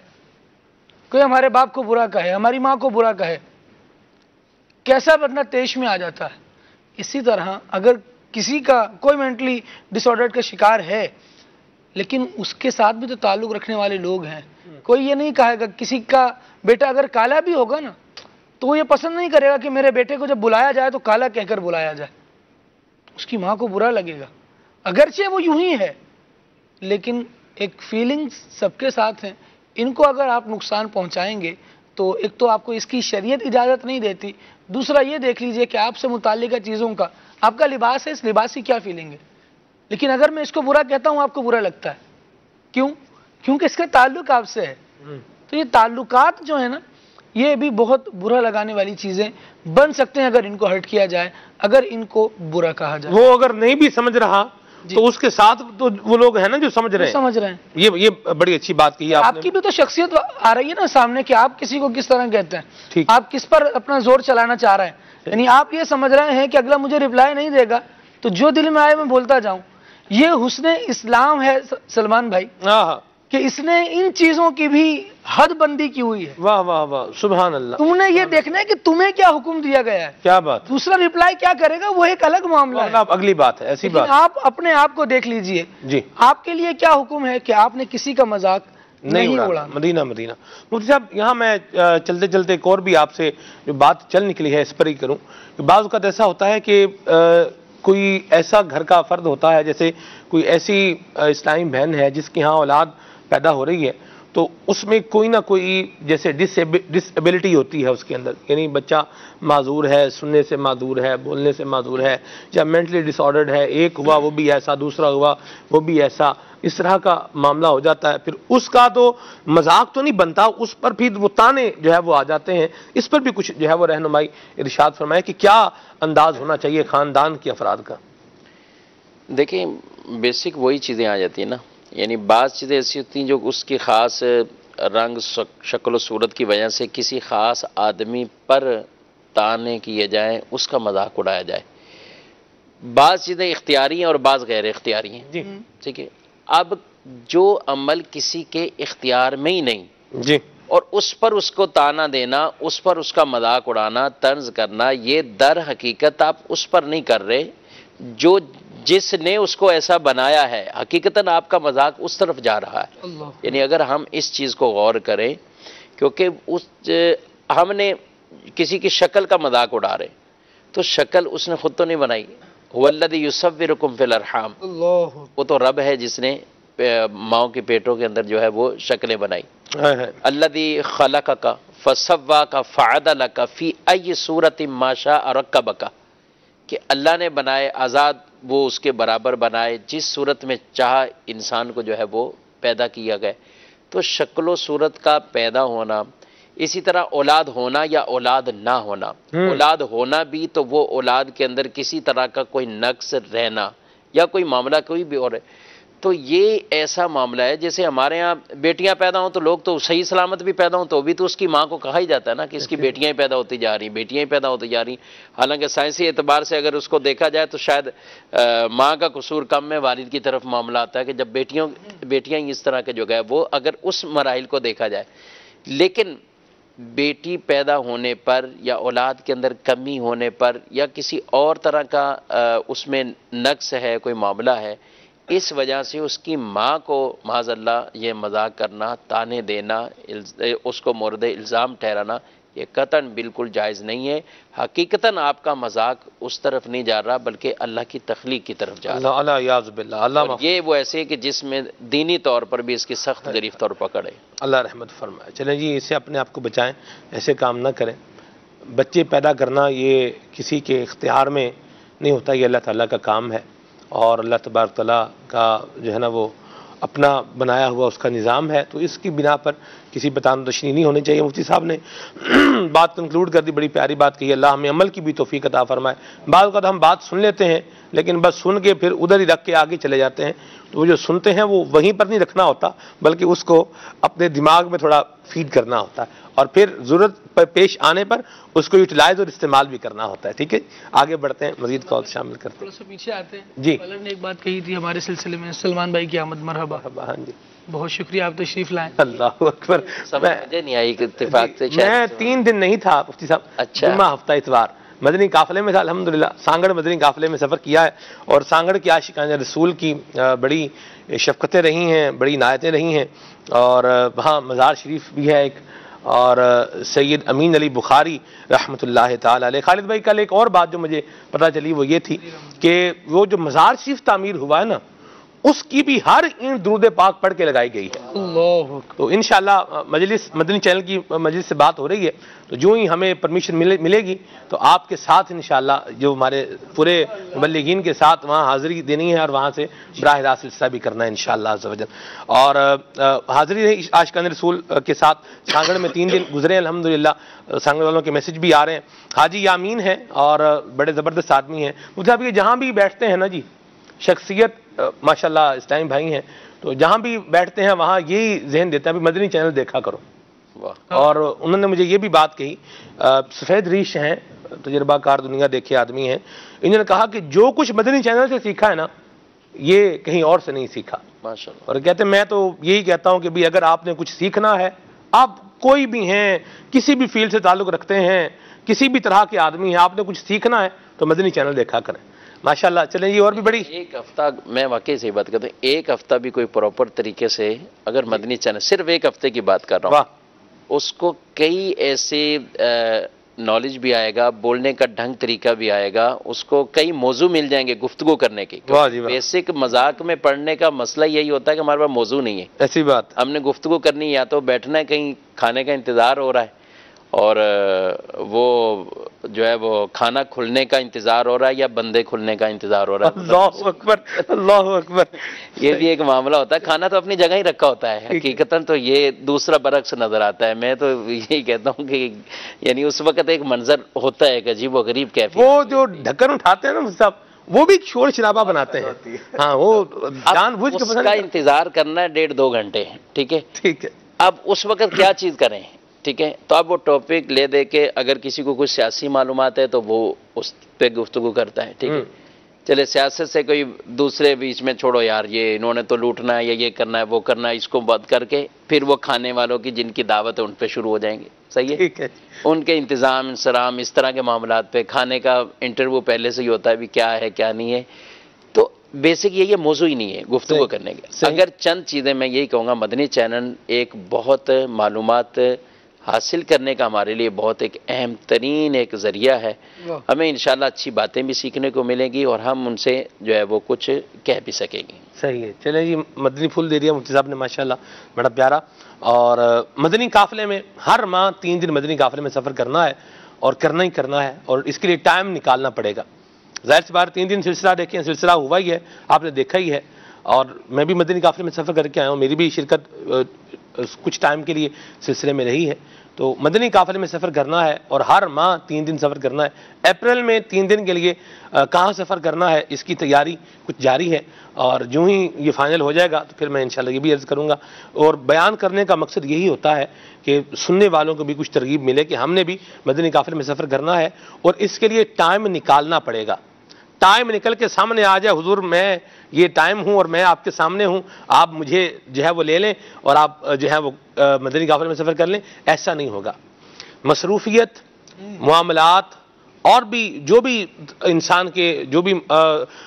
S6: کوئی ہمارے باپ کو برا کہے، ہماری ماں کو برا کہے، کیسا بندہ تیش میں آ جاتا ہے. اسی طرح اگر کسی کا کوئی مینٹلی ڈس آرڈر کا شکار ہے لیکن اس کے ساتھ بھی تو تعلق رکھنے والے لوگ ہیں. کوئی یہ نہیں کہے گا، کسی کا بیٹا اگر کالا بھی ہوگا نا تو وہ یہ پسند نہیں کرے گا کہ میرے بیٹے کو جب بلایا جائے تو کالا کہہ کر بلایا جائے. اس کی ماں کو برا لگے گا، اگرچہ وہ یوں ہی ہے لیکن ایک فیلنگز سب کے ساتھ ہیں. ان کو اگر آپ نقصان پہنچائیں گے تو ایک تو آپ کو اس کی شریعت اجازت نہیں دیتی، دوسرا یہ دیکھ لیجئے کہ آپ سے متعلقہ چیزوں کا، آپ کا لباس ہے، اس لباس کی کیا فیلنگ ہے. لیکن اگر میں اس کو برا کہتا ہوں آپ کو برا لگتا ہے، کیوں؟ کیونکہ اس کا تعلق آپ سے ہے. تو یہ تعلقات جو ہیں نا یہ بھی بہت برا لگانے والی چیزیں بن سکتے ہیں اگر ان کو ہرٹ کیا جائے، اگر ان کو برا کہا جائے.
S2: وہ اگر نہیں بھی سمجھ رہا تو اس کے ساتھ تو وہ لوگ ہیں نا جو سمجھ رہے ہیں. یہ بڑی اچھی بات کی
S6: آپ کی بھی تو شخصیت آ رہی ہے نا سامنے کہ آپ کسی کو کس طرح کہتے ہیں، آپ کس پر اپنا زور چلانا چاہ رہے ہیں. یعنی آپ یہ سمجھ رہے ہیں کہ اگلا مجھے رپلائی نہیں دے گا تو جو دل میں آئے میں بولتا جاؤں. یہ حسن اسلام ہے سلمان بھائی کہ اس نے ان چیزوں کی بھی حد بندی کی ہوئی ہے.
S2: واہ واہ واہ، سبحان اللہ.
S6: تم نے یہ دیکھنا ہے کہ تمہیں کیا حکم دیا گیا ہے.
S2: کیا بات.
S6: دوسرا رپلائی کیا کرے گا وہ ایک الگ معاملہ ہے،
S2: اگلی بات ہے. ایسی بات
S6: آپ اپنے آپ کو دیکھ لیجئے
S2: جی،
S6: آپ کے لیے کیا حکم ہے کہ آپ نے کسی کا مذاق نہیں اڑانا.
S2: مدینہ مفتی صاحب، یہاں میں چلتے چلتے ایک اور بھی آپ سے جو بات چل نکلی ہے اس پر ہی کروں. بعض اوقات ایسا ہوتا ہے کہ کوئی ایسا گھر کا فرد ہوتا ہے، جیسے کوئی ایسی اسلامی بہن ہے جس کی ہاں اولاد پیدا ہو رہی ہے تو اس میں کوئی نہ کوئی جیسے ڈس ایبلٹی ہوتی ہے اس کے اندر، یعنی بچہ معذور ہے، سننے سے معذور ہے، بولنے سے معذور ہے، یا مینٹلی ڈس آرڈرڈ ہے. ایک ہوا وہ بھی ایسا، دوسرا ہوا وہ بھی ایسا، اس طرح کا معاملہ ہو جاتا ہے. پھر اس کا تو مذاق تو نہیں بنتا، اس پر پھر وہ تانے جو ہے وہ آ جاتے ہیں. اس پر بھی کچھ جو ہے وہ رہنمائی ارشاد فرمائے کہ کیا انداز ہونا چاہیے خاندان کے افراد کا.
S3: دیکھیں بیسک وہی چیزیں آ جاتی ہیں نا، یعنی بعض چیزیں ایسی ہوتی ہیں جو اس کی خاص رنگ، شکل و صورت کی وجہ سے کسی خاص آدمی پر تانے کیے جائیں، اس کا مذاق اڑایا جائے. بعض چیزیں اختیاری ہیں اور بعض غیر اختیاری ہیں.
S2: جی
S3: ٹھیک ہے. اب جو عمل کسی کے اختیار میں ہی نہیں
S2: جی
S3: اور اس پر اس کو تانا دینا، اس پر اس کا مذاق اڑانا، طنز کرنا، یہ در حقیقت آپ اس پر نہیں کر رہے، جو جس نے اس کو ایسا بنایا ہے حقیقتاً آپ کا مذاق اس طرف جا رہا ہے. یعنی اگر ہم اس چیز کو غور کریں، کیونکہ ہم نے کسی کی شکل کا مذاق اڑا رہے تو شکل اس نے خود تو نہیں بنائی. والذی یصورکم فی الارحام، وہ تو رب ہے جس نے ماؤں کے پیٹوں کے اندر جو ہے وہ شکلیں بنائی. الذی خلقک فسواک فعدلک فی ای صورت ما شاء رکبک، کہ اللہ نے بنائے آزاد، وہ اس کے برابر بنائے جس صورت میں چاہا انسان کو جو ہے وہ پیدا کیا گیا. تو شکل و صورت کا پیدا ہونا، اسی طرح اولاد ہونا یا اولاد نہ ہونا. اولاد ہونا بھی تو وہ اولاد کے اندر کسی طرح کا کوئی نقص رہنا یا کوئی معاملہ کوئی بھی اور ہے. تو یہ ایسا معاملہ ہے جیسے ہمارے ہاں بیٹیاں پیدا ہوں تو لوگ تو صحیح سلامت بھی پیدا ہوں تو بھی تو اس کی ماں کو کہا ہی جاتا ہے نا کہ اس کی بیٹیاں ہی پیدا ہوتی جا رہی ہیں، بیٹیاں ہی پیدا ہوتی جا رہی ہیں. حالانکہ سائنسی اعتبار سے اگر اس کو دیکھا جائے تو شاید ماں کا قصور کم ہے، والد کی طرف معاملہ آتا ہے کہ جب بیٹیاں اس طرح کے جو گئے وہ اگر اس مراحل کو دیکھا جائے. لیکن بیٹی پیدا ہونے پر یا اولاد کے اندر کمی ہونے پر یا کسی اور طرح کا اس میں نقص ہے، کوئی معاملہ ہے، اس وجہ سے اس کی ماں کو معاذ اللہ یہ مذاق کرنا، تانے دینا، اس کو مورد الزام ٹھہرانا، یہ قطعاً بالکل جائز نہیں ہے. حقیقتاً آپ کا مذاق اس طرف نہیں جا رہا بلکہ اللہ کی تخلیق کی طرف جا رہا.
S2: اللہ یعوذ باللہ. اللہ
S3: یہ وہ ایسے کہ جس میں دینی طور پر بھی اس کی سخت گرفت اور پکڑ ہے.
S2: اللہ رحمت فرمائے. چلیں جی، اسے اپنے آپ کو بچائیں، ایسے کام نہ کریں. بچے پیدا کرنا یہ کسی کے اختیار میں نہیں ہوتا، یہ اللہ تعالیٰ کا کام ہے. اور اللہ تبارک تعالیٰ کا جو ہے نا وہ اپنا بنایا ہوا اس کا نظام ہے، تو اس کی بنا پر کسی پہ تان تشنی نہیں ہونی چاہیے۔ مفتی صاحب نے بات کنکلوڈ کر دی، بڑی پیاری بات کہی، اللہ ہمیں عمل کی بھی توفیق عطا فرمائے۔ بعض اوقات ہم بات سن لیتے ہیں لیکن بس سن کے پھر ادھر ہی رکھ کے آگے چلے جاتے ہیں، تو وہ جو سنتے ہیں وہ وہیں پر نہیں رکھنا ہوتا بلکہ اس کو اپنے دماغ میں تھوڑا فیڈ کرنا ہوتا ہے اور پھر ضرورت پر پیش آنے پر اس کو یوٹیلائز اور استعمال بھی کرنا ہوتا ہے۔ ٹھیک ہے، آگے بڑھتے ہیں، مزید کال شامل کرتے
S6: تھوڑا سا پیچھے آتے ہیں۔
S2: جی
S6: پلر نے ایک بات کہی تھی ہمارے سلسلے میں، سلمان بھائی کی آمد مرحبا۔
S2: ہیں۔ ہاں جی،
S6: بہت شکریہ، آپ تشریف لائیں۔
S2: اللہ اکبر۔
S3: مجھے نہیں آئی کہ اتفاق سے
S2: میں 3 دن نہیں تھا مفتی صاحب،
S3: اچھا۔
S2: جمعہ ہفتہ اتوار مدنی قافلے میں تھا، الحمدللہ سانگڑ مدنی قافلے میں سفر کیا ہے، اور سانگڑ کے عاشقان رسول کی بڑی شفقتیں رہی ہیں، بڑی عنایتیں رہی ہیں، اور وہاں مزار شریف بھی ہے ایک، اور سید امین علی بخاری رحمۃ اللہ تعالی علیہ۔ خالد بھائی کل ایک اور بات جو مجھے پتہ چلی وہ یہ تھی کہ وہ جو مزار شریف تعمیر ہوا ہے نا، اس کی بھی ہر اینٹ درود پاک پڑھ کے لگائی گئی ہے۔
S6: اللہ اکبر۔
S2: تو انشاءاللہ مجلس مدنی چینل کی مجلس سے بات ہو رہی ہے، تو جو ہی ہمیں پرمیشن ملے گی تو آپ کے ساتھ انشاءاللہ جو ہمارے پورے مبلغین کے ساتھ وہاں حاضری دینی ہے اور وہاں سے براہ راست سلسلہ بھی کرنا ہے انشاءاللہ عز و جل۔ اور حاضری رہی عاشقان رسول کے ساتھ سانگڑ میں 3 دن گزرے ہیں الحمدللہ۔ سانگڑ والوں کے میسج بھی آ رہے ہیں، حاجی یامین ہیں اور بڑے زبردست آدمی ہیں، مجھے ابھی جہاں بھی بیٹھتے ہیں نا جی، شخصیت ماشاءاللہ اسلام بھائی ہیں، تو جہاں بھی بیٹھتے ہیں وہاں یہی ذہن دیتا ہے بھی مدنی چینل دیکھا کرو۔ اور انہوں نے مجھے یہ بھی بات کہی، سفید ریش ہیں، تجربہ کار دنیا دیکھے آدمی ہیں، انہوں نے کہا کہ جو کچھ مدنی چینل سے سیکھا ہے نا یہ کہیں اور سے نہیں سیکھا،
S3: ماشاءاللہ۔
S2: اور کہتے ہیں میں تو یہی کہتا ہوں کہ بھی اگر آپ نے کچھ سیکھنا ہے، آپ کوئی بھی ہیں، کسی بھی فیلڈ سے تعلق رکھتے ہیں، کسی بھی طرح کے آدمی ہیں، آپ نے کچھ سیکھنا ہے تو مدنی چینل دیکھا کریں ماشاءاللہ۔ چلیں یہ اور بھی بڑی
S3: ایک ہفتہ میں واقعی صحیح بات کرتا ہوں، ایک ہفتہ بھی کوئی پراپر طریقے سے اگر مدنی چینل، صرف ایک ہفتے کی بات کر رہا
S2: واہ،
S3: ہوں، اس کو کئی ایسے نالج بھی آئے گا، بولنے کا ڈھنگ طریقہ بھی آئے گا، اس کو کئی موضوع مل جائیں گے گفتگو کرنے کے۔
S2: واہ جی واہ،
S3: بیسک مذاق میں پڑھنے کا مسئلہ یہی ہوتا ہے کہ ہمارے پاس موضوع نہیں ہے،
S2: ایسی بات،
S3: ہم نے گفتگو کرنی، یا تو بیٹھنا ہے کہیں کھانے کا انتظار ہو رہا ہے، اور وہ جو ہے وہ کھانا کھلنے کا انتظار ہو رہا ہے، یا بندے کھلنے کا انتظار ہو رہا ہے۔
S2: اللہ اکبر، اللہ اکبر۔
S3: یہ بھی ایک معاملہ ہوتا ہے، کھانا تو اپنی جگہ ہی رکھا ہوتا ہے، حقیقتاً تو یہ دوسرا برعکس نظر آتا ہے۔ میں تو یہی کہتا ہوں کہ یعنی اس وقت ایک منظر ہوتا ہے کہ عجیب و غریب کیفیت،
S2: وہ جو ڈھکن اٹھاتے ہیں نا مفتی صاحب، وہ بھی شور شرابہ بناتے ہیں، ہاں وہ جان بوجھ کے
S3: اس کا انتظار کرنا ہے 1.5-2 گھنٹے، ٹھیک ہے۔
S2: ٹھیک ہے،
S3: اب اس وقت کیا چیز کریں، ٹھیک ہے، تو اب وہ ٹاپک لے دے کے اگر کسی کو کچھ سیاسی معلومات ہے تو وہ اس پہ گفتگو کرتا ہے، ٹھیک ہے۔ چلے سیاست سے کوئی دوسرے بیچ میں چھوڑو یار، یہ انہوں نے تو لوٹنا ہے یا یہ کرنا ہے وہ کرنا ہے، اس کو بند کر کے پھر وہ کھانے والوں کی جن کی دعوت ہے ان پہ شروع ہو جائیں گے، صحیح ہے۔
S2: ٹھیک ہے،
S3: ان کے انتظام انصرام اس طرح کے معاملات پہ، کھانے کا انٹرویو پہلے سے ہی ہوتا ہے بھی کیا ہے کیا نہیں ہے، تو بیسک یہ موضوع ہی نہیں ہے گفتگو کرنے کے۔ اگر چند چیزیں میں یہی کہوں گا، مدنی چینل ایک بہت معلومات حاصل کرنے کا ہمارے لیے بہت ایک اہم ترین ایک ذریعہ ہے، ہمیں انشاءاللہ اچھی باتیں بھی سیکھنے کو ملیں گی اور ہم ان سے جو ہے وہ کچھ کہہ بھی سکیں گے۔
S2: صحیح ہے۔ چلیں جی، مدنی پھول دے دیا مفتی صاحب نے ماشاءاللہ، بڑا پیارا۔ اور مدنی قافلے میں ہر ماہ 3 دن مدنی قافلے میں سفر کرنا ہے اور کرنا ہی کرنا ہے، اور اس کے لیے ٹائم نکالنا پڑے گا۔ ظاہر سی بات 3 دن سلسلہ دیکھیں، سلسلہ ہوا ہی ہے، آپ نے دیکھا ہی ہے، اور میں بھی مدنی قافلے میں سفر کر کے آیا ہوں، میری بھی شرکت کچھ ٹائم کے لیے سلسلے میں رہی ہے۔ تو مدنی قافلے میں سفر کرنا ہے اور ہر ماہ 3 دن سفر کرنا ہے۔ اپریل میں 3 دن کے لیے کہاں سفر کرنا ہے اس کی تیاری کچھ جاری ہے، اور جو ہی یہ فائنل ہو جائے گا تو پھر میں انشاءاللہ یہ بھی عرض کروں گا، اور بیان کرنے کا مقصد یہی ہوتا ہے کہ سننے والوں کو بھی کچھ ترغیب ملے کہ ہم نے بھی مدنی قافلے میں سفر کرنا ہے، اور اس کے لیے ٹائم نکالنا پڑے گا۔ ٹائم نکل کے سامنے آ جائے، حضور میں یہ ٹائم ہوں اور میں آپ کے سامنے ہوں، آپ مجھے جو ہے وہ لے لیں اور آپ جو ہے وہ مدنی قافلے میں سفر کر لیں، ایسا نہیں ہوگا۔ مصروفیت، معاملات اور بھی جو بھی انسان کے جو بھی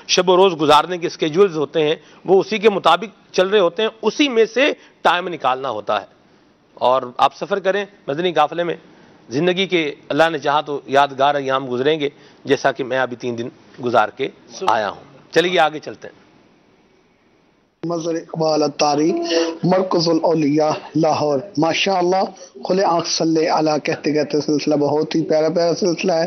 S2: شب و روز گزارنے کے اسکیجولز ہوتے ہیں وہ اسی کے مطابق چل رہے ہوتے ہیں، اسی میں سے ٹائم نکالنا ہوتا ہے، اور آپ سفر کریں مدنی قافلے میں۔ زندگی کے اللہ نے چاہا تو یادگار ایام گزریں گے، جیسا کہ میں ابھی 3 دن گزار کے آیا ہوں۔ چلیے آگے چلتے ہیں۔
S9: مظہر اقبال اتاری، مرکز الاولیاء لاہور، ماشاءاللہ کھلے آنکھ صلی علی کہتے کہتے سلسلہ بہت ہی پیارا پیارا سلسلہ ہے۔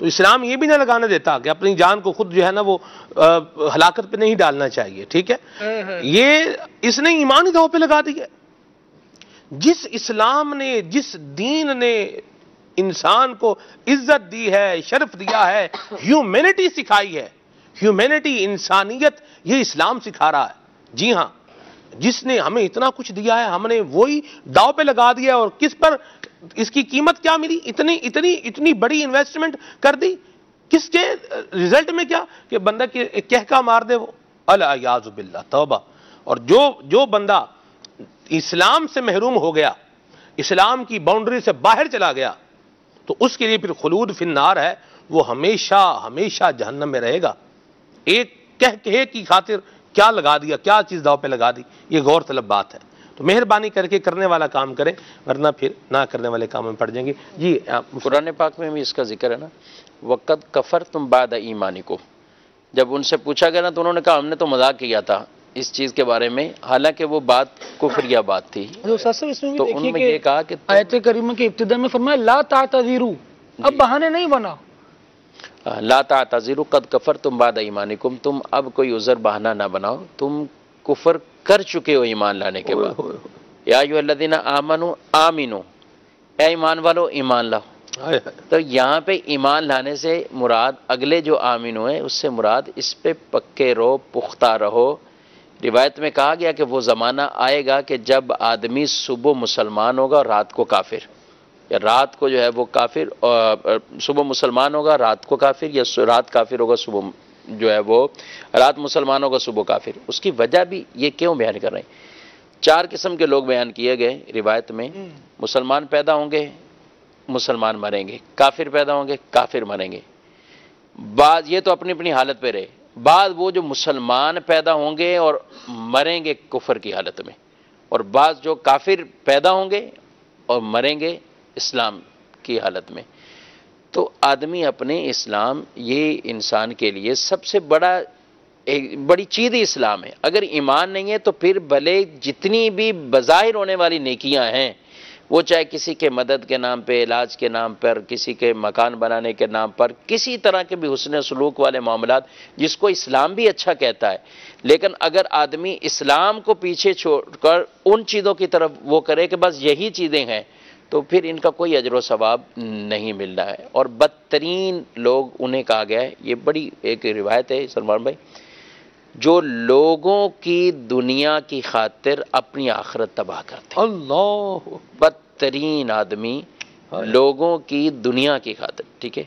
S2: تو اسلام یہ بھی نہ لگانے دیتا کہ اپنی جان کو خود جو ہے نا وہ ہلاکت پہ نہیں ڈالنا چاہیے، ٹھیک ہے؟ یہ اس نے ایمان ہی داؤ پہ لگا دیا۔ جس اسلام نے، جس دین نے انسان کو عزت دی ہے، شرف دیا ہے، ہیومینٹی سکھائی ہے، ہیومینٹی، انسانیت، یہ اسلام سکھا رہا ہے۔ جی ہاں، جس نے ہمیں اتنا کچھ دیا ہے ہم نے وہی داؤ پہ لگا دیا، اور کس پر اس کی قیمت کیا ملی؟ اتنی بڑی انویسٹمنٹ کر دی، کس کے ریزلٹ میں کیا کہ بندہ کہکا مار دے وہ، الیاذ باللہ، توبہ۔ اور جو بندہ اسلام سے محروم ہو گیا، اسلام کی باؤنڈری سے باہر چلا گیا، تو اس کے لیے پھر خلود فی النار ہے، وہ ہمیشہ ہمیشہ جہنم میں رہے گا۔ ایک کہے کی خاطر کیا لگا دیا، کیا چیز داؤ پہ لگا دی، یہ غور طلب بات ہے۔ تو مہربانی کر کے کرنے والا کام کریں، ورنہ پھر نہ کرنے والے کاموں میں پڑ جائیں گے۔ جی،
S3: قرآن پاک میں بھی اس کا ذکر ہے نا، وَقَدْ كَفَرْتُمْ بَعْدَ ایمانکم۔ جب ان سے پوچھا گیا نا تو انہوں نے کہا ہم نے تو مذاق کیا تھا اس چیز کے بارے میں، حالانکہ وہ بات کفریہ بات تھی۔ تو انہوں نے یہ کہا کہ
S6: آیت کریمہ کے ابتدا میں فرمایا لا تعتذروا، اب بہانے نہیں بنا،
S3: لا تعتذروا قد کفرتم بعد ایمانکم، تم اب کوئی عذر بہانہ نہ بناؤ، تم کفر کر چکے ہو ایمان لانے کے بعد۔ یا ایھا الذین آمنوا آمنو، اے ایمان والو ایمان لاؤ۔ تو یہاں پہ ایمان لانے سے مراد اگلے جو آمنو ہے اس سے مراد اس پہ پکے رہو، پختہ رہو۔ روایت میں کہا گیا کہ وہ زمانہ آئے گا کہ جب آدمی صبح مسلمان ہوگا اور رات کو کافر، یا رات کو جو ہے وہ کافر، صبح مسلمان ہوگا رات کو کافر، یا رات کافر ہوگا صبح جو ہے وہ رات مسلمان ہوگا صبح کافر۔ اس کی وجہ بھی یہ کیوں بیان کر رہے ہیں؟ 4 قسم کے لوگ بیان کیے گئے روایت میں۔ مسلمان پیدا ہوں گے، مسلمان مریں گے، کافر پیدا ہوں گے، کافر مریں گے۔ بعض یہ تو اپنی اپنی حالت پہ رہے، بعض وہ جو مسلمان پیدا ہوں گے اور مریں گے کفر کی حالت میں، اور بعض جو کافر پیدا ہوں گے اور مریں گے اسلام کی حالت میں۔ تو آدمی اپنے اسلام، یہ انسان کے لیے سب سے بڑی چیز ہی اسلام ہے۔ اگر ایمان نہیں ہے تو پھر بھلے جتنی بھی بظاہر ہونے والی نیکیاں ہیں، وہ چاہے کسی کے مدد کے نام پہ، علاج کے نام پر، کسی کے مکان بنانے کے نام پر، کسی طرح کے بھی حسن سلوک والے معاملات جس کو اسلام بھی اچھا کہتا ہے، لیکن اگر آدمی اسلام کو پیچھے چھوڑ کر ان چیزوں کی طرف وہ کرے کہ بس یہی چیزیں ہیں، تو پھر ان کا کوئی اجر و ثواب نہیں ملنا ہے۔ اور بدترین لوگ انہیں کہا گیا ہے، یہ بڑی ایک روایت ہے سلمان بھائی، جو لوگوں کی دنیا کی خاطر اپنی آخرت تباہ کرتے ہیں۔
S2: اللہ،
S3: بدترین آدمی لوگوں کی دنیا کی خاطر، ٹھیک ہے،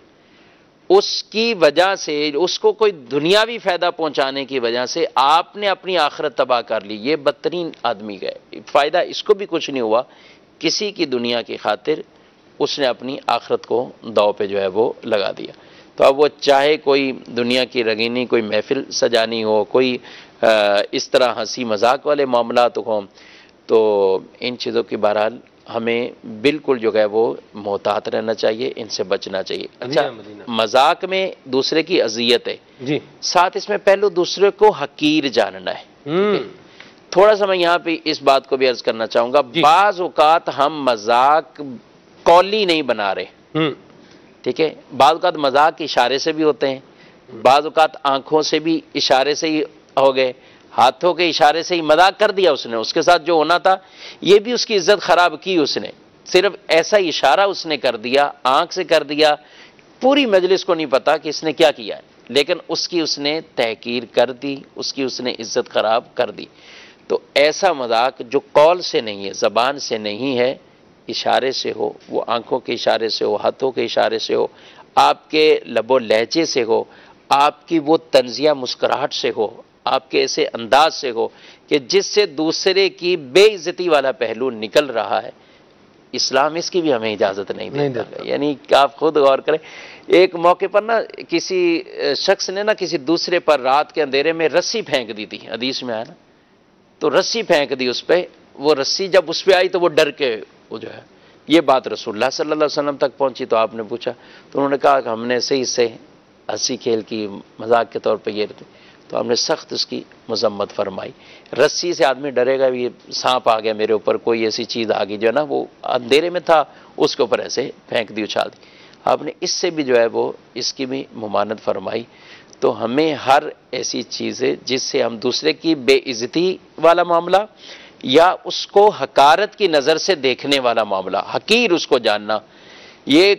S3: اس کی وجہ سے، اس کو کوئی دنیاوی فائدہ پہنچانے کی وجہ سے آپ نے اپنی آخرت تباہ کر لی، یہ بدترین آدمی گئے، فائدہ اس کو بھی کچھ نہیں ہوا، کسی کی دنیا کی خاطر اس نے اپنی آخرت کو داؤ پہ جو ہے وہ لگا دیا۔ تو اب وہ چاہے کوئی دنیا کی رنگینی، کوئی محفل سجانی ہو، کوئی اس طرح ہنسی مذاق والے معاملات ہوں، تو ان چیزوں کی بہرحال ہمیں بالکل جو ہے وہ محتاط رہنا چاہیے، ان سے بچنا چاہیے۔ اچھا، مذاق میں دوسرے کی اذیت ہے،
S2: جی،
S3: ساتھ اس میں پہلو دوسرے کو حقیر جاننا ہے۔ تھوڑا سا میں یہاں پہ اس بات کو بھی عرض کرنا چاہوں گا، بعض اوقات ہم مذاق قولی نہیں بنا رہے، ٹھیک ہے، بعض اوقات مذاق اشارے سے بھی ہوتے ہیں، بعض اوقات آنکھوں سے بھی اشارے سے ہی ہو گئے، ہاتھوں کے اشارے سے ہی مذاق کر دیا اس نے، اس کے ساتھ جو ہونا تھا یہ بھی اس کی عزت خراب کی اس نے، صرف ایسا اشارہ اس نے کر دیا، آنکھ سے کر دیا، پوری مجلس کو نہیں پتا کہ اس نے کیا کیا ہے، لیکن اس نے تحقیر کر دی، اس کی اس نے عزت خراب کر دی۔ تو ایسا مذاق جو قول سے نہیں ہے، زبان سے نہیں ہے، اشارے سے ہو، وہ آنکھوں کے اشارے سے ہو، ہاتھوں کے اشارے سے ہو، آپ کے لب و لہجے سے ہو، آپ کی وہ طنزیہ مسکراہٹ سے ہو، آپ کے ایسے انداز سے ہو کہ جس سے دوسرے کی بے عزتی والا پہلو نکل رہا ہے، اسلام اس کی بھی ہمیں اجازت نہیں دیتا ہے۔ یعنی آپ خود غور کریں، ایک موقع پر نا کسی شخص نے نا کسی دوسرے پر رات کے اندھیرے میں رسی پھینک دی تھی، حدیث میں آیا نا، تو رسی پھینک دی اس پہ، وہ رسی جب اس پہ آئی تو وہ ڈر کے وہ جو ہے، یہ بات رسول اللہ صلی اللہ علیہ وسلم تک پہنچی، تو آپ نے پوچھا، تو انہوں نے کہا کہ ہم نے صحیح سے ہنسی کھیل کی، مذاق کے طور پہ یہ رہتے، تو ہم نے سخت اس کی مذمت فرمائی۔ رسی سے آدمی ڈرے گا، یہ سانپ آ گیا میرے اوپر، کوئی ایسی چیز آ گئی جو ہے نا وہ اندھیرے میں تھا، اس کے اوپر ایسے پھینک دی، اچھال دی۔ آپ نے اس سے بھی جو ہے وہ اس کی بھی ممانعت فرمائی. تو ہمیں ہر ایسی چیزیں جس سے ہم دوسرے کی بے عزتی والا معاملہ یا اس کو حقارت کی نظر سے دیکھنے والا معاملہ، حقیر اس کو جاننا، یہ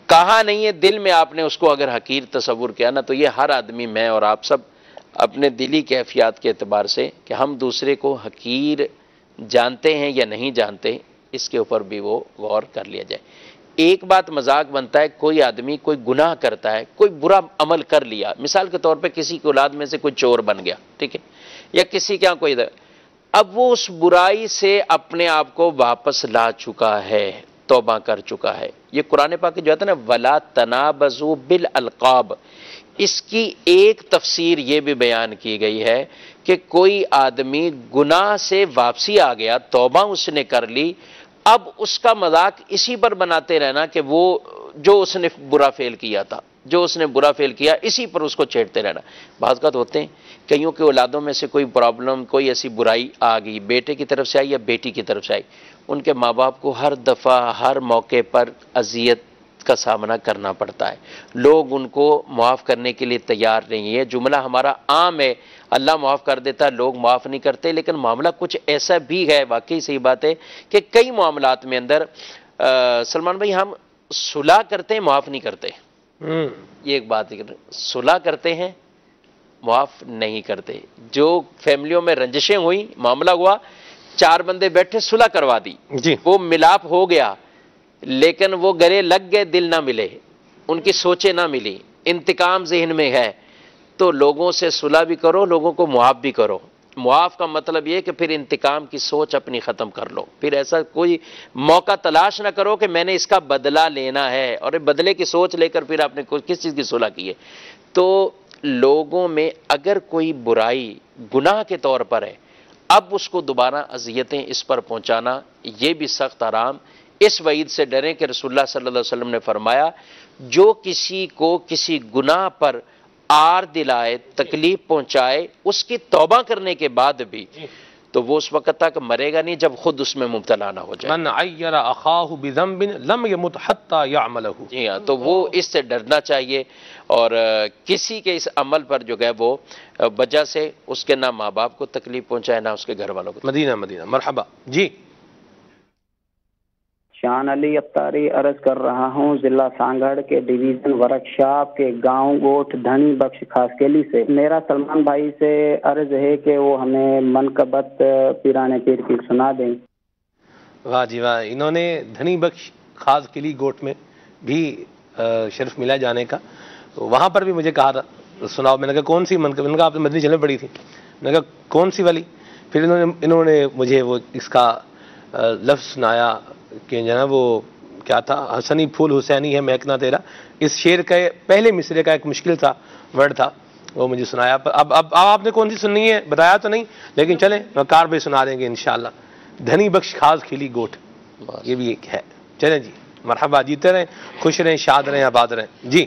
S3: کہا نہیں ہے، دل میں آپ نے اس کو اگر حقیر تصور کیا نا، تو یہ ہر آدمی، میں اور آپ سب اپنے دلی کیفیات کے اعتبار سے کہ ہم دوسرے کو حقیر جانتے ہیں یا نہیں جانتے، اس کے اوپر بھی وہ غور کر لیا جائے. ایک بات مذاق بنتا ہے، کوئی آدمی کوئی گناہ کرتا ہے، کوئی برا عمل کر لیا، مثال کے طور پہ کسی کی اولاد میں سے کوئی چور بن گیا، ٹھیک ہے، یا کسی کے یہاں کوئی اب وہ اس برائی سے اپنے آپ کو واپس لا چکا ہے، توبہ کر چکا ہے. یہ قرآن پاک جو ہے نا وَلَا تَنَابَزُوا بِالْأَلْقَابِ، اس کی ایک تفسیر یہ بھی بیان کی گئی ہے کہ کوئی آدمی گناہ سے واپسی آ گیا، توبہ اس نے کر لی، اب اس کا مذاق اسی پر بناتے رہنا کہ وہ جو اس نے برا فعل کیا تھا، جو اس نے برا فعل کیا اسی پر اس کو چھیڑتے رہنا. بعض اوقات ہوتے ہیں کئیوں کے اولادوں میں سے کوئی پرابلم، کوئی ایسی برائی آ گئی، بیٹے کی طرف سے آئی یا بیٹی کی طرف سے آئی، ان کے ماں باپ کو ہر دفعہ ہر موقع پر اذیت کا سامنا کرنا پڑتا ہے. لوگ ان کو معاف کرنے کے لیے تیار نہیں ہے. جملہ ہمارا عام ہے، اللہ معاف کر دیتا ہے، لوگ معاف نہیں کرتے، لیکن معاملہ کچھ ایسا بھی ہے، واقعی صحیح بات ہے کہ کئی معاملات میں اندر سلمان بھائی ہم صلح کرتے ہیں، معاف نہیں کرتے. یہ ایک بات ہے، صلح کرتے ہیں، معاف نہیں کرتے. جو فیملیوں میں رنجشیں ہوئی، معاملہ ہوا، چار بندے بیٹھے صلح کروا دی، وہ ملاپ ہو گیا، لیکن وہ گلے لگ گئے، دل نہ ملے، ان کی سوچیں نہ ملی، انتقام ذہن میں ہے، تو لوگوں سے صلح بھی کرو، لوگوں کو معاف بھی کرو. معاف کا مطلب یہ کہ پھر انتقام کی سوچ اپنی ختم کر لو، پھر ایسا کوئی موقع تلاش نہ کرو کہ میں نے اس کا بدلہ لینا ہے، اور بدلے کی سوچ لے کر پھر آپ نے کس چیز کی صلح کی ہے. تو لوگوں میں اگر کوئی برائی گناہ کے طور پر ہے، اب اس کو دوبارہ اذیتیں اس پر پہنچانا یہ بھی سخت حرام. اس وعید سے ڈریں کہ رسول اللہ صلی اللہ علیہ وسلم نے فرمایا جو کسی کو کسی گناہ پر آر دلائے، تکلیف پہنچائے، اس کی توبہ کرنے کے بعد بھی، تو وہ اس وقت تک مرے گا نہیں جب خود اس میں مبتلا نہ ہو جائے.
S2: من عیر اخاہ بذنب لم یمت حتی یعملہ.
S3: جی ہاں، تو وہ اس سے ڈرنا چاہیے، اور کسی کے اس عمل پر جو ہے وہ وجہ سے اس کے نہ ماں باپ کو تکلیف پہنچائے، نہ اس کے گھر والوں کو.
S2: مدینہ مرحبا. جی
S10: شان علی افطاری عرض کر رہا ہوں، ضلع سانگڑ کے ڈویژن ورکشاپ کے گاؤں گوٹھ دھنی بخش خاصکیلی سے. میرا سلمان بھائی سے عرض ہے کہ وہ ہمیں منقبت پیران پیر کی سنا دیں.
S2: واہ جی واہ، انہوں نے دھنی بخش خاصکیلی گوٹھ میں بھی شرف ملا جانے کا، وہاں پر بھی مجھے کہا تھا سناؤ. میں نے کہا کون سی منقبت؟ میں نے کہا آپ نے مدنی چلیں پڑی تھی. میں نے کہا کون سی والی؟ پھر انہوں نے مجھے وہ اس کا لفظ سنایا کہ جناب وہ کیا تھا، حسنی پھول حسینی ہے مہکنا تیرا. اس شعر کا پہلے مصرے کا ایک مشکل تھا ورڈ تھا، وہ مجھے سنایا. اب آپ نے کون سی سننی ہے بتایا تو نہیں، لیکن چلیں وقار بھائی سنا دیں گے انشاءاللہ. دھنی بخش خاصکیلی گوٹھ، یہ بھی ایک ہے. چلیں جی مرحبا، جیتے رہیں، خوش رہیں، شاد رہیں، آباد رہیں. جی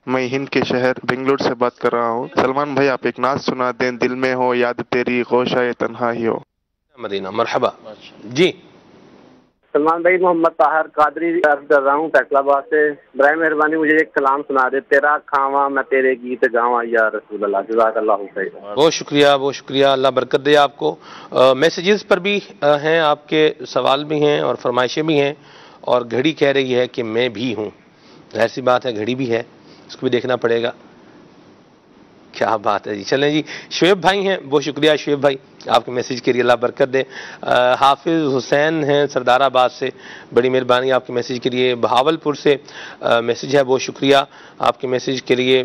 S11: میں ہند کے شہر بنگلور سے بات کر رہا ہوں. سلمان بھائی آپ ایک نعت سنا دیں، دل میں ہو یاد تیری گوشہ تنہائی ہو.
S2: مدینہ مرحبا. جی
S12: سلمان بھائی محمد طاہر قادری عرض کر رہا ہوں فیصل آباد سے. برائے مہربانی مجھے ایک کلام سنا دے. تیرا کھاواں میں تیرے گیت گاواں یا رسول اللہ. جزاک اللہ خیر.
S2: بہت شکریہ، بہت شکریہ، اللہ برکت دے آپ کو. میسیجز پر بھی ہیں، آپ کے سوال بھی ہیں اور فرمائشیں بھی ہیں. اور گھڑی کہہ رہی ہے کہ میں بھی ہوں. ظاہر سی بات ہے، گھڑی بھی ہے، اس کو بھی دیکھنا پڑے گا. کیا بات ہے جی. چلیں جی، شعیب بھائی ہیں، بہت شکریہ شعیب بھائی آپ کے میسیج کے لیے، اللہ برکت دے. حافظ حسین ہیں سردار آباد سے، بڑی مہربانی آپ کے میسیج کے لیے. بہاول پور سے میسیج ہے، بہت شکریہ آپ کے میسیج کے لیے.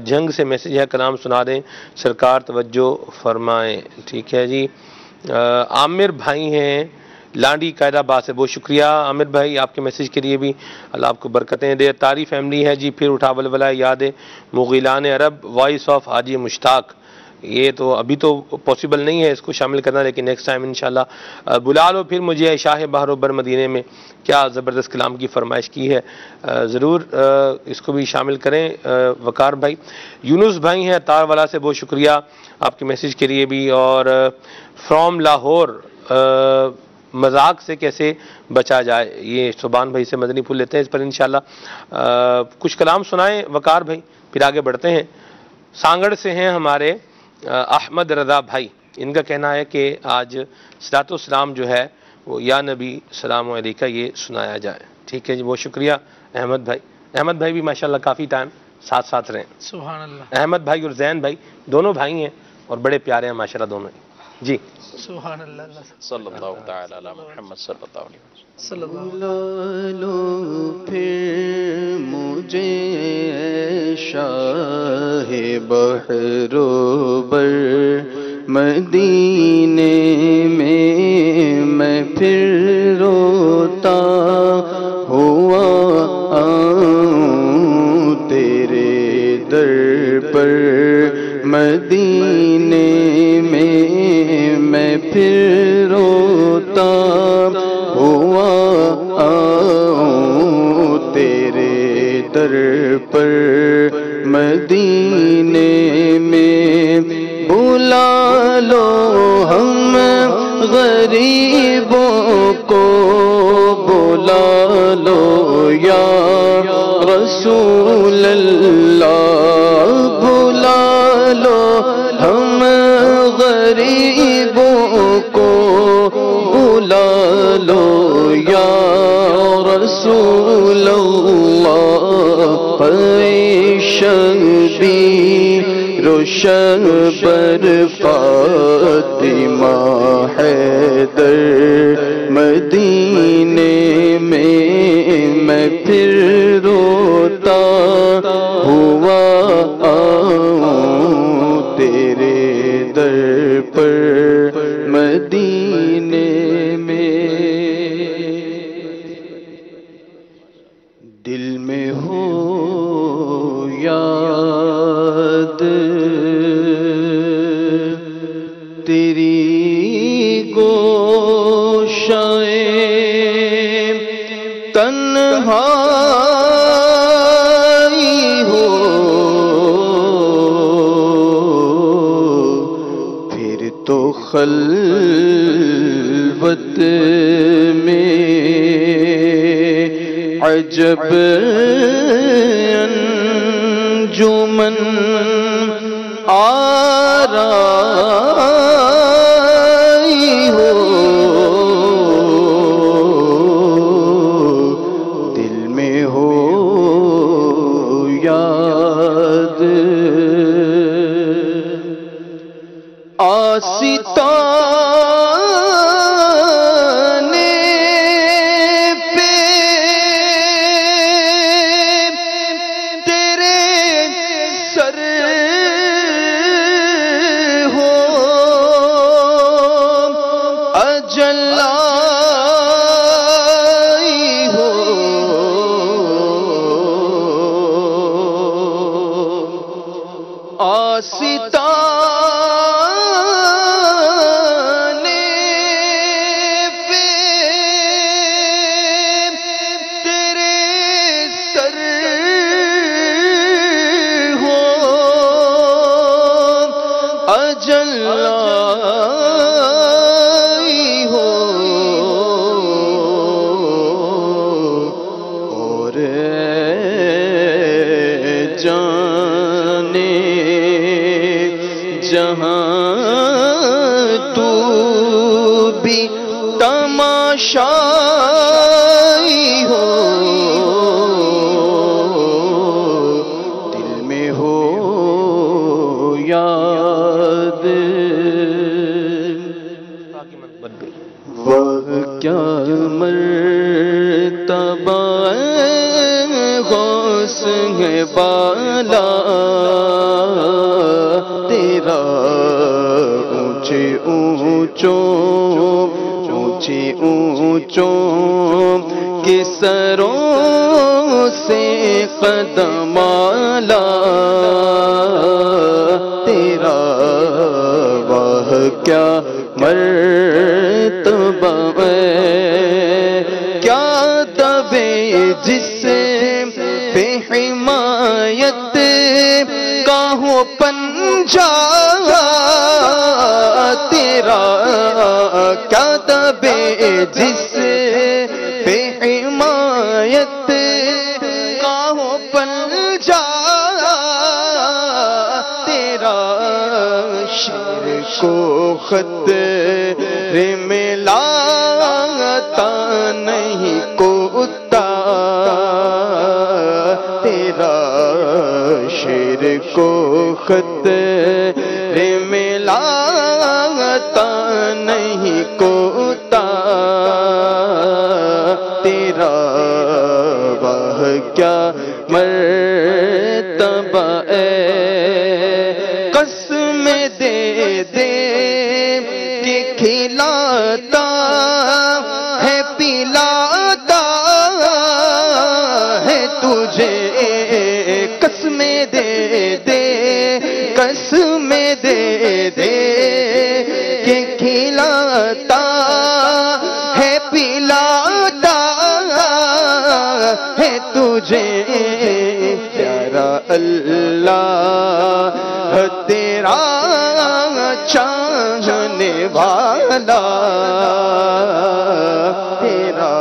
S2: جنگ سے میسیج ہے، کلام سنا دیں سرکار توجہ فرمائیں. ٹھیک ہے جی. عامر بھائی ہیں لانڈی قائد آباد سے، بہت شکریہ عامر بھائی آپ کے میسیج کے لیے بھی، اللہ آپ کو برکتیں دے. طاری فیملی ہے جی، پھر اٹھا ولولہ یاد مغیلان عرب وائس آف حاجی مشتاق. یہ تو ابھی تو پاسبل نہیں ہے اس کو شامل کرنا، لیکن نیکسٹ ٹائم انشاءاللہ بلا لو. پھر مجھے شاہ بہر و بر مدینے میں کیا زبردست کلام کی فرمائش کی ہے، ضرور اس کو بھی شامل کریں وقار بھائی. یونس بھائی ہیں تار والا سے، بہت شکریہ آپ کے میسیج کے لیے بھی. اور فرام لاہور مذاق سے کیسے بچا جائے، یہ سبحان بھائی سے مدنی پھول لیتے ہیں، اس پر انشاءاللہ کچھ کلام سنائیں وقار بھائی، پھر آگے بڑھتے ہیں۔ سانگڑ سے ہیں ہمارے احمد رضا بھائی، ان کا کہنا ہے کہ آج صلاۃ والسلام جو ہے وہ یا نبی السلام علیکہ یہ سنایا جائے۔ ٹھیک ہے جی، بہت شکریہ احمد بھائی۔ احمد بھائی بھی ماشاءاللہ کافی ٹائم ساتھ ساتھ رہے،
S6: سبحان اللہ،
S2: احمد بھائی اور زین بھائی دونوں بھائی ہیں اور بڑے پیارے ہیں ماشاءاللہ دونوں ہی جی۔
S6: سبحان اللہ،
S3: صلی اللہ تعالی علی محمد صلی اللہ علیہ وسلم۔
S6: صلی اللہ
S1: بلا لو پھر مجھے شاہ بحر و بر مدینے میں پھر روتا ہوا آؤں تیرے در پر مدینے میں پھر روتا ہوا آؤں تیرے در پر مدینے میں، بلا لو ہم غریبوں کو، بلا لو یا رسول اللہ، بلا لو ہم غریبوں کو، بلا لو یا رسول اللہ، شبیر و شبر فاطمہ حیدر مدینے میں پھر روتا ہوا آؤں تیرے در پر مدینے میں، دل میں ہو یاد تیری گوشائے تنہائی ہو، پھر تو خلوت میں عجب انجمن آرائی ہو، دل میں ہو یاد آستانے پہ تیرے سر ہو، اجل آئی ہو، آستانے پہ تیرے سر ہو، اجل آئی ہو، اور جانے جہاں تو بھی تماشائی ہو، دل میں ہو یاد وہ کیا مرتبہ غوث ہے بالا تیرا، اونچے اونچوں کے سروں سے قدم آلا تیرا، وہ کیا مرتبہ کیا دبے جس پہ حمایت کا ہو پنجا تیرا، کیا دبے جس پہ حمایت کا ہو پنجا تیرا شرک و خطرے میں لاتا نہیں کوتا تیرا شرک و خطرے میں لاتا نہیں کوتا تیرا وہ کیا مرتبہ قسم دے دے کہ کھلاتا ہے پلاتا ہے تجھے قسم دے دے قسم دے دے کہ کھلاتا ہے پلاتا ہے تجھے پیارا اللہ تیرا چاہنے والا تیرا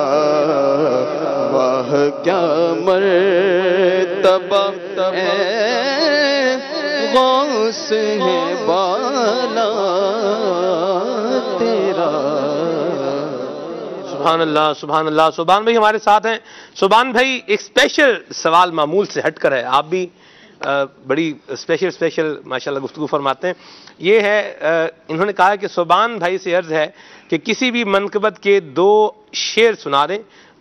S1: وہ کیا مرتبہ غوث ہے بالا تیرا.
S2: سبحان اللہ سبحان اللہ. سبحان بھائی ہمارے ساتھ ہیں. سبحان بھائی ایک اسپیشل سوال معمول سے ہٹ کر ہے, آپ بھی بڑی اسپیشل ماشاءاللہ گفتگو فرماتے ہیں. یہ ہے انہوں نے کہا کہ سبحان بھائی سے عرض ہے کہ کسی بھی منقبت کے 2 شعر سنا دیں.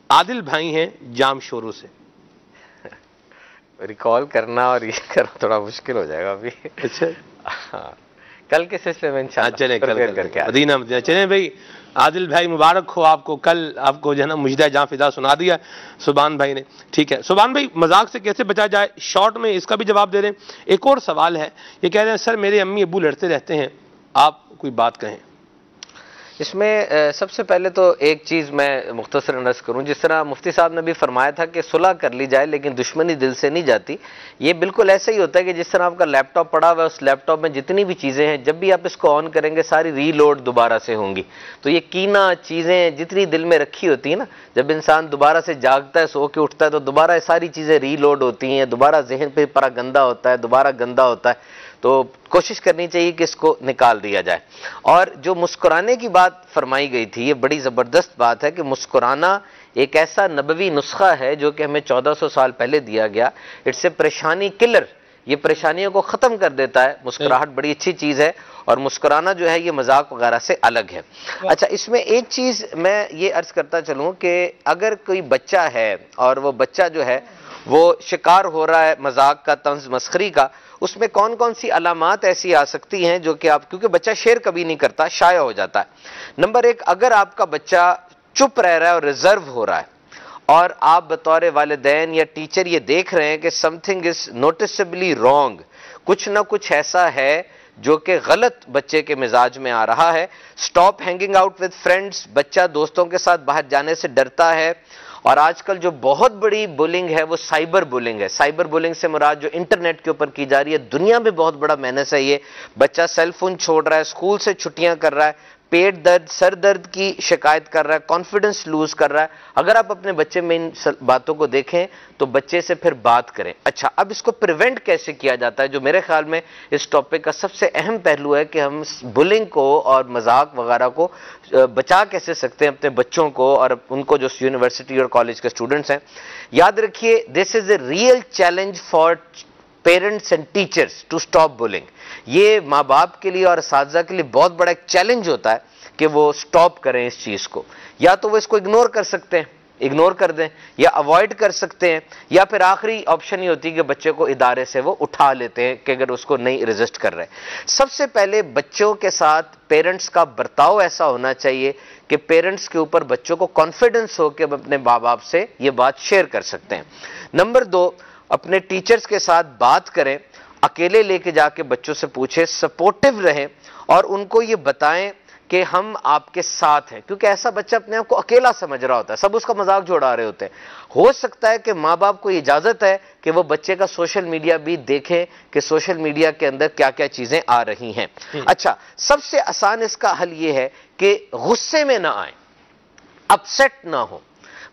S2: عادل بھائی ہیں جام شورو سے.
S4: ریکال کرنا اور یہ کرنا تھوڑا مشکل ہو جائے گا ابھی.
S2: اچھا
S4: کل کے سلسلے میں انشاءاللہ
S2: چلیں مدینہ چلیں بھائی. عادل بھائی مبارک ہو آپ کو, کل آپ کو جو ہے نا مجدہ جاں فدا سنا دیا سبحان بھائی نے. ٹھیک ہے سبحان بھائی, مذاق سے کیسے بچا جائے, شارٹ میں اس کا بھی جواب دے رہے ہیں. ایک اور سوال ہے, یہ کہہ رہے ہیں سر میرے امی ابو لڑتے رہتے ہیں, آپ کوئی بات کہیں.
S4: اس میں سب سے پہلے تو ایک چیز میں مختصراً عرض کروں, جس طرح مفتی صاحب نے بھی فرمایا تھا کہ صلح کر لی جائے لیکن دشمنی دل سے نہیں جاتی. یہ بالکل ایسا ہی ہوتا ہے کہ جس طرح آپ کا لیپ ٹاپ پڑا ہوا ہے, اس لیپ ٹاپ میں جتنی بھی چیزیں ہیں جب بھی آپ اس کو آن کریں گے ساری ری لوڈ دوبارہ سے ہوں گی. تو یہ کینہ چیزیں جتنی دل میں رکھی ہوتی ہیں نا, جب انسان دوبارہ سے جاگتا ہے, سو کے اٹھتا ہے, تو دوبارہ ساری چیزیں ری لوڈ ہوتی ہیں, دوبارہ ذہن پہ پرا گندا ہوتا ہے, دوبارہ گندا ہوتا ہے. تو کوشش کرنی چاہیے کہ اس کو نکال دیا جائے. اور جو مسکرانے کی بات فرمائی گئی تھی, یہ بڑی زبردست بات ہے کہ مسکرانا ایک ایسا نبوی نسخہ ہے جو کہ ہمیں 1400 سال پہلے دیا گیا. اٹس اے پریشانی کلر, یہ پریشانیوں کو ختم کر دیتا ہے. مسکراہٹ بڑی اچھی چیز ہے, اور مسکرانا جو ہے یہ مذاق وغیرہ سے الگ ہے. اچھا, اس میں ایک چیز میں یہ عرض کرتا چلوں کہ اگر کوئی بچہ ہے اور وہ بچہ جو ہے وہ شکار ہو رہا ہے مذاق کا, طنز مسخری کا, اس میں کون کون سی علامات ایسی آ سکتی ہیں جو کہ آپ, کیونکہ بچہ شیئر کبھی نہیں کرتا, شائع ہو جاتا ہے. نمبر 1, اگر آپ کا بچہ چپ رہ رہا ہے اور ریزرو ہو رہا ہے, اور آپ بطور والدین یا ٹیچر یہ دیکھ رہے ہیں کہ سم تھنگ از نوٹسبلی رانگ, کچھ نہ کچھ ایسا ہے جو کہ غلط بچے کے مزاج میں آ رہا ہے. Stop hanging out with friends, بچہ دوستوں کے ساتھ باہر جانے سے ڈرتا ہے. اور آج کل جو بہت بڑی بولنگ ہے وہ سائبر بولنگ ہے. سائبر بولنگ سے مراد جو انٹرنیٹ کے اوپر کی جا رہی ہے, دنیا میں بہت بڑا مینس ہے. یہ بچہ سیل فون چھوڑ رہا ہے, اسکول سے چھٹیاں کر رہا ہے, پیٹ درد سر درد کی شکایت کر رہا ہے, کانفیڈنس لوز کر رہا ہے. اگر آپ اپنے بچے میں ان باتوں کو دیکھیں تو بچے سے پھر بات کریں. اچھا, اب اس کو پریونٹ کیسے کیا جاتا ہے, جو میرے خیال میں اس ٹاپک کا سب سے اہم پہلو ہے کہ ہم بولنگ کو اور مذاق وغیرہ کو بچا کیسے سکتے ہیں اپنے بچوں کو اور ان کو جو یونیورسٹی اور کالج کے اسٹوڈنٹس ہیں. یاد رکھیے, this is a real challenge for parents and teachers to stop bullying. یہ ماں باپ کے لیے اور اساتذہ کے لیے بہت بڑا ایک چیلنج ہوتا ہے کہ وہ اسٹاپ کریں اس چیز کو. یا تو وہ اس کو اگنور کر سکتے ہیں, اگنور کر دیں, یا اوائڈ کر سکتے ہیں, یا پھر آخری آپشن یہ ہوتی ہے کہ بچے کو ادارے سے وہ اٹھا لیتے ہیں کہ اگر اس کو نہیں ریزسٹ کر رہے. سب سے پہلے بچوں کے ساتھ پیرنٹس کا برتاؤ ایسا ہونا چاہیے کہ پیرنٹس کے اوپر بچوں کو کانفیڈنس ہو کہ اپنے ماں باپ سے یہ بات شیئر کر سکتے ہیں. نمبر 2, اپنے ٹیچرز کے ساتھ بات کریں, اکیلے لے کے جا کے بچوں سے پوچھیں, سپورٹیو رہیں اور ان کو یہ بتائیں کہ ہم آپ کے ساتھ ہیں. کیونکہ ایسا بچہ اپنے آپ کو اکیلا سمجھ رہا ہوتا ہے, سب اس کا مذاق جوڑا رہے ہوتے ہیں. ہو سکتا ہے کہ ماں باپ کو اجازت ہے کہ وہ بچے کا سوشل میڈیا بھی دیکھیں کہ سوشل میڈیا کے اندر کیا کیا چیزیں آ رہی ہیں. اچھا, سب سے آسان اس کا حل یہ ہے کہ غصے میں نہ آئیں. اپسیٹ نہ ہو،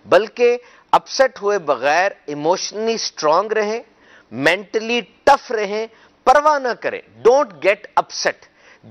S4: بلکہ اپسیٹ ہوئے بغیر ایموشنلی سٹرونگ رہیں، مینٹلی ٹف رہیں، پرواہ نہ کریں. Don't get upset.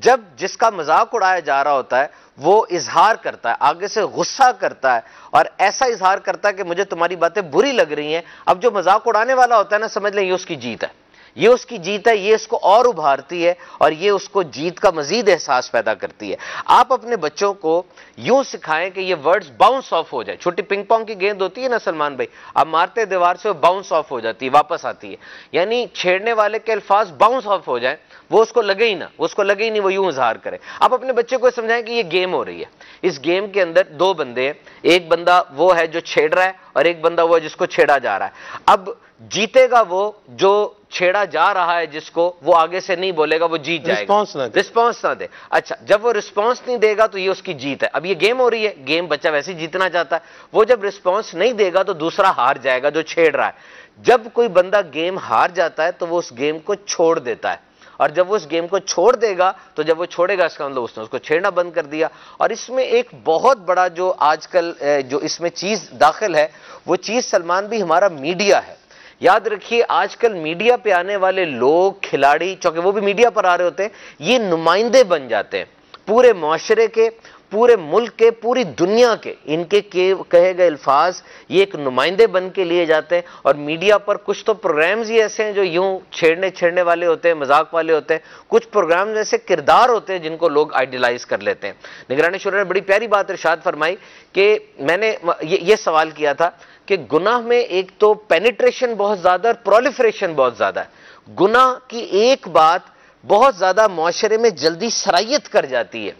S4: جب جس کا مذاق اڑایا جا رہا ہوتا ہے وہ اظہار کرتا ہے، آگے سے غصہ کرتا ہے اور ایسا اظہار کرتا ہے کہ مجھے تمہاری باتیں بری لگ رہی ہیں، اب جو مذاق اڑانے والا ہوتا ہے نا، سمجھ لیں یہ اس کی جیت ہے، یہ اس کی جیت ہے، یہ اس کو اور ابھارتی ہے اور یہ اس کو جیت کا مزید احساس پیدا کرتی ہے. آپ اپنے بچوں کو یوں سکھائیں کہ یہ ورڈز باؤنس آف ہو جائے. چھوٹی پنگ پونگ کی گیند ہوتی ہے نا سلمان بھائی، آپ مارتے دیوار سے وہ باؤنس آف ہو جاتی ہے، واپس آتی ہے. یعنی چھیڑنے والے کے الفاظ باؤنس آف ہو جائیں، وہ اس کو لگے ہی نہ، وہ یوں اظہار کرے. آپ اپنے بچے کو سمجھائیں کہ یہ گیم ہو رہی ہے، اس گیم کے اندر دو بندے ہیں، ایک بندہ وہ ہے جو چھیڑ رہا ہے اور ایک بندہ وہ ہے جس کو چھیڑا جا رہا ہے. اب جیتے گا وہ جو چھیڑا جا رہا ہے جس کو، وہ آگے سے نہیں بولے گا، وہ جیت جائے گا، رسپانس نہ دے. اچھا، جب وہ رسپانس نہیں دے گا تو یہ اس کی جیت ہے. اب یہ گیم ہو رہی ہے، گیم بچہ ویسے ہی جیتنا چاہتا ہے، وہ جب رسپانس نہیں دے گا تو دوسرا ہار جائے گا جو چھیڑ رہا ہے. جب کوئی بندہ گیم ہار جاتا ہے تو وہ اس گیم کو چھوڑ دیتا ہے، اور جب وہ اس گیم کو چھوڑ دے گا تو جب وہ چھوڑے گا اس کا مطلب اس نے اس کو چھیڑنا بند کر دیا. اور اس میں ایک بہت بڑا جو آج کل جو اس میں چیز داخل ہے، وہ چیز سلمان بھی ہمارا میڈیا ہے. یاد رکھیے آج کل میڈیا پہ آنے والے لوگ، کھلاڑی، چونکہ وہ بھی میڈیا پر آ رہے ہوتے ہیں، یہ نمائندے بن جاتے ہیں پورے معاشرے کے، پورے ملک کے، پوری دنیا کے. ان کے کہے گئے الفاظ یہ ایک نمائندے بن کے لیے جاتے ہیں. اور میڈیا پر کچھ تو پروگرامز ہی ایسے ہیں جو یوں چھیڑنے والے ہوتے ہیں، مذاق والے ہوتے ہیں. کچھ پروگرامز ایسے کردار ہوتے ہیں جن کو لوگ آئیڈیلائز کر لیتے ہیں. نگران شورا نے بڑی پیاری بات ارشاد فرمائی کہ میں نے یہ سوال کیا تھا کہ گناہ میں ایک تو پینیٹریشن بہت زیادہ اور پرولیفریشن بہت زیادہ ہے. گناہ کی ایک بات بہت زیادہ معاشرے میں جلدی سرائیت کر جاتی ہے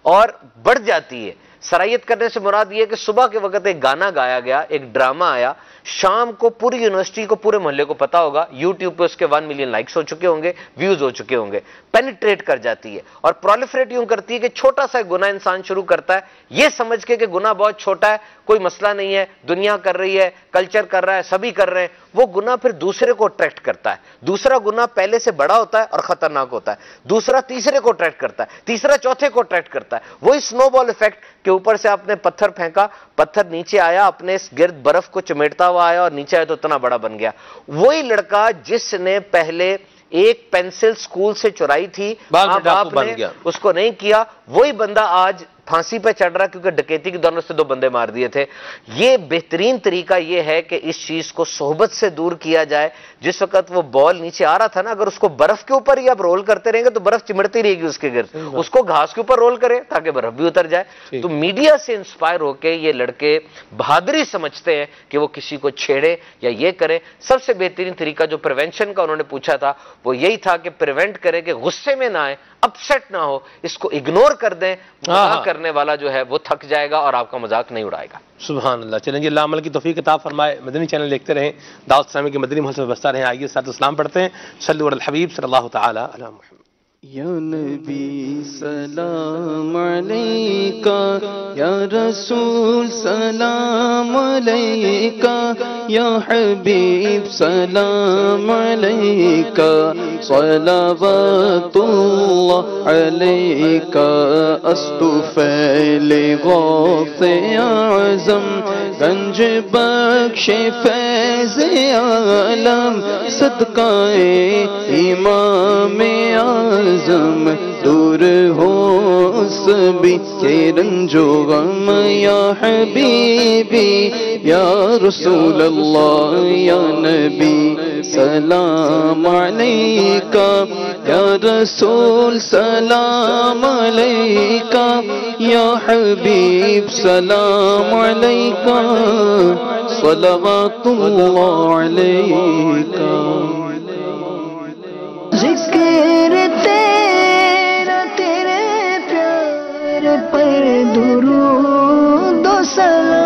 S4: اور بڑھ جاتی ہے. سرائیت کرنے سے مراد یہ ہے کہ صبح کے وقت ایک گانا گایا گیا، ایک ڈرامہ آیا، شام کو پوری یونیورسٹی کو، پورے محلے کو پتا ہوگا، یوٹیوب پہ اس کے 1 ملین لائکس ہو چکے ہوں گے، ویوز ہو چکے ہوں گے. پینیٹریٹ کر جاتی ہے اور پرولیفریٹ یوں کرتی ہے کہ چھوٹا سا گناہ انسان شروع کرتا ہے یہ سمجھ کے کہ گناہ بہت چھوٹا ہے، کوئی مسئلہ نہیں ہے، دنیا کر رہی ہے، کلچر کر رہا ہے، سبھی کر رہے ہیں. وہ گناہ پھر دوسرے کو اٹریکٹ کرتا ہے. دوسرا گناہ پہلے سے بڑا ہوتا ہے اور خطرناک ہوتا ہے. دوسرا تیسرے کو اٹریکٹ کرتا ہے، تیسرا چوتھے کو اٹریکٹ کرتا ہے. وہی سنو بال ایفیکٹ کہ اوپر سے آپ نے پتھر پھینکا، پتھر نیچے آیا، اپنے اس گرد برف کو چمیٹتا ہوا آیا اور نیچے آیا تو اتنا بڑا بن گیا. وہی لڑکا جس نے پہلے ایک پینسل سکول سے چرائی تھی، ماں باپ نے اس کو نہیں کیا، وہی بندہ آج پھانسی پہ چڑھ رہا کیونکہ ڈکیتی کے دوران سے 2 بندے مار دیے تھے. یہ بہترین طریقہ یہ ہے کہ اس چیز کو صحبت سے دور کیا جائے. جس وقت وہ بال نیچے آ رہا تھا نا، اگر اس کو برف کے اوپر ہی آپ رول کرتے رہیں گے تو برف چمڑتی رہے گی اس کے گرد. اس کو گھاس کے اوپر رول کرے تاکہ برف بھی اتر جائے. تو میڈیا سے انسپائر ہو کے یہ لڑکے بہادری سمجھتے ہیں کہ وہ کسی کو چھیڑے یا یہ کرے. سب سے بہترین طریقہ جو پریونشن کا انہوں نے پوچھا تھا وہ یہی تھا کہ پریونٹ کرے کہ غصے میں نہ آئے، اپسیٹ نہ ہو، اس کو اگنور کر دیں. مذاق کرنے والا جو ہے وہ تھک جائے گا اور آپ کا مذاق نہیں اڑائے گا.
S2: سبحان اللہ. چلیں جی، اللہ عمل کی توفیق عطا فرمائے. مدنی چینل دیکھتے رہیں، دعوت اسلامی کے مدنی محل میں بستا رہیں. آئیے ساتھ اسلام پڑھتے ہیں. صلو علی الحبیب صلی اللہ تعالی علی محمد.
S13: یا نبی سلام علیکہ، یا رسول سلام علیکہ، یا حبیب سلام علیکہ، صلوات اللہ علیکہ. استفیل غوث اعظم، گنج بخش فیض عالم، صدقہ امام اعظم، دور ہو سبھی کے رنج و غم. یا حبیبی یا رسول اللہ، یا نبی سلام علیکہ، یا رسول سلام علیکہ، یا حبیب سلام علیکہ، صلوات اللہ علیکہ.
S14: ذکر تیرا تیرے پیار پر درود و سلام.